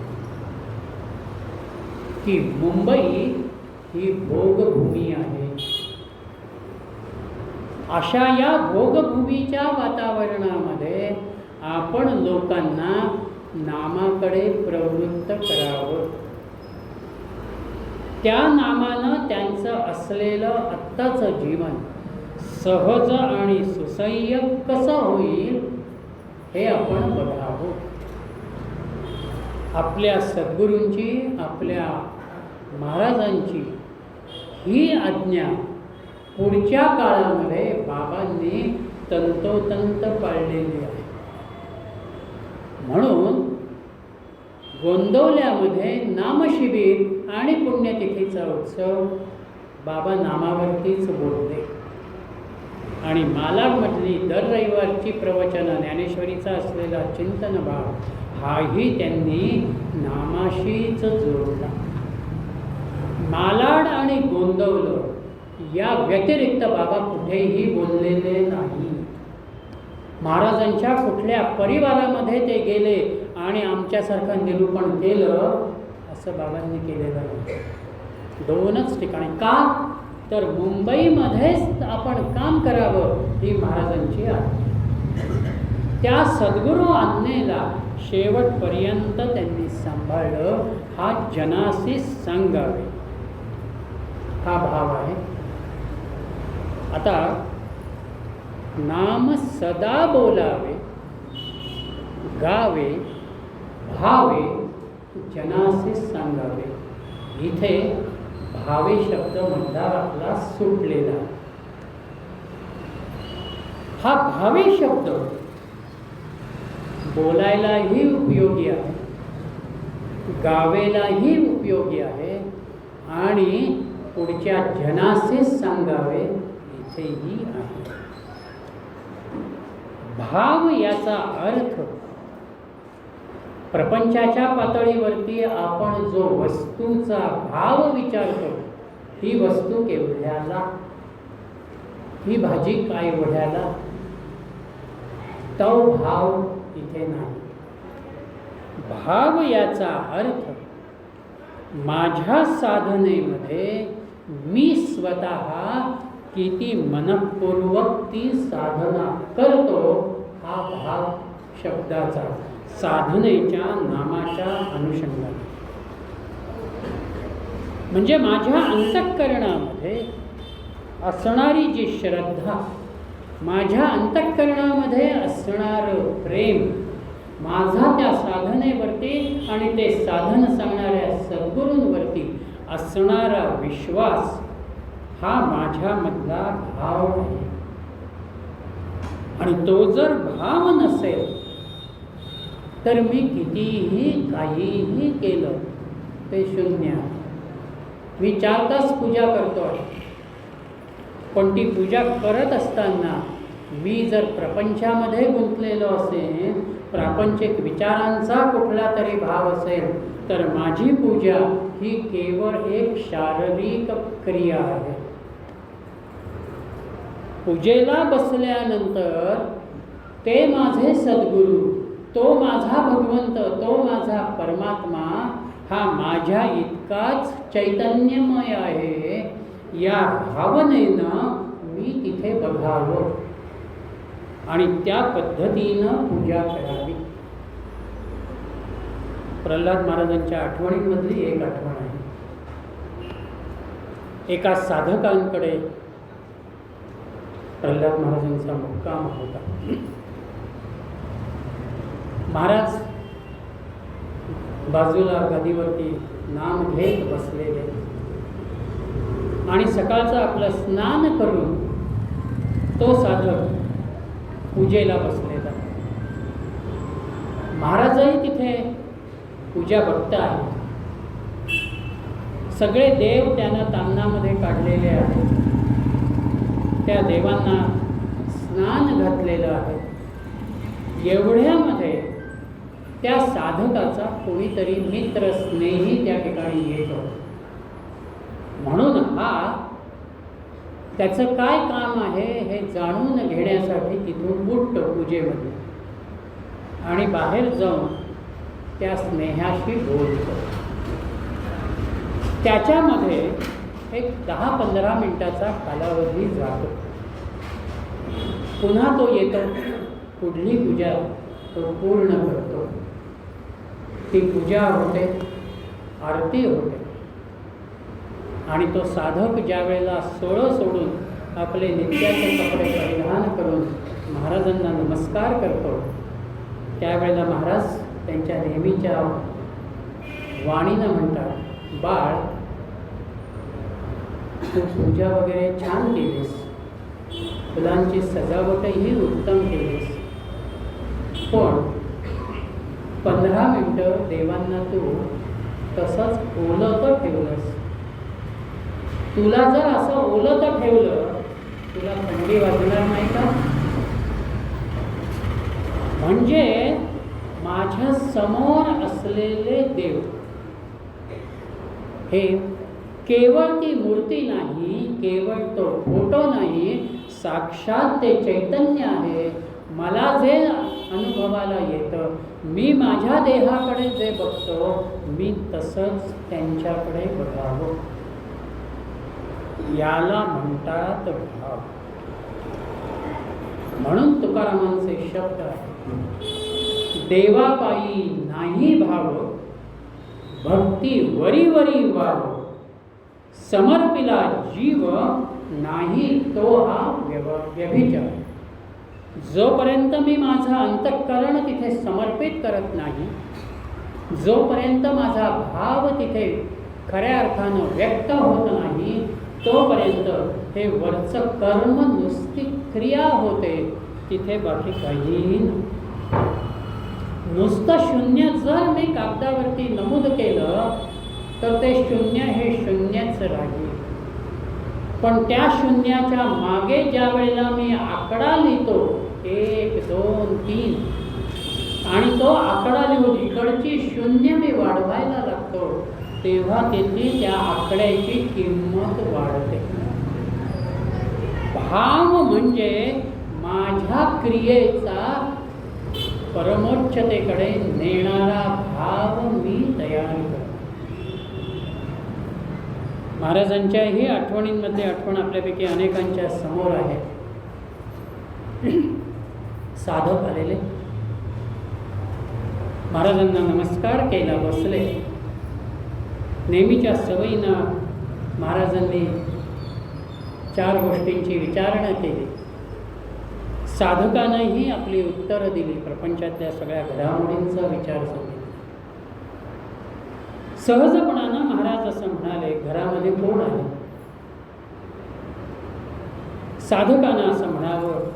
की मुंबई ही भोगभूमी आहे. अशा या भोगभूमीच्या वातावरणामध्ये आपण लोकांना नामाकडे प्रवृत्त करावं. त्या नामानं त्यांचं असलेलं आत्ताचं जीवन सहज आणि सुसह्य कसं होईल हे आपण बघावं. आपल्या सद्गुरूंची, आपल्या महाराजांची ही आज्ञा पुढच्या काळामध्ये बाबांनी तंतोतंत पाळलेली आहे. म्हणून गोंदवल्यामध्ये नामशिबिर आणि पुण्यतिथीचा उत्सव बाबा नामावरतीच बोलले आणि मालाडमधली दर रविवारची प्रवचनं, ज्ञानेश्वरीचा असलेला चिंतन भाव हाही त्यांनी नामाशीच जोडला. मालाड आणि गोंदवलं या व्यतिरिक्त बाबा कुठेही बोललेले नाही. महाराजांच्या कुठल्या परिवारामध्ये ते गेले आणि आमच्यासारखं निरूपण केलं असं बाबांनी केलेलं नाही. 2च ठिकाणी. का तर मुंबईमध्येच आपण काम करावं ही महाराजांची आज्ञा. त्या सद्गुरू आज्ञेला शेवटपर्यंत त्यांनी सांभाळलं. हा जनासी सांगावे हा भाव आहे. आता नाम सदा बोलावे, गावे, भावे, जनासी सांगावे. इथे भावे शब्द मधला आपला सुटलेला. हा भावे शब्द बोलायलाही उपयोगी आहे, गावेलाही उपयोगी आहे आणि पुढच्या जनासीच सांगावे इथेही आहे. भाव याचा अर्थ प्रपंचाच्या पातळीवरती आपण जो वस्तूचा भाव विचारतो, ही वस्तू केवढ्याला, ही भाजी काय एवढ्याला, तो भाव इथे नाही. भाव याचा अर्थ माझ्या साधनेमध्ये मी स्वतः किती मनपूर्वक ती साधना करतो, हा भाव शब्दाचा साधनेच्या नामाच्या अनुषंगाने. म्हणजे माझ्या अंतःकरणामध्ये असणारी जी श्रद्धा, माझ्या अंतःकरणामध्ये असणारं प्रेम, माझा त्या साधनेवरती आणि ते साधन सांगणाऱ्या सद्गुरूंवरती असणारा विश्वास, हा माझ्यामधला भाव आहे. आणि तो जर भाव नसेल तर मी कितीही काहीही केलं ते शून्य. मी 4 तास पूजा करतो, पण ती पूजा करत असताना मी जर प्रपंचामध्ये गुंतलेलो असेल, प्रापंचिक विचारांचा कुठला तरी भाव असेल, तर माझी पूजा ही केवळ एक शारीरिक क्रिया आहे. पूजेला बसल्यानंतर ते माझे सद्गुरू, तो माझा भगवंत, तो माझा परमात्मा हा माझ्या इतकाच चैतन्यमय आहे, या भावनेनं मी तिथे बघावं आणि त्या पद्धतीनं पूजा करावी. प्रल्हाद महाराजांच्या आठवणींमधली एक आठवण आहे. एका साधकांकडे प्रल्हाद महाराजांचा मुक्काम होता. महाराज बाजूला गादीवरती नाम घेत बसलेले आणि सकाळचं आपलं स्नान करून तो साधक पूजेला बसलेला. महाराजही तिथे पूजा बघतायत. सगळे देव त्यांना तामणामध्ये काढलेले आहेत. त्या देवांना स्नान घातलेलं आहे. एवढ्यामध्ये त्या साधकाचा कोणीतरी मित्र स्नेही त्या ठिकाणी येतो. म्हणून हा त्याचं काय काम आहे हे जाणून घेण्यासाठी तिथून उठतो पूजेमध्ये आणि बाहेर जाऊन त्या स्नेहाशी बोलतो. त्याच्यामध्ये एक 10-15 मिनिटाचा कालावधी जातो. पुन्हा तो येतो, पुढली पूजा तो पूर्ण करतो. ती पूजा होते, आरती होते आणि तो साधक ज्या वेळेला सोळं सोडून आपले नित्याचे कपडे परिधान करून महाराजांना नमस्कार करतो, त्यावेळेला महाराज त्यांच्या नेहमीच्या वाणीनं म्हणतात, बाळ तू पूजा वगैरे छान केलीस, फुलांची सजावटही उत्तम केलीस, पण 15 मिनिटं देवांना तू तसंच ओलत ठेवलंस. तुला जर असं ओलत ठेवलं, तुला थंडी वाजणार नाही का? म्हणजे माझ्या समोर असलेले देव हे केवळ ती मूर्ती नाही, केवळ तो फोटो नाही, साक्षात ते चैतन्य आहे. मला जे अनुभवाला येतं, मी माझ्या देहाकडे जे बघतो, मी तसंच त्यांच्याकडे बघावं. याला म्हणतात भाव. म्हणून तुकारामांचे शब्द आहेत, देवापायी नाही भाव, भक्ती वरी वरी वाव, समर्पिला जीव नाही तो हा व्यभिचार. जोपर्यंत मी माझं अंतःकरण तिथे समर्पित करत नाही, जोपर्यंत माझा भाव तिथे खऱ्या अर्थानं व्यक्त होत नाही, तोपर्यंत हे वरचं कर्म नुसती क्रिया होते, तिथे बाकी काहीही नाही. नुसतं शून्य जर मी कागदावरती नमूद केलं तर ते शून्य हे शून्यच राहील. पण त्या शून्याच्या मागे ज्या वेळेला मी आकडा लिहितो, 1 2 3 आणि तो आकडा लिहून इकडची शून्य मी वाढवायला लागतो, तेव्हा तिथे त्या आकड्याची किंमत वाढते. भाव म्हणजे माझ्या क्रियेचा परमोच्चतेकडे नेणारा भाव मी तयार करतो. महाराजांच्याही आठवणींमध्ये आठवण आपल्यापैकी अनेकांच्या समोर आहे. साधक आलेले, महाराजांना नमस्कार केला, बसले. नेहमीच्या सवयीनं महाराजांनी 4 गोष्टींची विचारणा केली. साधकानंही आपली उत्तरं दिली, प्रपंचातल्या सगळ्या घडामोडींचा विचार सांगितला. सहजपणानं महाराज असं म्हणाले, घरामध्ये कोण आहे? साधकानं असं म्हणावं,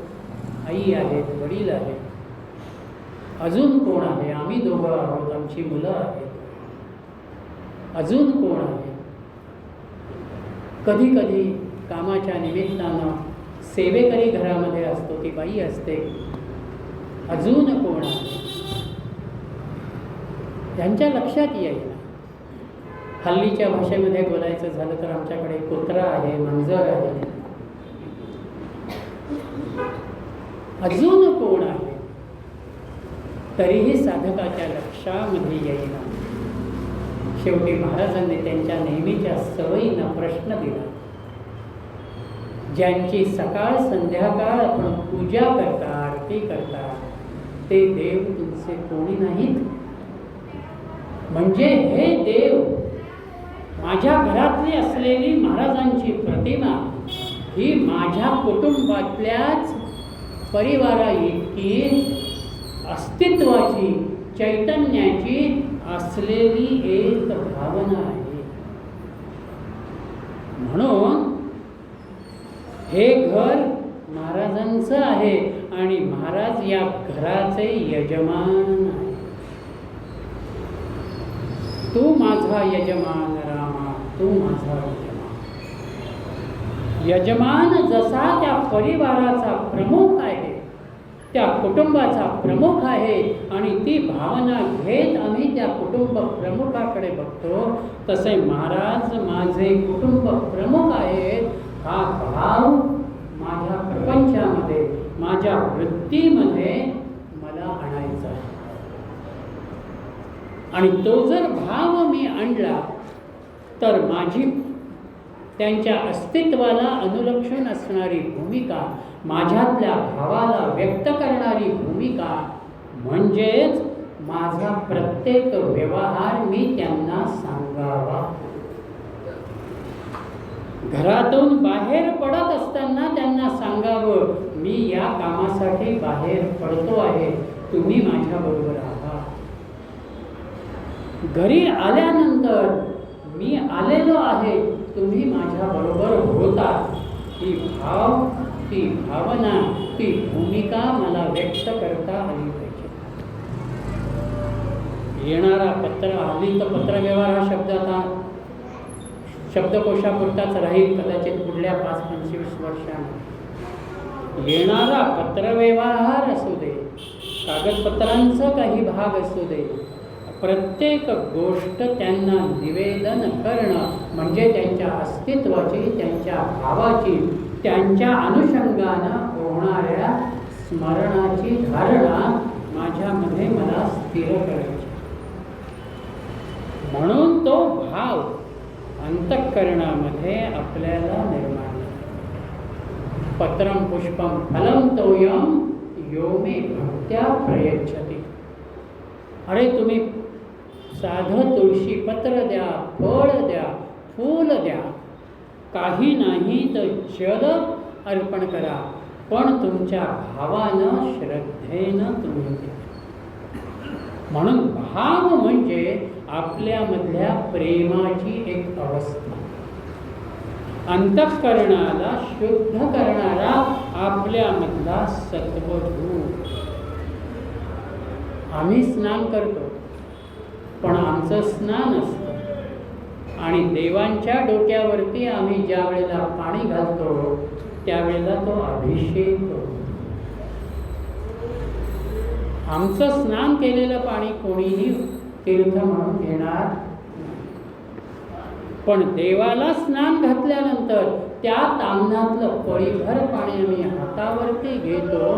आई आहेत, वडील आहेत. अजून कोण आहे? आम्ही दोघं आहोत, आमची मुलं आहेत. अजून कोण आहे? कधी कधी कामाच्या निमित्तानं सेवेकरी घरामध्ये असतो, ती बाई असते. अजून कोण आहे? त्यांच्या लक्षात येईल. हल्लीच्या भाषेमध्ये बोलायचं झालं तर आमच्याकडे कुत्रा आहे, मांजर आहे. अजून कोण आहे? तरीही साधकाच्या लक्षामध्ये येईना. शेवटी महाराजांनी त्यांच्या नेहमीच्या सवयीनं प्रश्न दिला. ज्यांची सकाळ संध्याकाळ आपण पूजा करता, आरती करता, ते देव तुमचे कोणी नाहीत? म्हणजे हे देव, माझ्या घरातली असलेली महाराजांची प्रतिमा ही माझ्या कुटुंबातल्याच परिवारा इतकी अस्तित्वाची, चैतन्याची असलेली एक भावना आहे. म्हणून हे घर महाराजांचं आहे आणि महाराज या घराचे यजमान आहे. तू माझा यजमान रामा, तू माझा यजमान. यजमान जसा त्या परिवाराचा प्रमुख आहे, त्या कुटुंबाचा प्रमुख आहे आणि ती भावना घेत आम्ही त्या कुटुंब प्रमुखाकडे बघतो, तसे महाराज माझे कुटुंब प्रमुख आहेत. हा भाव माझ्या प्रपंचामध्ये, माझ्या वृत्तीमध्ये मला आणायचा आहे. आणि तो जर भाव मी आणला तर माझी त्यांच्या अस्तित्वाला अनुलक्षण असणारी भूमिका, माझ्यातल्या भावाला व्यक्त करणारी भूमिका, म्हणजेच माझा प्रत्येक व्यवहार मी त्यांना सांगावा. घरातून बाहेर पडत असताना त्यांना सांगावं, मी या कामासाठी बाहेर पडतो आहे, तुम्ही माझ्याबरोबर आहात. घरी आल्यानंतर मी आलेलो आहे, तुम्ही माझ्याबरोबर होता. ही भाव, ती भावना, ती भूमिका मला व्यक्त करता आली पाहिजे. येणारा पत्र, हल्ली तर पत्रव्यवहार हा शब्द आता शब्दकोशापुरताच राहील कदाचित पुढल्या 5-25 वर्षांनी. येणारा पत्रव्यवहार असू दे, कागदपत्रांचं काही भाग असू दे, प्रत्येक गोष्ट त्यांना निवेदन करणं म्हणजे त्यांच्या अस्तित्वाची, त्यांच्या भावाची, त्यांच्या अनुषंगानं होणाऱ्या स्मरणाची धारणा माझ्यामध्ये मला स्थिर करायची. म्हणून तो भाव अंतःकरणामध्ये आपल्याला निर्माण. पत्रं पुष्पं फलं तोयं यो मे भक्त्या प्रयच्छति. अरे तुम्ही साधं तुळशी पत्र द्या, फळ द्या, फूल द्या, काही नाही तर जल अर्पण करा, पण तुमच्या भावानं, श्रद्धेनं तुम्ही द्या. म्हणून भाव म्हणजे आपल्यामधल्या प्रेमाची एक अवस्था, अंतःकरणाला शुद्ध करणारा आपल्यामधला सत्वधूत. आम्ही स्नान करतो, पण आमचं स्नान असतं आणि देवांच्या डोक्यावरती आम्ही ज्या वेळेला पाणी घालतो त्यावेळेला तो अभिषेक होतो. आमचं स्नान केलेलं पाणी कोणीही तीर्थ म्हणून घेणार नाही. पण देवाला स्नान घातल्यानंतर त्या ताम्हणातलं पळीभर पाणी आम्ही हातावरती घेतो.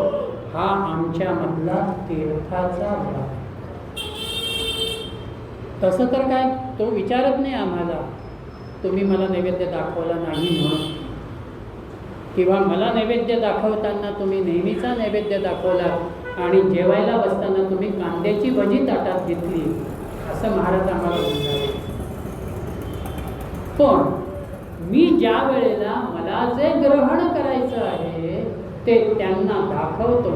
हा आमच्यामधला तीर्थाचा भाग. तसं तर काय तो विचारत नाही आम्हाला, तुम्ही मला नैवेद्य दाखवला नाही म्हणून, किंवा मला नैवेद्य दाखवताना तुम्ही नेहमीचा नैवेद्य दाखवला आणि जेवायला बसताना तुम्ही कांद्याची भजी ताटात घेतली, असं महाराज आम्हाला म्हणतात. पण मी ज्या वेळेला मला जे ग्रहण करायचं आहे ते त्यांना दाखवतो,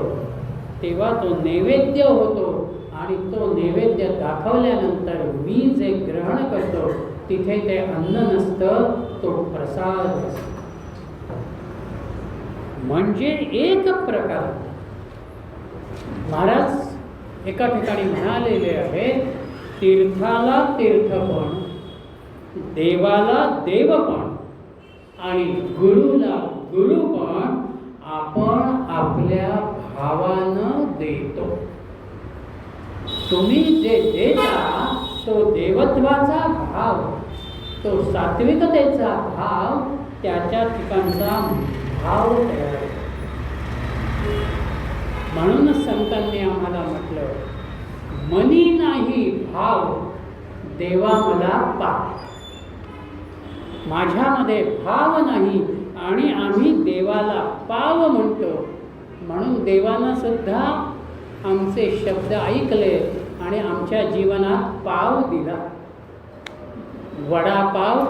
तेव्हा तो नैवेद्य होतो. आणि तो नैवेद्य दाखवल्यानंतर मी जे ग्रहण करतो तिथे ते अन्न नसतं, तो प्रसाद असतो. म्हणजे एक प्रकार महाराज एका ठिकाणी म्हणालेले आहे, तीर्थाला तीर्थपण, देवाला देवपण आणि गुरुला गुरुपण आपण आपल्या भावानं देतो. तुम्ही जे देता तो देवत्वाचा भाव, तो सात्विकतेचा भाव, त्याच्या ठिकाणचा भाव तयार होतो. म्हणूनच संतांनी आम्हाला म्हटलं, मनी नाही भाव, देवा मला पाव. माझ्यामध्ये भाव नाही आणि आम्ही देवाला पाव म्हणतो. म्हणून देवानं सुद्धा आमचे शब्द ऐकले आणि आमच्या जीवनात पाव दिला. वडापाव,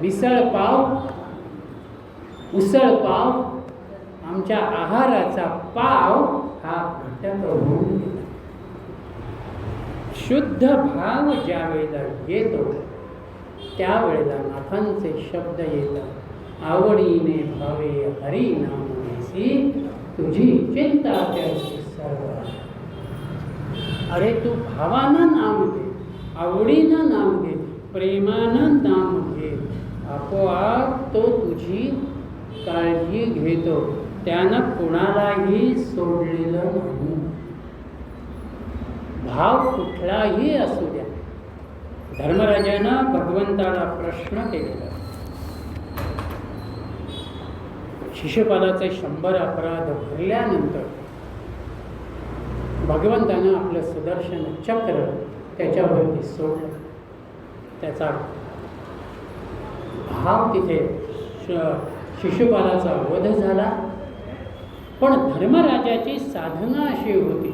मिसळपाव, उसळपाव, आमच्या आहाराचा पाव हा घटक होऊन गेला. शुद्ध भाव ज्या वेळेला येतो त्यावेळेला नाथांचे शब्द येतात, आवडीने भावे हरी नामनेसी, तुझी चिंता त्याची सर्व. अरे तू भावानं नाम घे, आवडीनं नाम घे, प्रेमानं नाम घे, आपोआप तो तुझी काळजी घेतो. त्यानं कोणालाही सोडलेलं नाही. भाव कुठलाही असू द्या. धर्मराजानं भगवंताला प्रश्न केलेला, शिशुपालाचे 100 अपराध भरल्यानंतर भगवंतानं आपलं सुदर्शन चक्र त्याच्यावरती सोडलं. त्याचा भाव तिथे शिशुपालाचा वध झाला. पण धर्मराजाची साधना अशी होती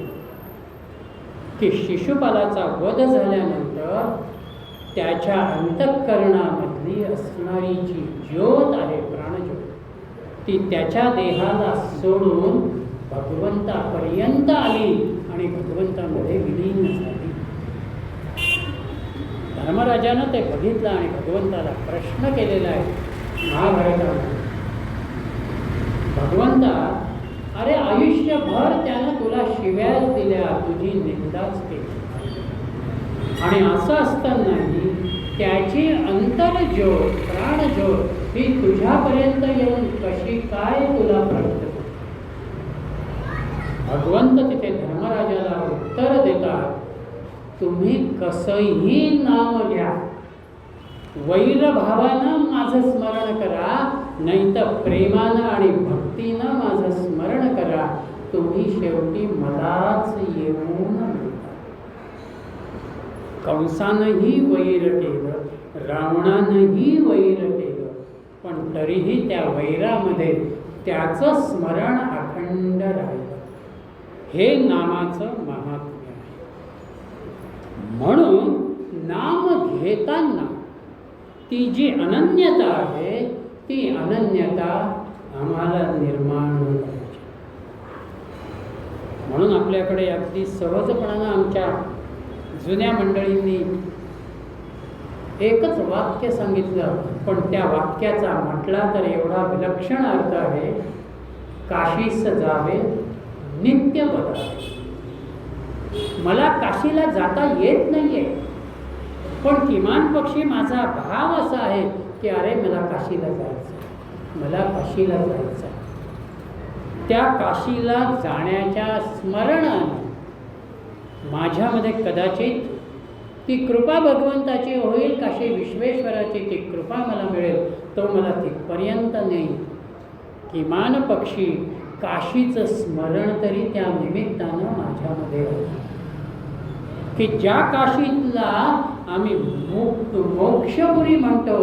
की शिशुपालाचा वध झाल्यानंतर त्याच्या अंतःकरणामधली असणारी जी ज्योत आहे, प्राणज्योत, ती त्याच्या देहाला सोडून भगवंतापर्यंत आली आणि भगवंतामध्ये विलीन झाली. धर्मराजानं ते बघितलं आणि भगवंताला प्रश्न केलेला आहे महाभारतामध्ये, भगवंता, अरे आयुष्यभर त्यानं तुला शिव्याच दिल्या, तुझी निंदाच केली, आणि असं असतानाही त्याची अंतर्ज्योत, प्राणज्योत ही तुझ्यापर्यंत येऊन कशी काय तुला प्राप्त होते? भगवंत तिथे धर्मराजाला उत्तर देतात, तुम्ही कसंही नाम घ्या, वैरभावानं माझं स्मरण करा, नाही तर प्रेमानं आणि भक्तीनं माझं स्मरण करा, तुम्ही शेवटी मलाच येऊन मिळता. कंसानंही वैर केलं, रावणानंही वैर केलं, पण तरीही त्या वैरामध्ये त्याचं स्मरण अखंड राहिलं. हे नामाचं महात्म्य आहे. म्हणून नाम घेताना ती जी अनन्यता आहे, ती अनन्यता आम्हाला निर्माण करायची. म्हणून आपल्याकडे अगदी सहजपणानं आमच्या जुन्या मंडळींनी एकच वाक्य सांगितलं, पण त्या वाक्याचा म्हटला तर एवढा विलक्षण अर्थ आहे, काशीस जावे नित्य बदलावे. मला काशीला जाता येत नाहीये, पण किमान पक्षी माझा भाव असा आहे की अरे मला काशीला जायचं, मला काशीला जायचं. त्या काशीला जाण्याच्या स्मरणाने माझ्यामध्ये कदाचित ती कृपा भगवंताची होईल, काशी विश्वेश्वराची ती कृपा मला मिळेल, तो मला तिथपर्यंत नेईल. किमान पक्षी काशीचं स्मरण तरी त्या निमित्तानं माझ्यामध्ये होईल, की ज्या काशीतला आम्ही मोक्षपुरी म्हणतो,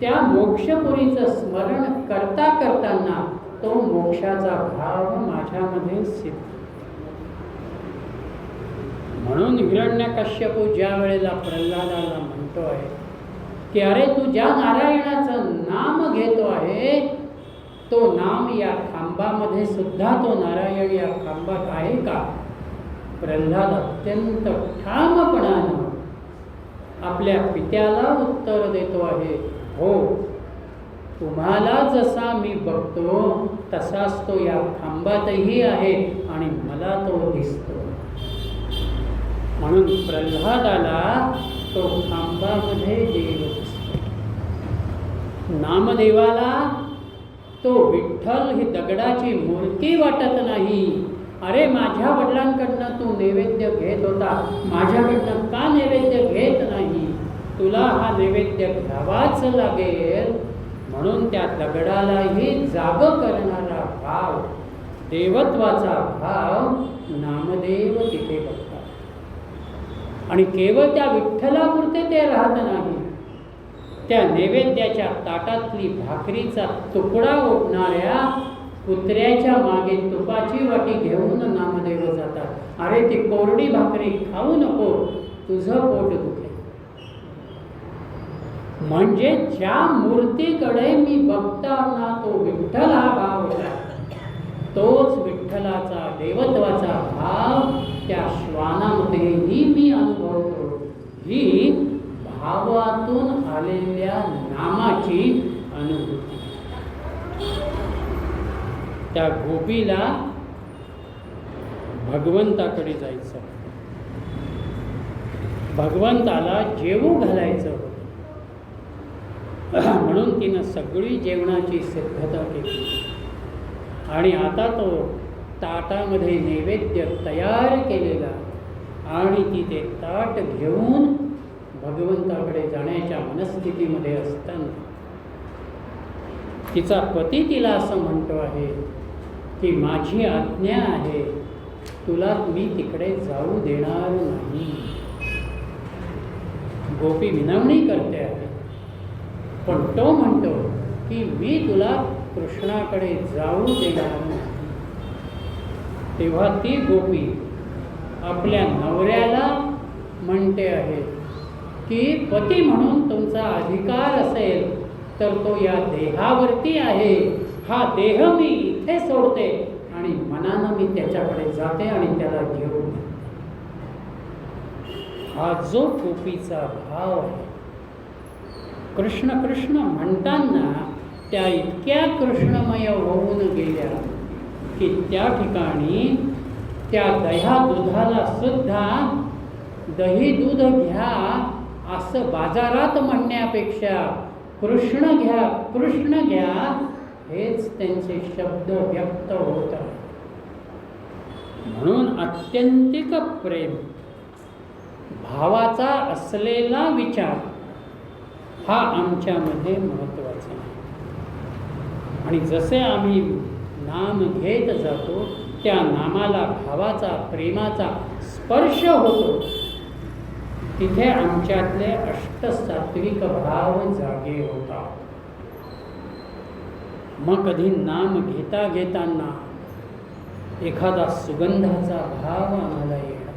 त्या मोक्षपुरीचं स्मरण करता करताना तो मोक्षाचा भाव माझ्यामध्ये सिद्ध. म्हणून हिरण्यकश्यपू ज्या वेळेला प्रल्हादाला म्हणतो आहे की अरे तू ज्या नारायणाचं नाम घेतो आहे, तो नाम या खांबामध्ये सुद्धा तो नारायण या खांबात आहे का? प्रल्हाद अत्यंत ठामपणानं आपल्या पित्याला उत्तर देतो आहे, हो, तुम्हाला जसा मी बघतो तसाच तो या खांबातही आहे आणि मला तो दिसतो. म्हणून प्रल्हादाला तो खांबामध्ये देव दिसतो. नामदेवाला तो विठ्ठल ही दगडाची मूर्ती वाटत नाही. अरे माझ्या वडिलांकडनं तू नैवेद्य घेत होता, माझ्याकडनं का नैवेद्य घेत नाही? तुला हा नैवेद्य घ्यावाच लागेल. म्हणून त्या दगडालाही जाग करणारा भाव, देवत्वाचा भाव नामदेव तिथे बघतात. आणि केवळ त्या विठ्ठलापुरते ते राहत नाही, त्या नैवेद्याच्या ताटातली भाकरीचा तुकडा ओढणाऱ्या कुत्र्याच्या मागे तुपाची वाटी घेऊन नामदेव जातात. अरे ती कोरडी भाकरी खाऊ नको, तुझं पोट दुखेल. म्हणजे ज्या मूर्तीकडे मी बघताना तो विठ्ठल हा भाव होता, तोच विठ्ठलाचा देवत्वाचा भाव त्या श्वानामध्येही मी अनुभवतो. ही भावातून आलेल्या नामाची अनुभूती. त्या गोपीला भगवंताकडे जायचं, भगवंताला जेवू घालायचं होतं. म्हणून तिनं सगळी जेवणाची सिद्धता केली आणि आता तो ताटामध्ये नैवेद्य तयार केलेला आणि ती ते ताट घेऊन भगवंताकडे जाण्याच्या मनस्थितीमध्ये असताना तिचा पती तिला असं म्हणतो आहे की माझी आज्ञा आहे, तुला मी तिकडे जाऊ देणार नाही. गोपी विनवणी करते आहे, पण तो म्हणतो की मी तुला कृष्णाकडे जाऊ देणार नाही. तेव्हा ती गोपी आपल्या नवऱ्याला म्हणते आहे की पती म्हणून तुमचा अधिकार असेल तर तो या देहावरती आहे. हा देह मी इथे सोडते आणि मनानं मी त्याच्याकडे जाते आणि त्याला घेऊन. हा जो गोपीचा भाव आहे, कृष्ण कृष्ण म्हणताना त्या इतक्या कृष्णमय होऊन गेल्या की त्या ठिकाणी त्या दह्या दुधाला सुद्धा दही दूध घ्या असं बाजारात म्हणण्यापेक्षा कृष्ण घ्या, कृष्ण घ्या हेच त्यांचे शब्द व्यक्त होत आहेत. म्हणून आत्यंतिक प्रेम, भावाचा असलेला विचार हा आमच्यामध्ये महत्त्वाचा आहे. आणि जसे आम्ही नाम घेत जातो त्या नामाला भावाचा, प्रेमाचा स्पर्श होतो, तिथे आमच्यातले अष्टसात्विक भाव जागे होतात. मग कधी नाम घेता घेताना एखादा सुगंधाचा भाव आम्हाला येणं,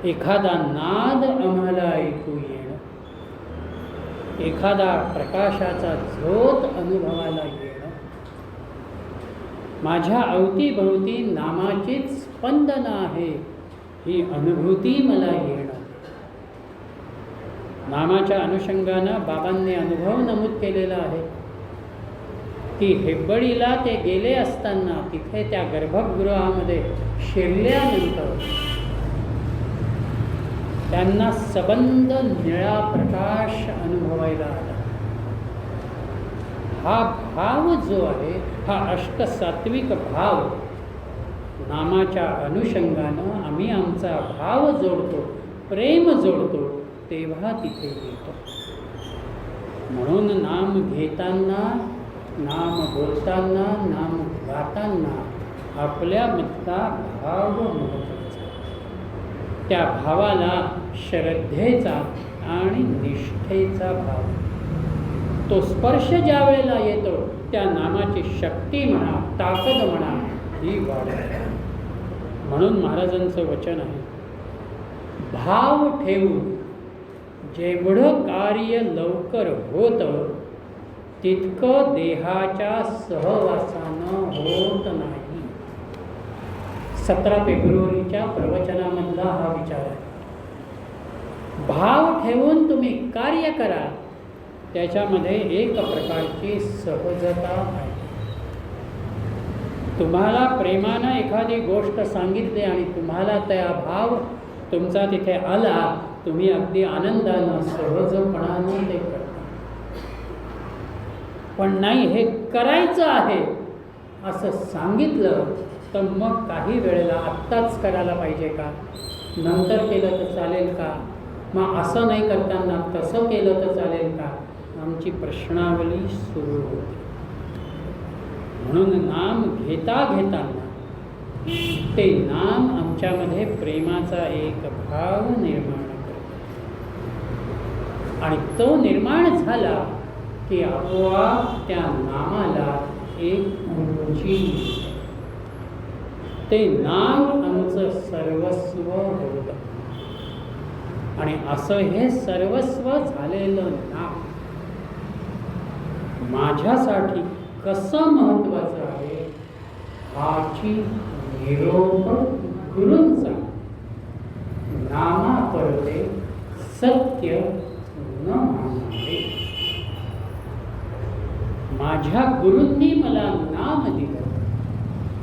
एखादा नाद आम्हाला ऐकू येणं, एखादा प्रकाशाचा झोत अनुभवाला येणं, माझ्या अवतीभोवती नामाचीच स्पंदन आहे ही अनुभूती मला येणं. नामाच्या अनुषंगानं बाबांनी अनुभव नमूद केलेला आहे की हेब्बडीला ते गेले असताना तिथे त्या गर्भगृहामध्ये शिरल्यानंतर त्यांना सबंध निळा प्रकाश अनुभवायला आला. हा भाव जो आहे, हा अष्टसात्विक भाव, नामाच्या अनुषंगानं आम्ही आमचा भाव जोडतो, प्रेम जोडतो, तेव्हा तिथे येतो. म्हणून नाम घेताना, नाम बोलताना, नाम गाताना आपल्यामधला भाव महत्त्वाचा. त्या भावाला श्रद्धेचा आणि निष्ठेचा भाव. तो स्पर्श ज्या वेळेला येतो त्या नामाची शक्ती म्हणा, ताकद म्हणा, ही वाढते. म्हणून महाराजांचं वचन आहे, भाव ठेवून जेवढं कार्य लवकर होतं तितकं देहाच्या सहवासानं होत नाही. 17 फेब्रुवारीच्या प्रवचनामधला हा विचार आहे. भाव ठेवून तुम्ही कार्य करा, त्याच्यामध्ये एक प्रकारची सहजता आहे. तुम्हाला प्रेमानं एखादी गोष्ट सांगितली आणि तुम्हाला त्या भाव तुमचा तिथे आला, तुम्ही अगदी आनंदानं सहजपणानं ते करता. पण नाही, हे करायचं आहे असं सांगितलं तर मग काही वेळेला आत्ताच करायला पाहिजे का, नंतर केलं तर चालेल का, मग असं नाही करताना तसं केलं तर चालेल का, आमची प्रश्नावली सुरू होते. म्हणून नाम घेताना ते नाम आमच्यामध्ये प्रेमाचा एक भाव निर्माण करतो. आणि तो निर्माण झाला की आपोआप त्या नामाला एक उंची. ते नाम आमचं सर्वस्व होतं. आणि असं हे सर्वस्व झालेलं नाम माझ्यासाठी कसं महत्त्वाचं आहे हाची निरोप गुरूंचा. नामा परते सत्य न मानावे. माझ्या गुरूंनी मला नाम दिलं,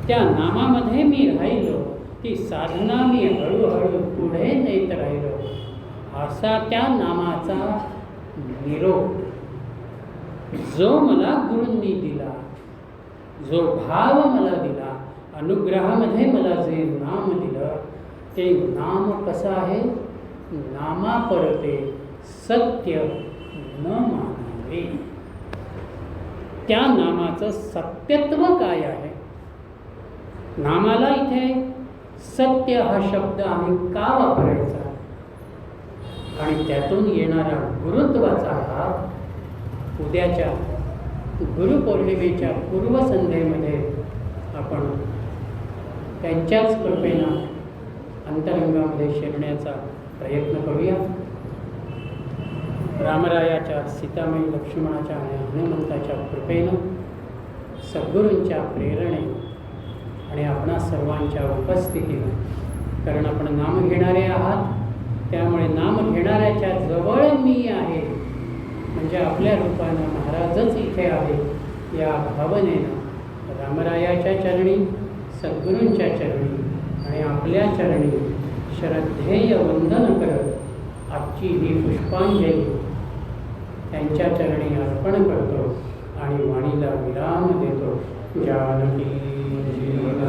त्या नामामध्ये मी राहिलो, ती साधना मी हळूहळू पुढे नेत राहिलो. असा त्या नामाचा निरोप जो मला गुरूंनी दिला, जो भाव मला दिला, अनुग्रहामध्ये मला जे नाम दिलं, ते नाम कसं आहे, नामा परते सत्य न मानावे. त्या नामाचं सत्यत्व काय आहे. नामाला इथे सत्य हा शब्द आम्ही का वापरायचा आणि त्यातून येणारा गुरुत्वाचा भाग उद्याच्या गुरुपौर्णिमेच्या पूर्वसंध्येमध्ये आपण त्यांच्याच कृपेनं अंतरंगामध्ये शिरण्याचा प्रयत्न करूया. रामरायाच्या, सीतामाई लक्ष्मणाच्या आणि हनुमंताच्या कृपेनं, सद्गुरूंच्या प्रेरणे आणि आपणा सर्वांच्या उपस्थितीनं, कारण आपण नाम घेणारे आहात, त्यामुळे नाम घेणाऱ्याच्या जवळ मी आहे, म्हणजे आपल्या रूपानं महाराजच इथे आहे, या भावनेनं रामरायाच्या चरणी, सद्गुरूंच्या चरणी आणि आपल्या चरणी श्रद्धेय वंदन करत आजची ही पुष्पांजली त्यांच्या चरणी अर्पण करतो आणि वाणीला विराम देतो. जानकी जीवन